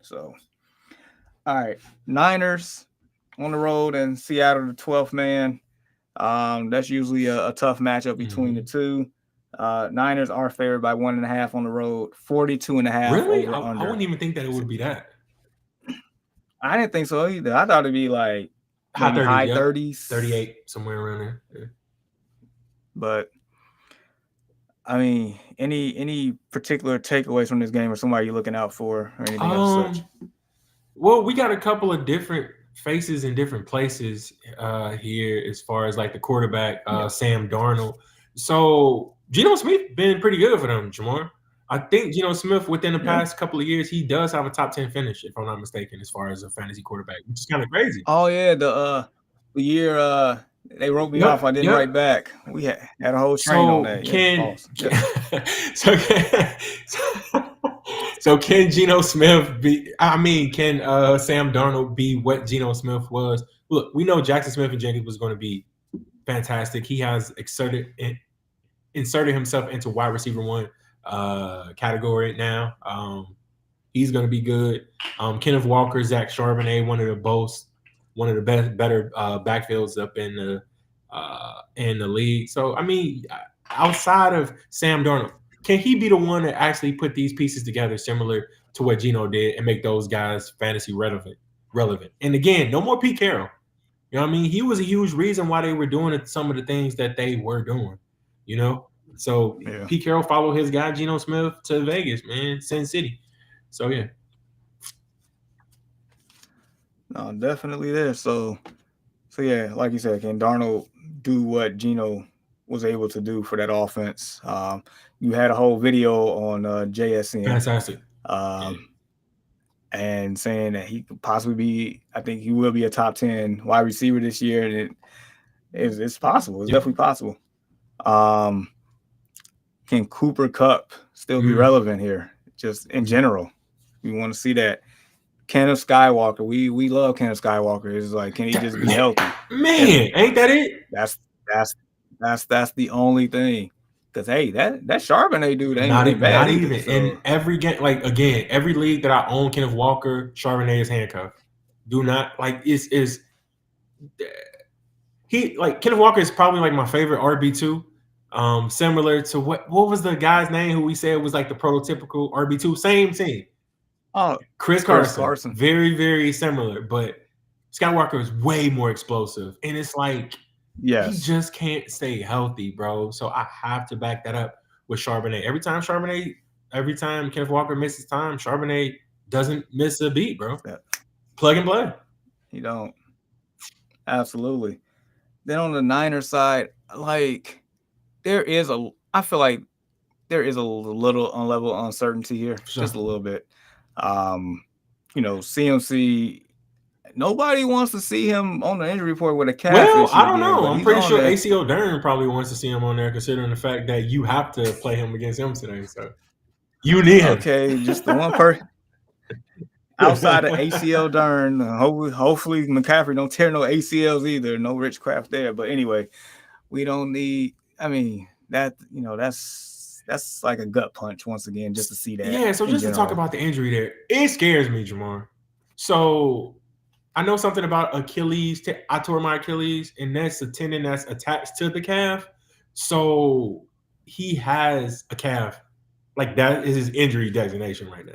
[SPEAKER 1] So, all right, Niners on the road in Seattle, the 12th man. That's usually a tough matchup between the two. Niners are favored by 1.5 on the road, 42.5
[SPEAKER 2] really?
[SPEAKER 1] over under.
[SPEAKER 2] I wouldn't even think that it would be that.
[SPEAKER 1] I didn't think so either. I thought it'd be like maybe high 30s,
[SPEAKER 2] 38, somewhere around there. Yeah.
[SPEAKER 1] But I mean, any particular takeaways from this game or somebody you're looking out for or anything of such?
[SPEAKER 2] Well, we got a couple of different faces in different places here as far as like the quarterback, Sam Darnold. So Geno Smith been pretty good for them, Jamar. I think Geno Smith within the past couple of years, he does have a top 10 finish, if I'm not mistaken, as far as a fantasy quarterback, which is kind of crazy.
[SPEAKER 1] Oh yeah, the year they wrote me off. I didn't write back. We had a whole train on that.
[SPEAKER 2] Can Geno Smith be? I mean, can Sam Darnold be what Geno Smith was? Look, we know Jackson Smith-Njigba was going to be fantastic. He has inserted himself into wide receiver 1 category now. He's going to be good. Kenneth Walker, Zach Charbonnet, one of the better backfields up in the league. So I mean, outside of Sam Darnold, can he be the one that actually put these pieces together similar to what Geno did and make those guys fantasy relevant? And again, no more Pete Carroll. You know what I mean? He was a huge reason why they were doing some of the things that they were doing. You know, so
[SPEAKER 1] Yeah,
[SPEAKER 2] Pete Carroll followed his guy Geno Smith to Vegas, man, Sin City. So yeah,
[SPEAKER 1] no, definitely there. So yeah, like you said, can Darnold do what Geno was able to do for that offense? You had a whole video on JSN,
[SPEAKER 2] fantastic. Yeah,
[SPEAKER 1] um, and saying that he could possibly be. I think he will be a top 10 wide receiver this year, and it's possible. It's
[SPEAKER 2] yep.
[SPEAKER 1] definitely possible. Um, can Cooper Cup still be
[SPEAKER 2] Mm.
[SPEAKER 1] relevant here? Just in general, we want to see that. Kenneth Skywalker, we love Kenneth Skywalker. It's like, can he just be healthy?
[SPEAKER 2] Man, ain't that it?
[SPEAKER 1] That's that's that's the only thing. Cause hey, that Charbonnet dude ain't bad
[SPEAKER 2] Not
[SPEAKER 1] either.
[SPEAKER 2] even
[SPEAKER 1] So
[SPEAKER 2] in every game. Like again, every league that I own, Kenneth Walker, Charbonnet is handcuffed. Do not like is he like Kenneth Walker is probably like my favorite RB2. Similar to what was the guy's name who we said was like the prototypical RB2? Same team.
[SPEAKER 1] oh,
[SPEAKER 2] Chris
[SPEAKER 1] Chris
[SPEAKER 2] Carson.
[SPEAKER 1] Carson.
[SPEAKER 2] Very, very similar, but Skywalker is way more explosive. And it's like he
[SPEAKER 1] Yes,
[SPEAKER 2] just can't stay healthy, bro. So I have to back that up with Charbonnet. Every time Kenneth Walker misses time, Charbonnet doesn't miss a beat, bro.
[SPEAKER 1] that
[SPEAKER 2] Plug and play.
[SPEAKER 1] you don't absolutely. Then on the Niners side, like I feel like there is a little level uncertainty here,
[SPEAKER 2] For
[SPEAKER 1] just
[SPEAKER 2] sure.
[SPEAKER 1] a little bit. Um, CMC. Nobody wants to see him on the injury report with a calf
[SPEAKER 2] Well,
[SPEAKER 1] issue
[SPEAKER 2] I don't
[SPEAKER 1] again,
[SPEAKER 2] know.
[SPEAKER 1] but
[SPEAKER 2] I'm
[SPEAKER 1] he's
[SPEAKER 2] pretty
[SPEAKER 1] on
[SPEAKER 2] sure
[SPEAKER 1] there.
[SPEAKER 2] ACO Dern probably wants to see him on there, considering the fact that you have to play him against him today. So you need him.
[SPEAKER 1] Okay, just the one person outside of ACL Dern. Hopefully McCaffrey don't tear no ACLs either. No Rich Kraft there. But anyway, we don't need. I mean that's like a gut punch once again just to see that
[SPEAKER 2] Yeah, so
[SPEAKER 1] in
[SPEAKER 2] just to talk
[SPEAKER 1] general.
[SPEAKER 2] about the injury there, it scares me, Jamar. So I know something about Achilles. I tore my Achilles, and that's a tendon that's attached to the calf. So he has a calf. Like that is his injury designation right now.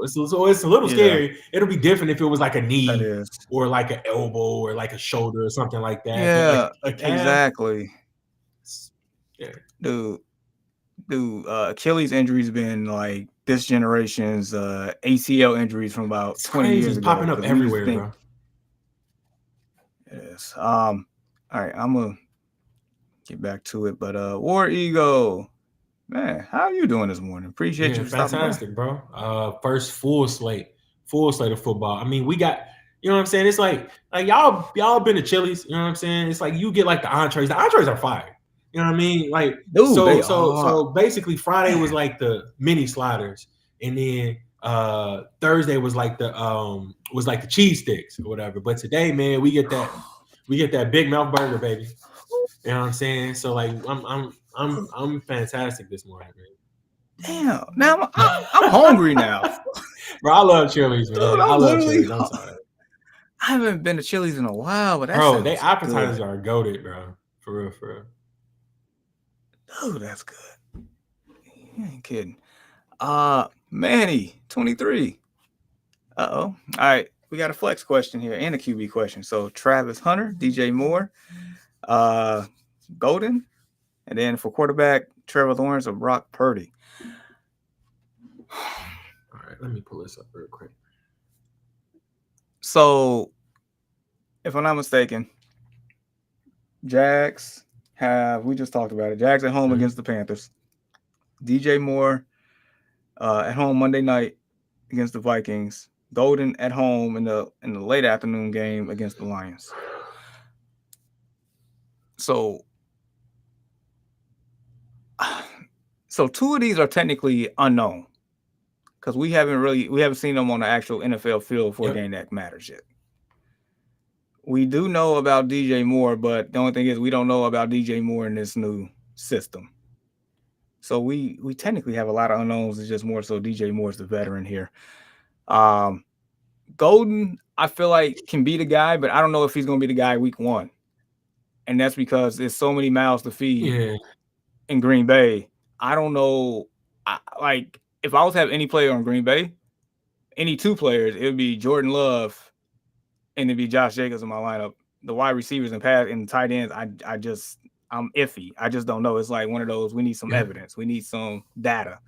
[SPEAKER 2] So it's a little
[SPEAKER 1] Yeah,
[SPEAKER 2] scary. It'll be different if it was like a
[SPEAKER 1] that
[SPEAKER 2] knee
[SPEAKER 1] is.
[SPEAKER 2] or like an elbow or like a shoulder or something like that. But
[SPEAKER 1] Yeah,
[SPEAKER 2] a calf,
[SPEAKER 1] exactly,
[SPEAKER 2] yeah,
[SPEAKER 1] dude. Achilles injuries been like this generation's ACL injuries from about
[SPEAKER 2] it's
[SPEAKER 1] 20
[SPEAKER 2] crazy.
[SPEAKER 1] years
[SPEAKER 2] It's
[SPEAKER 1] ago
[SPEAKER 2] popping up
[SPEAKER 1] because we just
[SPEAKER 2] everywhere,
[SPEAKER 1] think
[SPEAKER 2] bro.
[SPEAKER 1] it is. All right, I'm gonna get back to it, but War Ego, man, how are you doing this morning? Appreciate
[SPEAKER 2] Yeah,
[SPEAKER 1] you for stopping by.
[SPEAKER 2] fantastic, bro. First full slate of football. I mean, we got, you know what I'm saying? It's like y'all been to Chili's, you know what I'm saying? It's like you get like the entrees. The entrees are fire. You know what I mean? Like
[SPEAKER 1] Dude,
[SPEAKER 2] so
[SPEAKER 1] they
[SPEAKER 2] so
[SPEAKER 1] are,
[SPEAKER 2] so basically Friday was
[SPEAKER 1] man.
[SPEAKER 2] like the mini sliders, and then Thursday was like the cheese sticks or whatever. But today, man, we get that big mouth burger, baby. You know what I'm saying? So like I'm fantastic this morning, man.
[SPEAKER 1] Damn, now I'm hungry now,
[SPEAKER 2] Bro, I love Chili's,
[SPEAKER 1] dude.
[SPEAKER 2] man. I
[SPEAKER 1] I'm
[SPEAKER 2] love
[SPEAKER 1] literally.
[SPEAKER 2] Chili's. I'm sorry.
[SPEAKER 1] I haven't been to Chili's in a while, but that
[SPEAKER 2] Bro, they
[SPEAKER 1] sounds
[SPEAKER 2] appetizers
[SPEAKER 1] good.
[SPEAKER 2] are goaded, bro. For real, for real.
[SPEAKER 1] Dude, that's good. You ain't kidding. Manny, 23. Uh-oh. All right. We got a flex question here and a QB question. So Travis Hunter, DJ Moore, uh, Golden, and then for quarterback, Trevor Lawrence or Brock Purdy.
[SPEAKER 2] All right, let me pull this up real quick.
[SPEAKER 1] So, if I'm not mistaken, Jags we just talked about it. Jags at home
[SPEAKER 2] Mhm.
[SPEAKER 1] against the Panthers. DJ Moore at home Monday night against the Vikings. Golden at home in the late afternoon game against the Lions. So, so two of these are technically unknown because we haven't seen them on the actual NFL field for a
[SPEAKER 2] Yep.
[SPEAKER 1] game that matters yet. We do know about DJ Moore, but the only thing is we don't know about DJ Moore in this new system. So we technically have a lot of unknowns. It's just more so DJ Moore's the veteran here. Um, Golden, I feel like can be the guy, but I don't know if he's going to be the guy week one, and that's because there's so many mouths to feed
[SPEAKER 2] Yeah.
[SPEAKER 1] in Green Bay. I don't know. Like if I was to have any player on Green Bay, any two players, it would be Jordan Love and it'd be Josh Jacobs in my lineup the wide receivers and pass and tight ends, I'm iffy. I just don't know. It's like one of those. We need some
[SPEAKER 2] Yeah.
[SPEAKER 1] evidence. We need some data.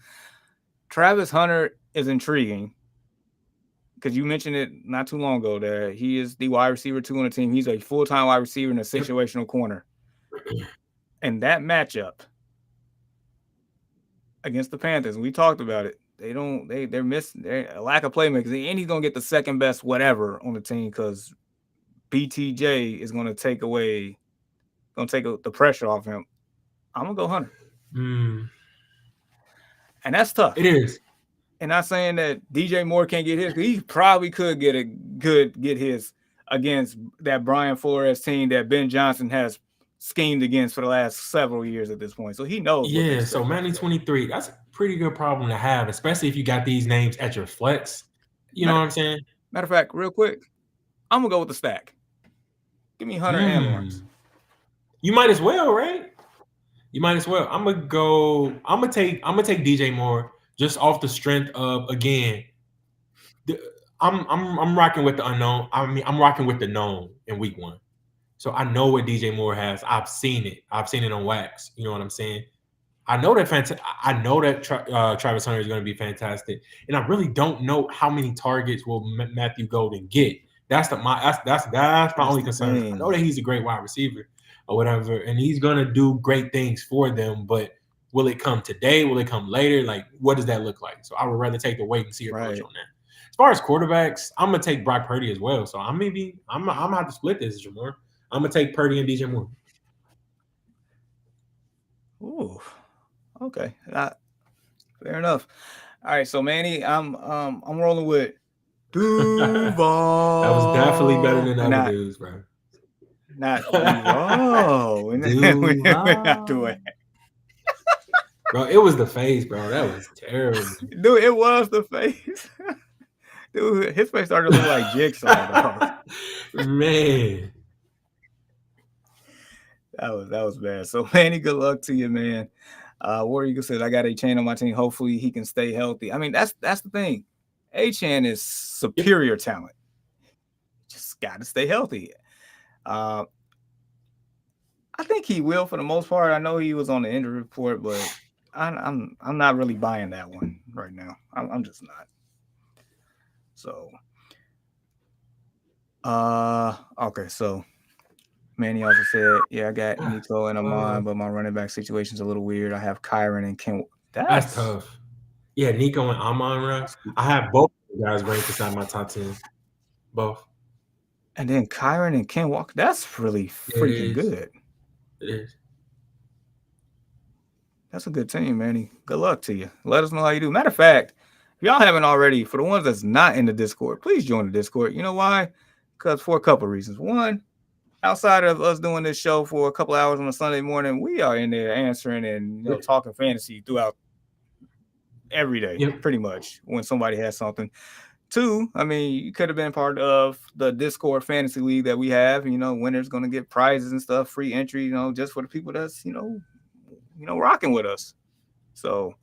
[SPEAKER 1] Travis Hunter is intriguing because you mentioned it not too long ago that he is the wide receiver 2 on the team. He's a full-time wide receiver and a
[SPEAKER 2] Yep.
[SPEAKER 1] situational corner. And that matchup against the Panthers, we talked about it. They're missing a lack of playmakers, and he's gonna get the second best whatever on the team because BTJ is gonna take the pressure off him. I'm gonna go Hunter, and that's
[SPEAKER 2] It
[SPEAKER 1] tough.
[SPEAKER 2] is.
[SPEAKER 1] And not saying that DJ Moore can't get his, because he probably could get his against that Brian Flores team that Ben Johnson has schemed against for the last several years at this point. So he knows what they
[SPEAKER 2] Yeah. So
[SPEAKER 1] expect out of
[SPEAKER 2] Manny
[SPEAKER 1] that.
[SPEAKER 2] 23, that's a pretty good problem to have, especially if you got these names at your flex. You know
[SPEAKER 1] Matter,
[SPEAKER 2] what I'm saying?
[SPEAKER 1] matter of fact, real quick, I'm gonna go with the stack. Give me Hunter and Lawrence.
[SPEAKER 2] You might as well, right? You might as well. I'm gonna go. I'm gonna take DJ Moore just off the strength of, again. I'm rocking with the unknown. I mean, I'm rocking with the known in week 1. So I know what DJ Moore has. I've seen it. I've seen it on wax. You know what I'm saying? I know that Travis Hunter is going to be fantastic, and I really don't know how many targets will Matthew Golden get. That's my
[SPEAKER 1] That's
[SPEAKER 2] only
[SPEAKER 1] the
[SPEAKER 2] concern. I know
[SPEAKER 1] thing.
[SPEAKER 2] that he's a great wide receiver or whatever, and he's going to do great things for them. But will it come today? Will it come later? Like, what does that look like? So I would rather take the wait and see approach
[SPEAKER 1] Right.
[SPEAKER 2] on that. As far as quarterbacks, I'm gonna take Brock Purdy as well. So I'm gonna have to split this, Jamar. I'm gonna take Purdy and DJ Moore.
[SPEAKER 1] Ooh. Okay. Fair enough. All right. So Manny, I'm rolling with
[SPEAKER 2] That was definitely better
[SPEAKER 1] Duval.
[SPEAKER 2] than the other
[SPEAKER 1] Not
[SPEAKER 2] dudes, bro.
[SPEAKER 1] Duval. We're not doing
[SPEAKER 2] Duval. Bro, it was the face, bro. That was terrible.
[SPEAKER 1] it. Dude, it was the face. Dude, his face started to look like Jigsaw, dog.
[SPEAKER 2] Man.
[SPEAKER 1] That was bad. So Manny, good luck to you, man. War Eagle says I got Achane on my team. Hopefully he can stay healthy. I mean, that's the thing. Achane is
[SPEAKER 2] Yep.
[SPEAKER 1] superior talent. Just got to stay healthy. Uh, I think he will for the most part. I know he was on the injury report, but I'm not really buying that one right now. I'm just not. So, okay. So Manny also said, yeah, I got Nico and Amon, but my running back situation's a little weird. I have Kyron and Ken.
[SPEAKER 2] That's tough. Yeah, Nico and Amon run. I have both guys ranked inside my top 10. Both.
[SPEAKER 1] And then Kyron and Ken Walker. That's really freaking good.
[SPEAKER 2] It is.
[SPEAKER 1] That's a good team, Manny. Good luck to you. Let us know how you do. Matter of fact, if y'all haven't already, for the ones that's not in the Discord, please join the Discord. You know why? Because for a couple of reasons. One, outside of us doing this show for a couple of hours on a Sunday morning, we are in there answering and talking fantasy throughout every day, pretty much, when somebody has something. Two, I mean, you could have been part of the Discord fantasy league that we have. Winners going to get prizes and stuff, free entry, just for the people that's, rocking with us. So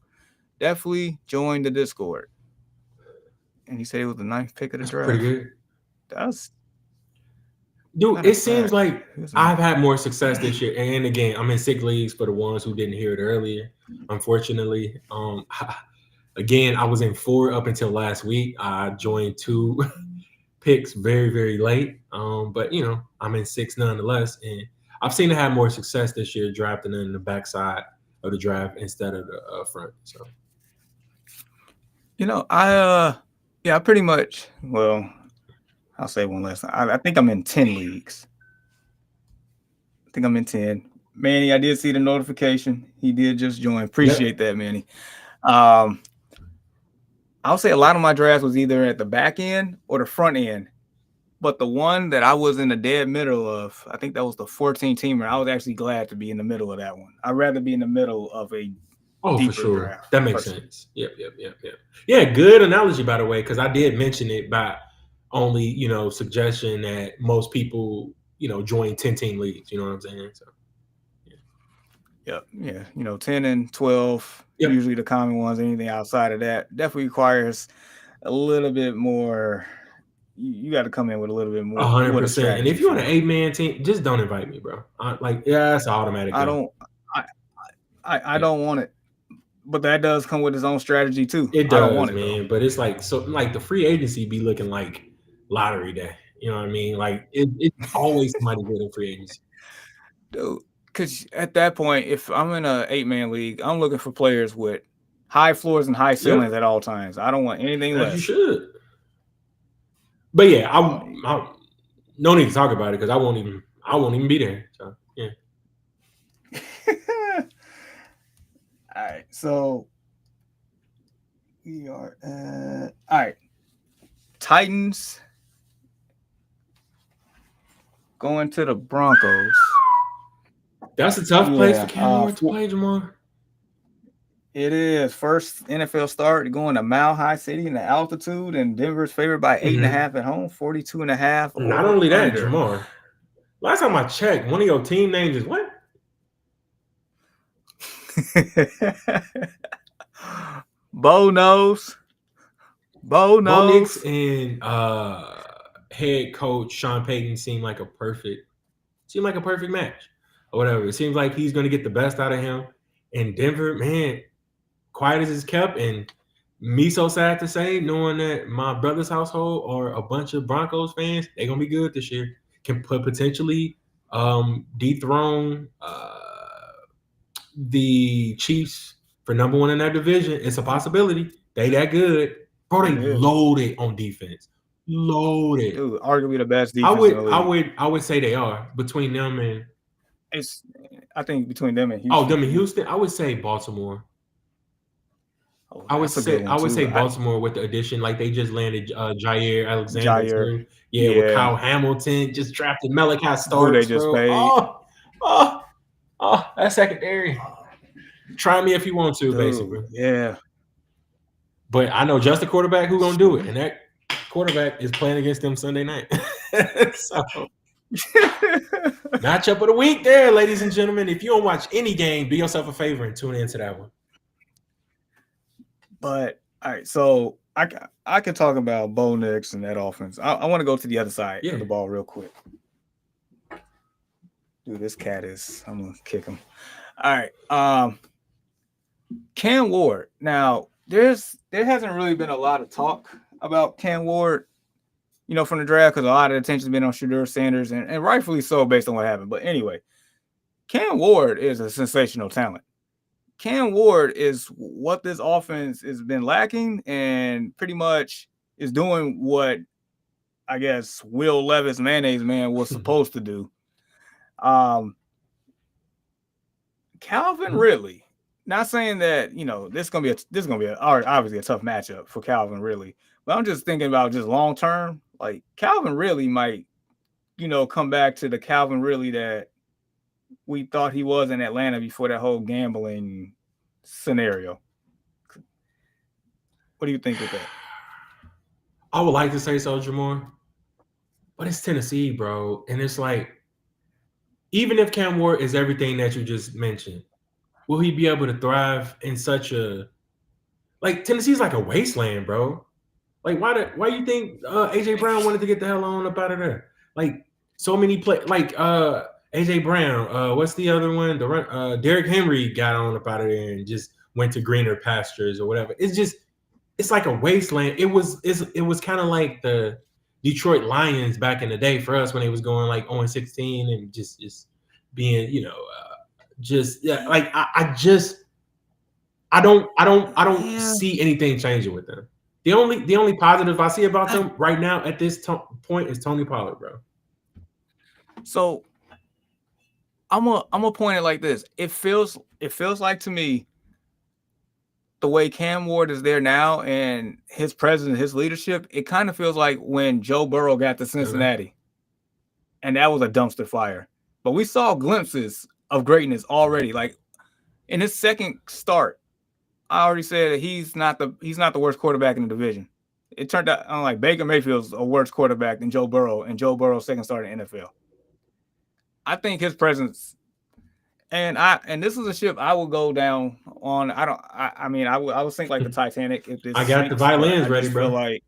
[SPEAKER 1] definitely join the Discord. And he said it was the 9th pick of the draft.
[SPEAKER 2] Pretty good.
[SPEAKER 1] That's
[SPEAKER 2] Dude, it seems like I've had more success this year. And again, I'm in sick leagues for the ones who didn't hear it earlier. Unfortunately, again, I was in 4 up until last week. I joined 2 picks very, very late. But I'm in 6 nonetheless. And I've seen to have more success this year drafting in the backside of the draft instead of the front. So,
[SPEAKER 1] I pretty much, well, I'll say one last time. I think I'm in 10 leagues. I think I'm in 10. Manny, I did see the notification. He did just join. Appreciate that, Manny. I'll say a lot of my drafts was either at the back end or the front end. But the one that I was in the dead middle of, I think that was the 14-teamer. I was actually glad to be in the middle of that one. I'd rather be in the middle of a deeper
[SPEAKER 2] for sure.
[SPEAKER 1] draft.
[SPEAKER 2] That makes sense. Yep. Yeah, good analogy, by the way, because I did mention it by only, suggestion that most people, join 10-team leagues. You know what I'm saying? So,
[SPEAKER 1] yeah. 10 and 12, usually the common ones. Anything outside of that definitely requires a little bit more you got to come in with a little bit more with a
[SPEAKER 2] 100%. And
[SPEAKER 1] strategy
[SPEAKER 2] if you're on
[SPEAKER 1] for
[SPEAKER 2] an
[SPEAKER 1] me.
[SPEAKER 2] 8-man team, just don't invite me, bro. Yeah, that's an automatic
[SPEAKER 1] I
[SPEAKER 2] no.
[SPEAKER 1] don't I I
[SPEAKER 2] Yeah.
[SPEAKER 1] don't want it, but that does come with its own strategy too.
[SPEAKER 2] It
[SPEAKER 1] I don't
[SPEAKER 2] does,
[SPEAKER 1] want it though.
[SPEAKER 2] man. But it's like so, like the free agency be looking like lottery day. You know what I mean? Like it's always somebody good in free agency.
[SPEAKER 1] Dude, because at that point, if I'm in a 8-man league, I'm looking for players with high floors and high
[SPEAKER 2] Yep,
[SPEAKER 1] ceilings at all times. I don't want anything
[SPEAKER 2] as you
[SPEAKER 1] less.
[SPEAKER 2] should. But yeah,
[SPEAKER 1] Like,
[SPEAKER 2] I no need to talk about it because I won't even be there. So yeah.
[SPEAKER 1] all right, so we are all right. Titans going to the Broncos.
[SPEAKER 2] That's a tough place for
[SPEAKER 1] Yeah,
[SPEAKER 2] Cam Ward to play, Jamal.
[SPEAKER 1] it is first NFL start going to Mile High City in the altitude, and Denver's favored by 8.5 at home, 42.5
[SPEAKER 2] Not
[SPEAKER 1] over
[SPEAKER 2] only that,
[SPEAKER 1] under.
[SPEAKER 2] Jamar. Last time I checked, one of your team names is what?
[SPEAKER 1] Bo knows.
[SPEAKER 2] Bo Nix and head coach Sean Payton seem like a perfect match or whatever. It seems like he's going to get the best out of him. And Denver, man, quiet as it's kept, and me so sad to say, knowing that my brother's household are a bunch of Broncos fans, they're gonna be good this year. Can potentially dethrone the Chiefs for number one in that division. It's a possibility. They that good, bro. They
[SPEAKER 1] It is.
[SPEAKER 2] loaded on defense. Loaded.
[SPEAKER 1] Dude, arguably the best defense in the league.
[SPEAKER 2] I would say they are between them and.
[SPEAKER 1] It's, I think, between them and Houston.
[SPEAKER 2] Oh, them and Houston. I would say Baltimore.
[SPEAKER 1] Oh,
[SPEAKER 2] I would
[SPEAKER 1] that's a good one
[SPEAKER 2] say
[SPEAKER 1] too.
[SPEAKER 2] Baltimore with the addition, like they just landed Jair Alexander
[SPEAKER 1] Jair,
[SPEAKER 2] too. Yeah, with
[SPEAKER 1] yeah,
[SPEAKER 2] Kyle Hamilton, just drafted Malachi
[SPEAKER 1] who they
[SPEAKER 2] Starks,
[SPEAKER 1] just
[SPEAKER 2] bro.
[SPEAKER 1] paid.
[SPEAKER 2] That secondary. Try me if you want to,
[SPEAKER 1] Dude,
[SPEAKER 2] basically.
[SPEAKER 1] yeah.
[SPEAKER 2] But I know just the quarterback who gonna do it, and that quarterback is playing against them Sunday night. So matchup of the week there, ladies and gentlemen. If you don't watch any game, do yourself a favor and tune into that one.
[SPEAKER 1] But all right, so I can talk about Bo Nix and that offense. I want to go to the other side of the ball real quick. Dude, this cat is. I'm gonna kick him. All right. Cam Ward. Now, there hasn't really been a lot of talk about Cam Ward, from the draft, because a lot of attention's been on Shedeur Sanders, and rightfully so based on what happened. But anyway, Cam Ward is a sensational talent. Cam Ward is what this offense has been lacking, and pretty much is doing what I guess Will Levis Mayonnaise Man was supposed to do. Calvin Ridley. Not saying that this is gonna be obviously a tough matchup for Calvin Ridley, but I'm just thinking about just long term. Like Calvin Ridley might, come back to the Calvin Ridley that we thought he was in Atlanta before that whole gambling scenario. What do you think of that?
[SPEAKER 2] I would like to say so, Jamar, but it's Tennessee, bro, and it's like, even if Cam Ward is everything that you just mentioned, will he be able to thrive in such a Tennessee's like a wasteland, bro? Like why you think AJ Brown wanted to get the hell on up out of there? Like so many AJ Brown, what's the other one? Derrick Henry got on up out of there and just went to greener pastures or whatever. It's like a wasteland. It was kind of like the Detroit Lions back in the day for us when they was going like 0-16 and just being, I don't see anything changing with them. The only positive I see about them right now at this point is Tony Pollard, bro.
[SPEAKER 1] So I'm gonna point it like this. It feels like to me, the way Cam Ward is there now and his presence, his leadership, it kind of feels like when Joe Burrow got to Cincinnati, and that was a dumpster fire. But we saw glimpses of greatness already. Like in his second start, I already said that he's not the worst quarterback in the division. It turned out like Baker Mayfield's a worse quarterback than Joe Burrow, and Joe Burrow's second start in the NFL. I think his presence, and this is a ship I will go down on. I would think like the Titanic if this.
[SPEAKER 2] I got the violins ready,
[SPEAKER 1] feel
[SPEAKER 2] bro.
[SPEAKER 1] like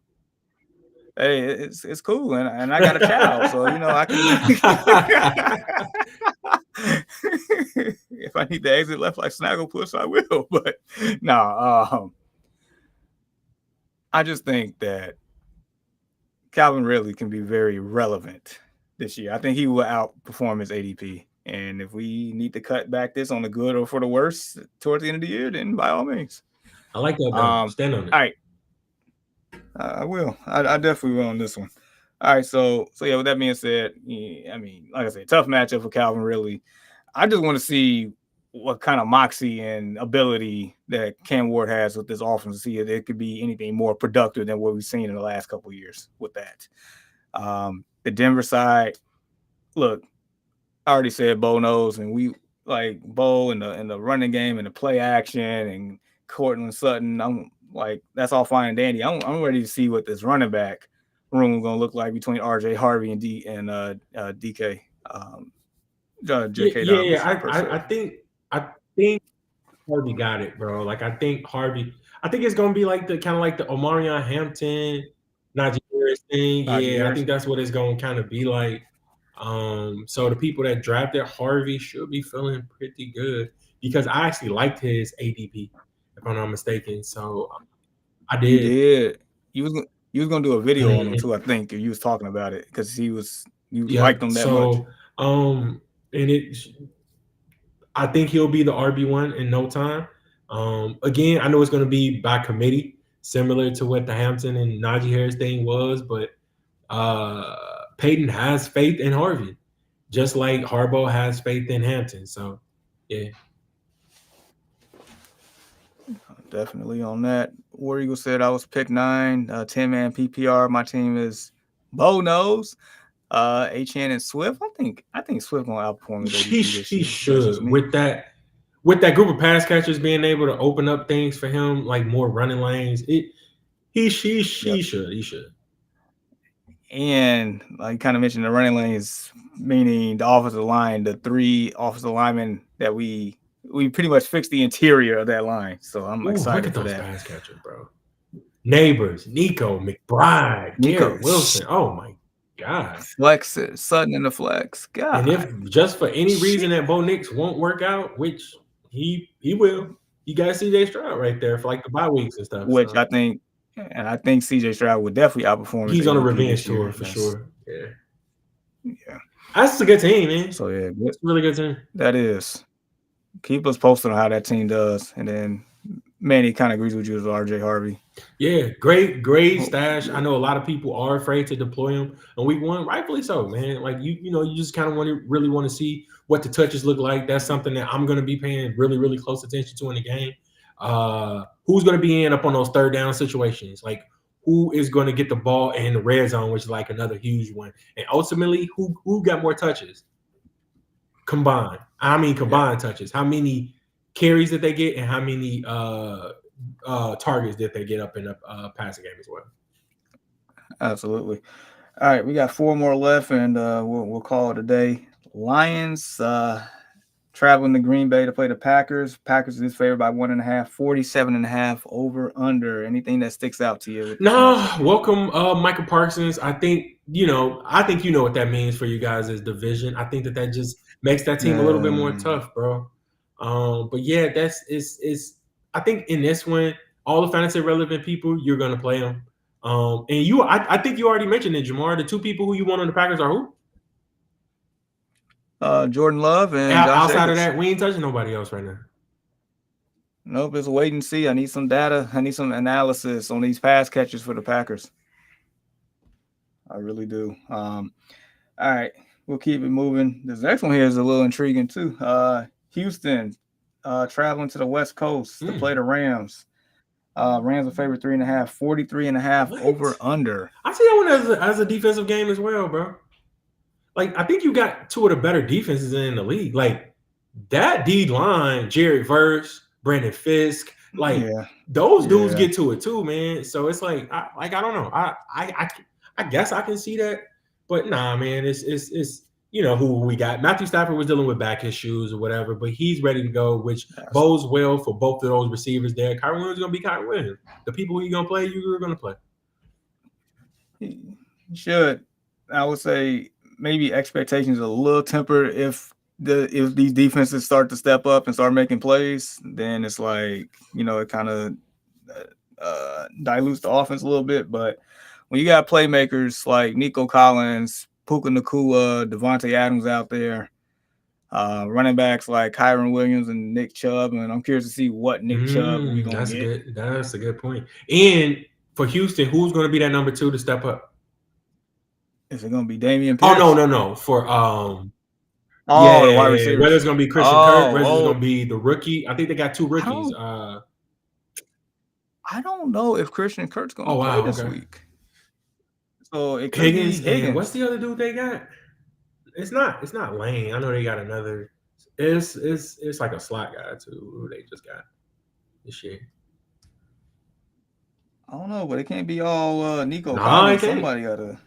[SPEAKER 1] Hey, it's cool, and I got a child, so I can. If I need to exit left like Snagglepuss, I will. But no, I just think that Calvin Ridley can be very relevant this year. I think he will outperform his ADP. And if we need to cut back this on the good or for the worse towards the end of the year, then by all means.
[SPEAKER 2] I like that though. Stand on it.
[SPEAKER 1] All right. I will. I definitely will on this one. All right. So yeah, with that being said, yeah, I mean, like I said, tough matchup for Calvin Ridley. I just want to see what kind of moxie and ability that Cam Ward has with this offense to see if it could be anything more productive than what we've seen in the last couple of years with that. The Denver side, look, I already said Bo knows, and we like Bo in the running game and the play action and Cortland Sutton. I'm like, that's all fine and dandy. I'm ready to see what this running back room is gonna look like between RJ Harvey and DK. J.K. Dobbins per se.
[SPEAKER 2] I think Harvey got it, bro. Like I think it's gonna be like the kind of like the Omarion Hampton, Najee Harris thing. I think that's what it's gonna kind of be like. So the people that drafted Harvey should be feeling pretty good because I actually liked his ADP, if I'm not mistaken. So I did.
[SPEAKER 1] You did. You was gonna do a video on him too, I think. You was talking about it because you liked him that much.
[SPEAKER 2] I think he'll be the RB1 in no time. Again, I know it's going to be by committee, similar to what the Hampton and Najee Harris thing was, but Peyton has faith in Harvey, just like Harbaugh has faith in Hampton. So, yeah.
[SPEAKER 1] Definitely on that. War Eagle said I was pick 9, 10-man PPR. My team is Bo knows. HN and Swift. I think Swift gonna outperform his ADP this year.
[SPEAKER 2] He should with that group of pass catchers being able to open up things for him, like more running lanes. He should.
[SPEAKER 1] And like you kind of mentioned, the running lanes, meaning the offensive line, the 3 offensive linemen that we pretty much fixed the interior of that line. So I'm excited for that.
[SPEAKER 2] Look at those pass catchers, bro. Neighbors, Nico, McBride, Garrett Wilson. Oh my God.
[SPEAKER 1] Flex it. Sutton in the flex. God.
[SPEAKER 2] And if just for any reason that Bo Nix won't work out, which he will, you got CJ Stroud right there for like the bye weeks and stuff.
[SPEAKER 1] Which I think CJ Stroud would definitely outperform.
[SPEAKER 2] He's on a revenge tour for sure. Yeah. That's a good team, man.
[SPEAKER 1] So yeah,
[SPEAKER 2] it's a really good team.
[SPEAKER 1] That is. Keep us posted on how that team does, and then Manny kind of agrees with you as RJ Harvey.
[SPEAKER 2] Yeah, great stash. I know a lot of people are afraid to deploy him on week 1, rightfully so, man. Like you just kind of really want to see what the touches look like. That's something that I'm going to be paying really, really close attention to in the game. Who's going to be up on those third down situations? Like who is going to get the ball in the red zone, which is like another huge one. And ultimately, who got more touches combined? Touches. How many carries that they get and how many targets that they get up in the passing game as well.
[SPEAKER 1] Absolutely. All right, we got 4 more left, and we'll call it a day. Lions traveling to Green Bay to play the Packers. Packers is favored by 1.5, 47.5 over under. Anything that sticks out to you?
[SPEAKER 2] Welcome, Michael Parsons. I think you know what that means for you guys as division. I think that just makes that team a little bit more tough, bro. But yeah, is I think in this one, all the fantasy relevant people, you're gonna play them. And I think you already mentioned it, Jamar. The 2 people who you want on the Packers are who?
[SPEAKER 1] Jordan Love and
[SPEAKER 2] outside of that, we ain't touching nobody else right now.
[SPEAKER 1] Nope, it's a wait and see. I need some data. I need some analysis on these pass catches for the Packers. I really do. All right, we'll keep it moving. This next one here is a little intriguing too. Houston traveling to the West Coast to play the Rams. Rams are favored 3.5, 43.5 over under.
[SPEAKER 2] I see that one as a defensive game as well, bro. Like, I think you got 2 of the better defenses in the league. Like, that D line, Jared Verse, Brandon Fisk, like those dudes get to it too, man. So it's like, I don't know. I guess I can see that, but nah, man. It's who we got. Matthew Stafford was dealing with back issues or whatever, but he's ready to go, which bodes well for both of those receivers there. Kyrie Williams is gonna be Kyrie Williams. The people who you're gonna play, you're gonna play.
[SPEAKER 1] He should. I would say maybe expectations are a little tempered if these defenses start to step up and start making plays, then it's like, it kind of dilutes the offense a little bit. But when you got playmakers like Nico Collins, Puka Nakua, Devontae Adams out there, running backs like Kyron Williams and Nick Chubb, and I'm curious to see what Nick Chubb we gonna
[SPEAKER 2] That's
[SPEAKER 1] get.
[SPEAKER 2] good. That's a good point. And for Houston, who's going to be that number 2 to step up?
[SPEAKER 1] Is it gonna be Damian
[SPEAKER 2] Oh no,
[SPEAKER 1] Pierce?
[SPEAKER 2] no, no. For
[SPEAKER 1] Oh, the wide
[SPEAKER 2] yeah, whether
[SPEAKER 1] receivers.
[SPEAKER 2] it's going to be Christian Kirk,
[SPEAKER 1] Oh,
[SPEAKER 2] whether it's going to
[SPEAKER 1] oh,
[SPEAKER 2] be the rookie. I think they got 2
[SPEAKER 1] I
[SPEAKER 2] rookies.
[SPEAKER 1] don't I don't know if Christian Kirk's gonna
[SPEAKER 2] Oh
[SPEAKER 1] play
[SPEAKER 2] wow,
[SPEAKER 1] this
[SPEAKER 2] okay.
[SPEAKER 1] week. So it could be
[SPEAKER 2] Higgins and what's
[SPEAKER 1] Higgins.
[SPEAKER 2] the other dude they got? It's not Lane. I know they got another. It's like a slot guy too who they just got this year.
[SPEAKER 1] I don't know, but it can't be all Nico
[SPEAKER 2] Nah, I
[SPEAKER 1] Collins.
[SPEAKER 2] can't.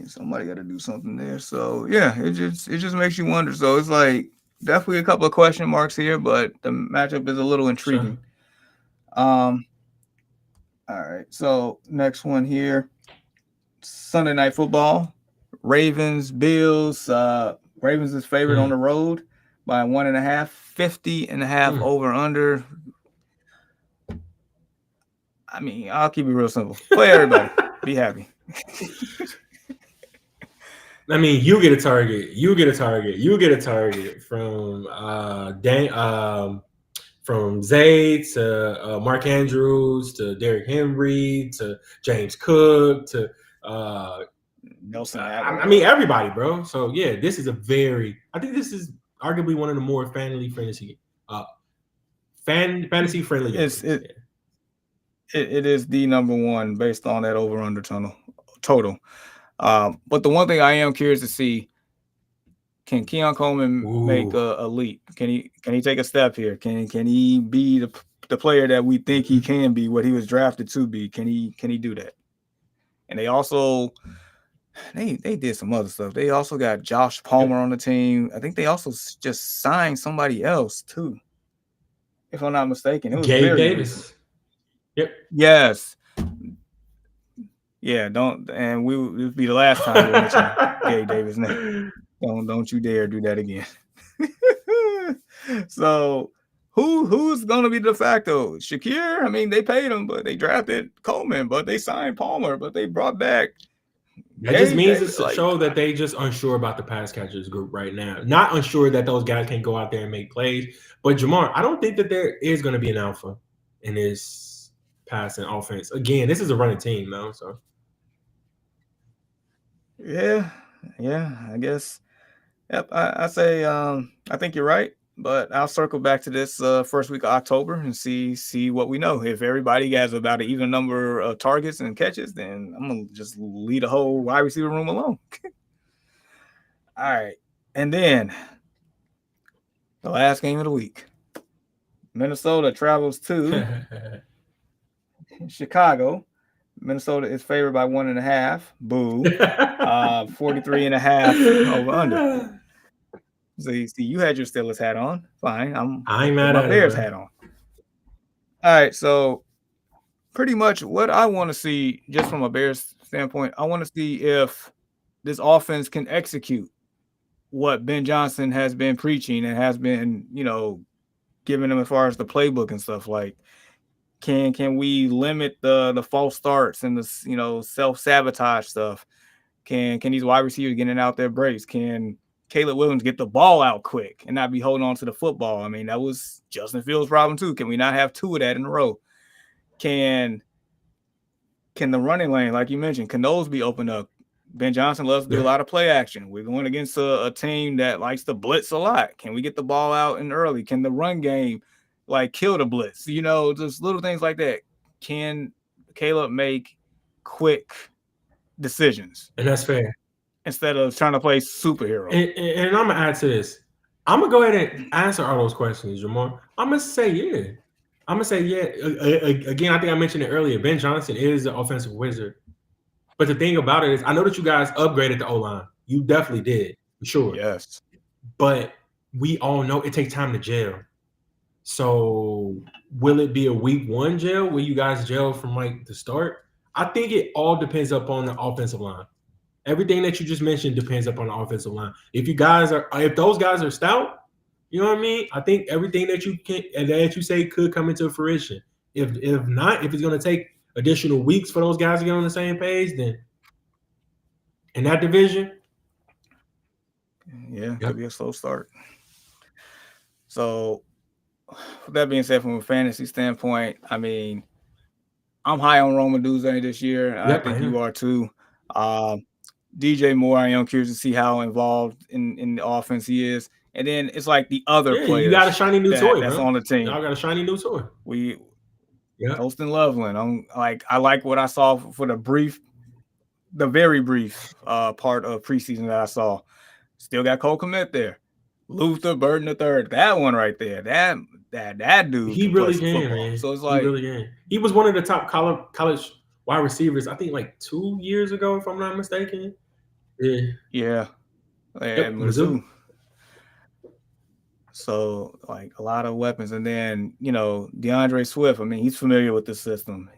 [SPEAKER 1] Somebody gotta do something there. So yeah, it just makes you wonder. So it's like definitely a couple of question marks here, but the matchup is a little
[SPEAKER 2] Sure.
[SPEAKER 1] intriguing. Um, all right. So next one here, Sunday Night Football, Ravens Bills. Ravens is favored on
[SPEAKER 2] Mm.
[SPEAKER 1] the road by 1.5, 50.5
[SPEAKER 2] Mm.
[SPEAKER 1] over under. I mean, I'll keep it real simple. Play everybody. Be happy.
[SPEAKER 2] I mean, you get a target. You get a target. You get a target from from Zay to Mark Andrews to Derrick Henry to James Cook to
[SPEAKER 1] Nelson
[SPEAKER 2] I mean
[SPEAKER 1] Aguilar.
[SPEAKER 2] everybody, bro. So yeah, this is I think this is arguably one of the more fantasy friendly
[SPEAKER 1] It's
[SPEAKER 2] games.
[SPEAKER 1] it, it is the number one based on that over under total. But the one thing I am curious to see, can Keon Coleman make
[SPEAKER 2] Ooh.
[SPEAKER 1] a leap? Can he take a step here? Can he be the player that we think he can be, what he was drafted to be? Can he do that? And they did some other stuff. They also got Josh Palmer
[SPEAKER 2] Yep.
[SPEAKER 1] on the team. I think they also just signed somebody else too, if I'm not mistaken. It was
[SPEAKER 2] Gabe
[SPEAKER 1] very recent.
[SPEAKER 2] Davis. Yep.
[SPEAKER 1] Yes. Yeah, don't, and we will be the last time we'll mention Gabe Davis' name. Don't you dare do that again. So who's gonna be de facto? Shakir? I mean, they paid him, but they drafted Coleman, but they signed Palmer, but they brought back
[SPEAKER 2] That just
[SPEAKER 1] Gabe
[SPEAKER 2] means
[SPEAKER 1] Davis.
[SPEAKER 2] to
[SPEAKER 1] Like,
[SPEAKER 2] show that they just unsure about the pass catchers group right now. Not unsure that those guys can go out there and make plays. But Jamar, I don't think that there is going to be an alpha in this passing offense. Again, this is a running team, though. So
[SPEAKER 1] yeah, I guess. Yep, I say I think you're right, but I'll circle back to this first week of October and see what we know. If everybody has about an even number of targets and catches, then I'm gonna just leave the whole wide receiver room alone. All right, and then the last game of the week, Minnesota travels to Chicago. Minnesota is favored by 1.5. Boo. 43.5 over under. So you had your Steelers hat on. Fine. I'm
[SPEAKER 2] I
[SPEAKER 1] gonna
[SPEAKER 2] ain't
[SPEAKER 1] put
[SPEAKER 2] mad
[SPEAKER 1] my
[SPEAKER 2] at it,
[SPEAKER 1] Bears
[SPEAKER 2] man.
[SPEAKER 1] hat on. All right. So pretty much what I want to see, just from a Bears standpoint, I want to see if this offense can execute what Ben Johnson has been preaching and has been, giving them as far as the playbook and stuff. Like, can we limit the false starts and the self-sabotage stuff? Can these wide receivers getting out their breaks? Can Caleb Williams get the ball out quick and not be holding on to the football? I mean, that was Justin Fields' problem too. Can we not have two of that in a row? Can the running lane, like you mentioned, can those be opened up? Ben Johnson loves to do a
[SPEAKER 2] Yeah.
[SPEAKER 1] lot of play action. We're going against a team that likes to blitz a lot. Can we get the ball out and early? Can the run game kill the blitz? Just little things like that. Can Caleb make quick decisions
[SPEAKER 2] And that's fair.
[SPEAKER 1] instead of trying to play superhero?
[SPEAKER 2] And I'm going to add to this. I'm going to go ahead and answer all those questions, Jamar. I'm going to say, yeah. I'm going to say, yeah. Again, I think I mentioned it earlier. Ben Johnson is the offensive wizard. But the thing about it is, I know that you guys upgraded the O-line. You definitely did, for sure.
[SPEAKER 1] Yes.
[SPEAKER 2] But we all know it takes time to gel. So will it be a week one jail? Will you guys jail from like the start? I think it all depends upon the offensive line. Everything that you just mentioned depends upon the offensive line. If those guys are stout, you know what I mean? I think everything that you can and that you say could come into fruition. If not, if it's gonna take additional weeks for those guys to get on the same page, then in that division,
[SPEAKER 1] Yeah,
[SPEAKER 2] yep.
[SPEAKER 1] could be a slow start. So, with that being said, from a fantasy standpoint, I mean, I'm high on Roman Duzane this year. I
[SPEAKER 2] Yep, I
[SPEAKER 1] think you
[SPEAKER 2] am.
[SPEAKER 1] are too. Um, DJ Moore, I am curious to see how involved in the offense he is. And then it's like the other
[SPEAKER 2] Yeah, you got a
[SPEAKER 1] players
[SPEAKER 2] shiny new toy,
[SPEAKER 1] that's
[SPEAKER 2] bro.
[SPEAKER 1] on the team.
[SPEAKER 2] Y'all got a shiny new toy.
[SPEAKER 1] We
[SPEAKER 2] Yeah.
[SPEAKER 1] Colston Loveland. I like what I saw for the very brief part of preseason that I saw. Still got Cole Kmet there. Luther Burden the third. That one right there. That dude
[SPEAKER 2] He
[SPEAKER 1] can play
[SPEAKER 2] really
[SPEAKER 1] some
[SPEAKER 2] can,
[SPEAKER 1] football.
[SPEAKER 2] man.
[SPEAKER 1] So it's
[SPEAKER 2] He
[SPEAKER 1] like,
[SPEAKER 2] really can. He was one of the top college wide receivers, I think like 2 years ago, if I'm not mistaken. Yeah.
[SPEAKER 1] yeah, at
[SPEAKER 2] Yep, Mizzou.
[SPEAKER 1] Mizzou. So like a lot of weapons, and then DeAndre Swift. I mean, he's familiar with the system.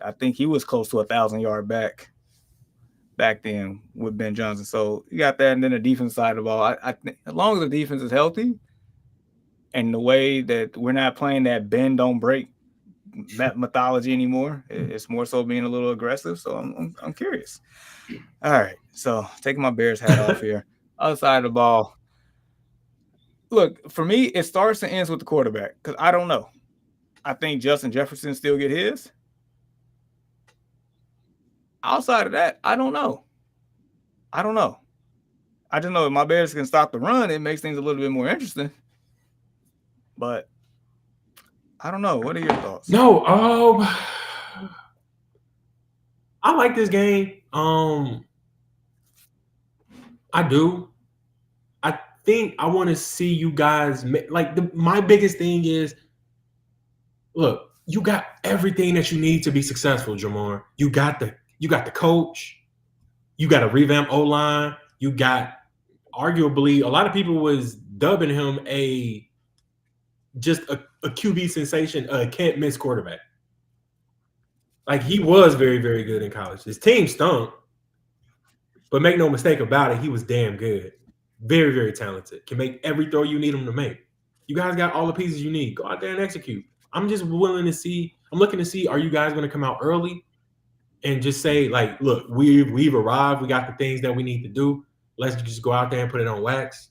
[SPEAKER 1] I think he was close to 1,000 yard back then with Ben Johnson. So you got that, and then the defense side of the ball. I think as long as the defense is healthy, and the way that we're not playing that bend don't break mythology anymore, it's more so being a little aggressive. So I'm curious. All right, so taking my Bears hat off here. Other side of the ball. Look, for me, it starts and ends with the quarterback because I don't know. I think Justin Jefferson still get his. Outside of that, I don't know. I don't know. I just know if my Bears can stop the run, it makes things a little bit more interesting. But I don't know. What are your thoughts?
[SPEAKER 2] No, I like this game. I do. I think I want to see you guys my biggest thing is look, you got everything that you need to be successful, Jamar. You got the coach, you got a revamp O-line, you got arguably a lot of people was dubbing him a QB sensation, a can't miss quarterback. Like he was very, very good in college. His team stunk, but make no mistake about it, he was damn good. Very, very talented. Can make every throw you need him to make. You guys got all the pieces you need. Go out there and execute. I'm just willing to see. I'm looking to see. Are you guys going to come out early and just say like, look, we've arrived. We got the things that we need to do. Let's just go out there and put it on wax.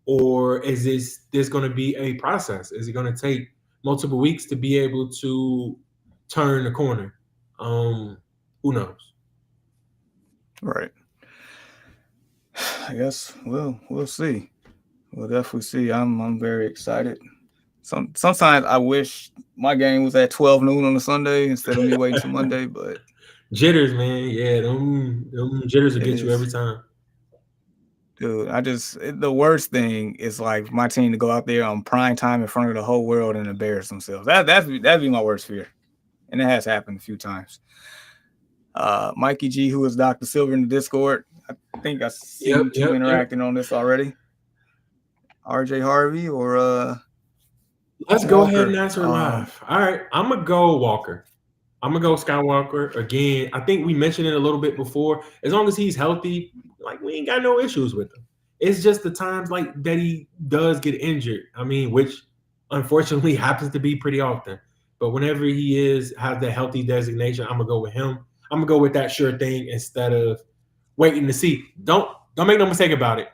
[SPEAKER 2] Or is this going to be a process? Is it going to take multiple weeks to be able to turn the corner? Who knows?
[SPEAKER 1] Right. I guess we'll see. We'll definitely see. I'm very excited. Sometimes I wish my game was at 12 noon on a Sunday instead of me waiting till Monday, but
[SPEAKER 2] Jitters, man. Yeah, them jitters will
[SPEAKER 1] it
[SPEAKER 2] get you every
[SPEAKER 1] is.
[SPEAKER 2] time.
[SPEAKER 1] Dude, the worst thing is like my team to go out there on prime time in front of the whole world and embarrass themselves. That'd be my worst fear, and it has happened a few times. Mikey G, who is Dr. Silver in the Discord, I think I've seen
[SPEAKER 2] Yep,
[SPEAKER 1] you two
[SPEAKER 2] yep, yep.
[SPEAKER 1] interacting on this already. RJ Harvey or
[SPEAKER 2] Let's go ahead and
[SPEAKER 1] Walker.
[SPEAKER 2] answer live. All right, I'm gonna go Walker. I'm gonna go Skywalker again. I think we mentioned it a little bit before. As long as he's healthy, like we ain't got no issues with him. It's just the times like that he does get injured. I mean, which unfortunately happens to be pretty often. But whenever he has that healthy designation, I'm gonna go with him. I'm gonna go with that sure thing instead of waiting to see. Don't make no mistake about it.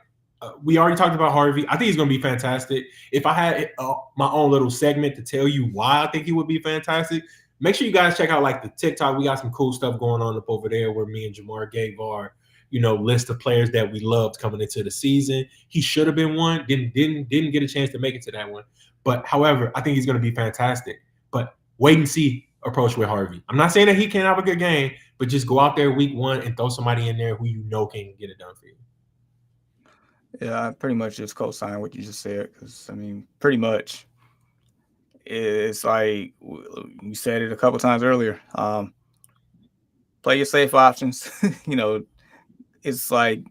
[SPEAKER 2] We already talked about Harvey. I think he's going to be fantastic. If I had my own little segment to tell you why I think he would be fantastic, make sure you guys check out like the TikTok. We got some cool stuff going on up over there where me and Jamar gave our list of players that we loved coming into the season. He should have been one. Didn't get a chance to make it to that one. But however, I think he's going to be fantastic. But wait and see approach with Harvey. I'm not saying that he can't have a good game, but just go out there week one and throw somebody in there who you know can get it done for you.
[SPEAKER 1] Yeah, I pretty much just co-sign what you just said because I mean, pretty much, it's like you said it a couple times earlier. Play your safe options. It's like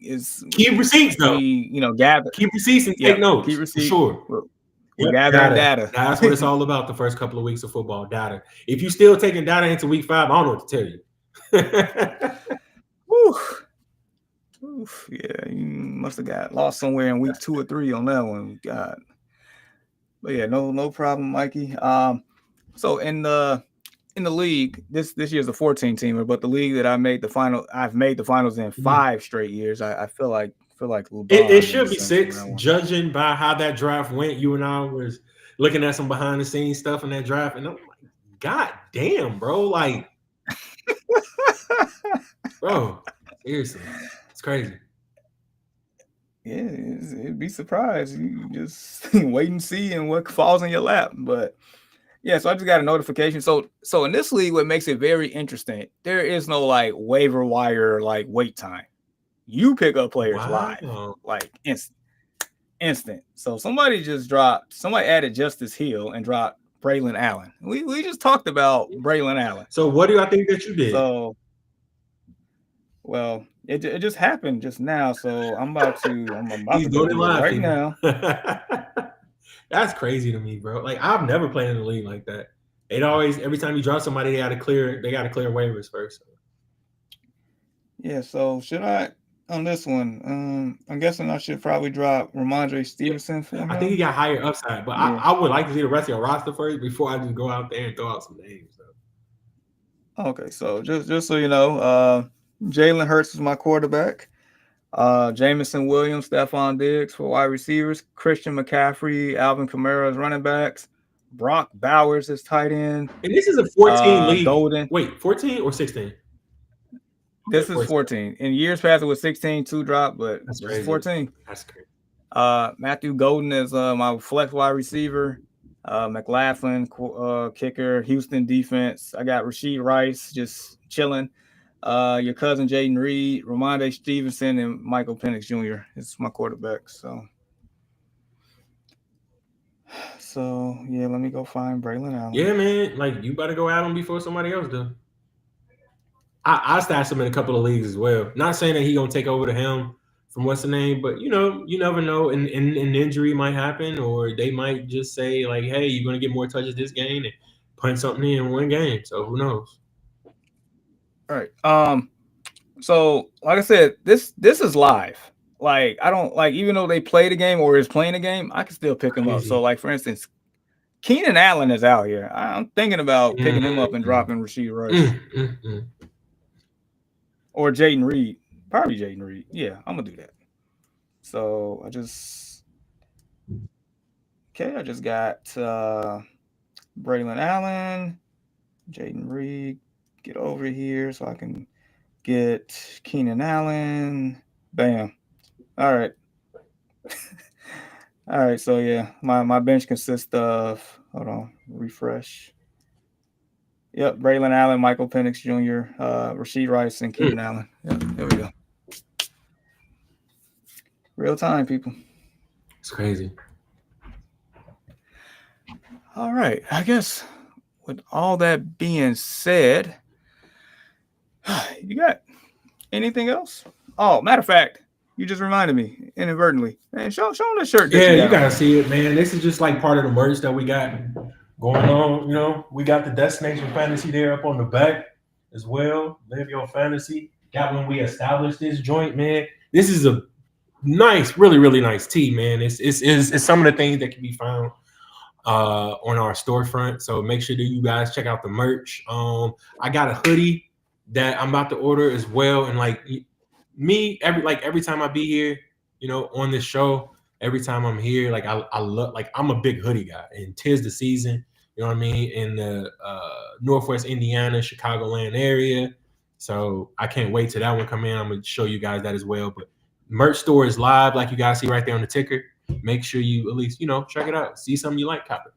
[SPEAKER 2] keep receipts though.
[SPEAKER 1] we gather.
[SPEAKER 2] Keep receipts and
[SPEAKER 1] Yeah,
[SPEAKER 2] take notes
[SPEAKER 1] keep
[SPEAKER 2] for
[SPEAKER 1] receipt.
[SPEAKER 2] sure.
[SPEAKER 1] We
[SPEAKER 2] Yep,
[SPEAKER 1] gathering
[SPEAKER 2] data.
[SPEAKER 1] data.
[SPEAKER 2] That's what it's all about. The first couple of weeks of football, data. If you still taking data into week 5, I don't know what to tell you.
[SPEAKER 1] Whew. Oof, yeah, you must have got lost somewhere in week 2 or 3 on that one. God, but yeah, no problem, Mikey. So in the league, this year's a 14 teamer, but the league that I've made the finals in 5 straight years. I feel like
[SPEAKER 2] It
[SPEAKER 1] LeBron's in a
[SPEAKER 2] should be
[SPEAKER 1] sense on
[SPEAKER 2] 6,
[SPEAKER 1] that one.
[SPEAKER 2] judging by how that draft went. You and I was looking at some behind the scenes stuff in that draft, and I'm like, God damn, bro. Like, bro, seriously. It's crazy.
[SPEAKER 1] Yeah, it'd be surprised. You just wait and see and what falls in your lap. But yeah, so I just got a notification. So in this league, what makes it very interesting, there is no like waiver wire like wait time. You pick up players live,
[SPEAKER 2] Wow.
[SPEAKER 1] like instant. So somebody added Justice Hill and dropped Braylon Allen. We just talked about Braylon Allen.
[SPEAKER 2] So what do I think that you did?
[SPEAKER 1] So well, it just happened just now. So I'm about
[SPEAKER 2] He's
[SPEAKER 1] to go
[SPEAKER 2] doing it
[SPEAKER 1] do it
[SPEAKER 2] live,
[SPEAKER 1] right
[SPEAKER 2] people.
[SPEAKER 1] now.
[SPEAKER 2] That's crazy to me, bro. Like, I've never played in the league like that. It always, every time you drop somebody, they got to clear waivers first.
[SPEAKER 1] Yeah, so should I on this one? I'm guessing I should probably drop Ramondre Stevenson for
[SPEAKER 2] I think he
[SPEAKER 1] him.
[SPEAKER 2] got higher upside, but
[SPEAKER 1] Yeah.
[SPEAKER 2] I would like to see the rest of your roster first before I just go out there and throw out some names. So.
[SPEAKER 1] Okay, so just so you know, Jalen Hurts is my quarterback. Jameson Williams, Stephon Diggs for wide receivers. Christian McCaffrey, Alvin Kamara as running backs. Brock Bowers is tight end.
[SPEAKER 2] And this is a 14 league.
[SPEAKER 1] Golden.
[SPEAKER 2] Wait, 14 or 16?
[SPEAKER 1] This is 14. In years past, it was 16, 2 drop, but
[SPEAKER 2] That's
[SPEAKER 1] this
[SPEAKER 2] crazy.
[SPEAKER 1] is 14.
[SPEAKER 2] That's crazy.
[SPEAKER 1] Matthew Golden is my flex wide receiver. McLaughlin, kicker. Houston defense. I got Rashid Rice just chilling. Your cousin Jaden Reed, Ramondre Stevenson, and Michael Penix Jr. is my quarterback. So yeah, let me go find Braylon Allen.
[SPEAKER 2] Yeah, man. Like, you better go at him before somebody else does. I stashed him in a couple of leagues as well. Not saying that he gonna take over to him from what's the name, but you never know. And an injury might happen, or they might just say like, "Hey, you're gonna get more touches this game and punch something in one game." So who knows?
[SPEAKER 1] All right. So like I said, this is live. Like I don't like even though they play the game or is playing the game, I can still pick him up. So like for instance, Keenan Allen is out here. I'm thinking about picking him up and dropping Rashid Rice. Or Jaden Reed. Probably Jaden Reed. Yeah, I'm gonna do that. So I just got Braylon Allen, Jaden Reed. Get over here so I can get Keenan Allen. Bam. All right. All right. So yeah, my bench consists of refresh. Yep, Braylon Allen, Michael Penix Jr., Rashid Rice, and Keenan Allen. Yep, there we go. Real time, people.
[SPEAKER 2] It's crazy.
[SPEAKER 1] All right. I guess with all that being said, you got anything else? Oh, matter of fact, you just reminded me inadvertently. Man, show them the shirt.
[SPEAKER 2] Yeah, you gotta see it, man. This is just like part of the merch that we got going on. We got the Destination Fantasy there up on the back as well. Live your fantasy. Got when we established this joint, man. This is a nice, really, really nice tee, man. It's some of the things that can be found on our storefront. So make sure that you guys check out the merch. I got a hoodie that I'm about to order as well. And like me, every time I be here, on this show, every time I'm here, like I look like I'm a big hoodie guy, and 'tis the season. You know what I mean? In the Northwest Indiana, Chicagoland area. So I can't wait till that one come in. I'm gonna show you guys that as well. But merch store is live, like you guys see right there on the ticker. Make sure you at least, check it out. See something you like, cop it.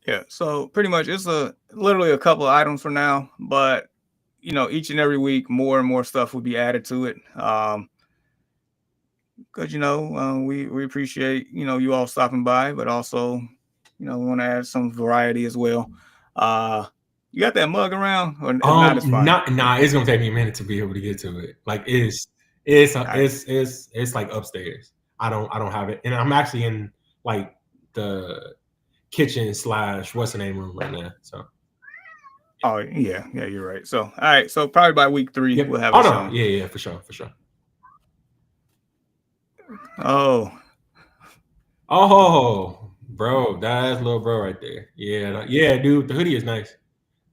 [SPEAKER 1] Yeah, so pretty much it's literally a couple of items for now, but each and every week more and more stuff will be added to it. Because we appreciate you all stopping by, but also we want to add some variety as well. You got that mug around, or not? It's fine.
[SPEAKER 2] Nah, it's gonna take me a minute to be able to get to it. Like it's like upstairs. I don't have it, and I'm actually in like the kitchen / what's the name room right now. So
[SPEAKER 1] Oh yeah, you're right. So all right, so probably by week 3
[SPEAKER 2] yep.
[SPEAKER 1] we'll have
[SPEAKER 2] Oh
[SPEAKER 1] it
[SPEAKER 2] no,
[SPEAKER 1] shown.
[SPEAKER 2] yeah, for sure.
[SPEAKER 1] Oh,
[SPEAKER 2] Oh, bro, that's little bro right there. Yeah, dude, the hoodie is nice.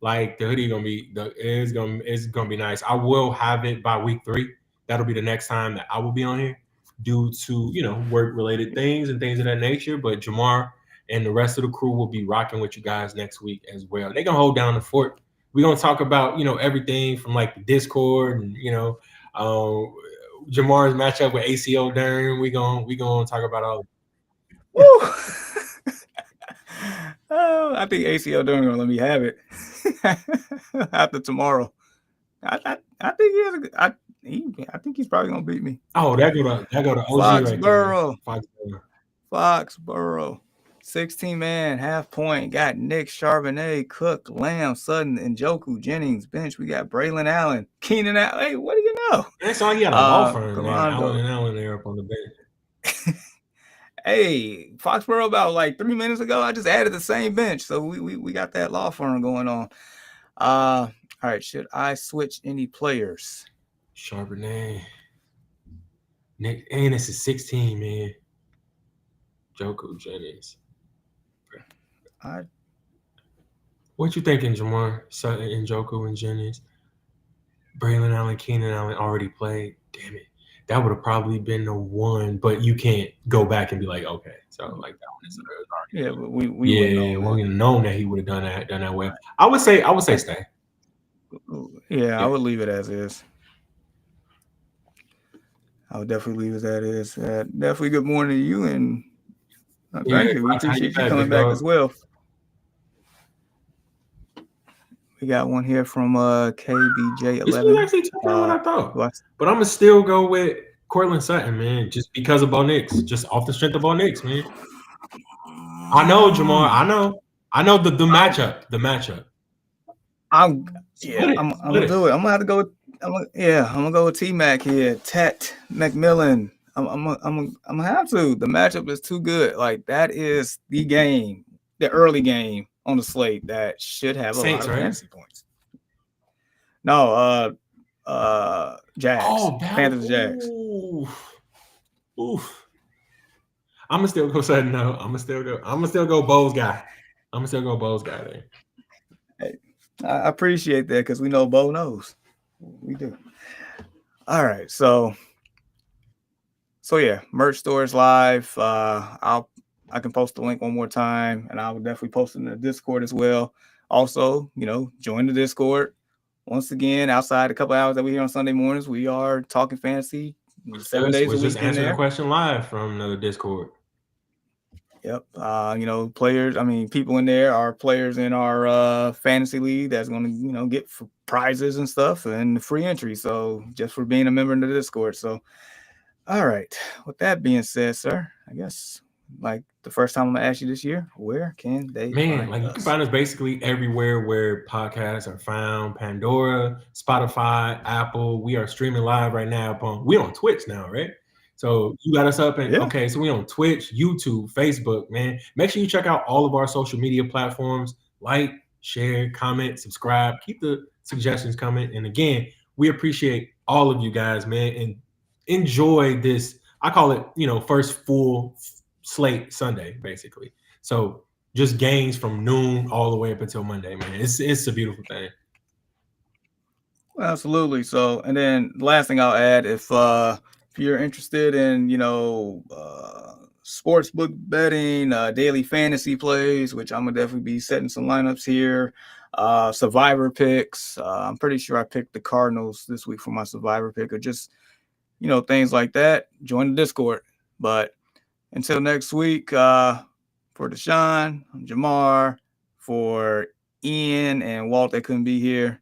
[SPEAKER 2] Like the hoodie it's gonna be nice. I will have it by week 3. That'll be the next time that I will be on here due to work related things and things of that nature. But Jamar and the rest of the crew will be rocking with you guys next week as well. They're gonna hold down the fort. We're gonna talk about everything from like the Discord and um, Jamar's matchup with ACO Dern. We gonna talk about all.
[SPEAKER 1] woo. Oh, I think ACL Durham gonna let me have it after tomorrow. I think he has I think he's probably gonna beat me.
[SPEAKER 2] Oh, that go to OG right there.
[SPEAKER 1] Foxborough,
[SPEAKER 2] Foxborough.
[SPEAKER 1] Foxborough, 16-man half point. Got Nick Charbonnet, Cook, Lamb, Sutton, and Njoku, Jennings. Bench we got Braylon Allen, Keenan Allen. Hey, what do you know?
[SPEAKER 2] That's all. He got a law firm there, Allen
[SPEAKER 1] Garando.
[SPEAKER 2] and Allen there up on the bench.
[SPEAKER 1] Hey, Foxborough about like 3 minutes ago, I just added the same bench, so we got that law firm going on. All right, should I switch any players?
[SPEAKER 2] Charbonnet. Nick, and this is 16, man. Njoku, Jennings. What you thinking, Jamar? Sutton, Njoku, and Jennings. Braylon Allen, Keenan Allen already played. Damn it. That would have probably been the one, but you can't go back and be like, okay, so like that one is already.
[SPEAKER 1] Yeah, but we wouldn't know.
[SPEAKER 2] We wouldn't have known that he would have done that way. I would say stay.
[SPEAKER 1] Yeah, I would leave it as is. I would definitely leave it as is. Definitely good morning to you, and thank you. We appreciate you coming back as well. We got one here from KBJ11.
[SPEAKER 2] This was actually tougher than what I thought. But I'm gonna still go with Cortland Sutton, man, just because of Bo Nix, just off the strength of Bo Nix, man. I know, Jamar. I know the matchup. The matchup.
[SPEAKER 1] I'm gonna do it. I'm gonna have to go. I'm gonna go with T Mac here. Tet McMillan. I'm gonna have to. The matchup is too good. Like that is the game, the early game on the slate that should have
[SPEAKER 2] Saints,
[SPEAKER 1] a lot of fantasy points. No, Jags.
[SPEAKER 2] Oh,
[SPEAKER 1] Panthers, Jags.
[SPEAKER 2] Oof. I'm gonna still go Sutton. No, I'm gonna still go Bo's guy. I'm gonna still go Bo's guy there.
[SPEAKER 1] Hey, I appreciate that because we know Bo knows. We do. All right, so yeah, merch store is live. I can post the link one more time, and I will definitely post it in the Discord as well. Also, join the Discord. Once again, outside a couple hours that we here on Sunday mornings, we are talking fantasy 7 days a week.
[SPEAKER 2] Just answering the question live from the Discord.
[SPEAKER 1] Yep. Players. I mean, people in there are players in our fantasy league that's going to, get prizes and stuff and free entry. So just for being a member in the Discord. So, all right. With that being said, sir, I guess like the first time I'm gonna ask you this year, where can they find us?
[SPEAKER 2] You can find us basically everywhere where podcasts are found: Pandora, Spotify, Apple. We are streaming live right now. We're on Twitch now, right? So you got us up and okay, so we on Twitch, YouTube, Facebook, man. Make sure you check out all of our social media platforms. Like, share, comment, subscribe. Keep the suggestions coming. And again, we appreciate all of you guys, man, and enjoy this. I call it, first full slate Sunday, basically. So just games from noon all the way up until Monday, man. It's a beautiful thing.
[SPEAKER 1] Absolutely. So, and then the last thing I'll add, if you're interested in, sportsbook betting, daily fantasy plays, which I'm gonna definitely be setting some lineups here, survivor picks. I'm pretty sure I picked the Cardinals this week for my survivor pick, or just, things like that. Join the Discord. But until next week, for Deshaun, Jamar, for Ian and Walt that couldn't be here,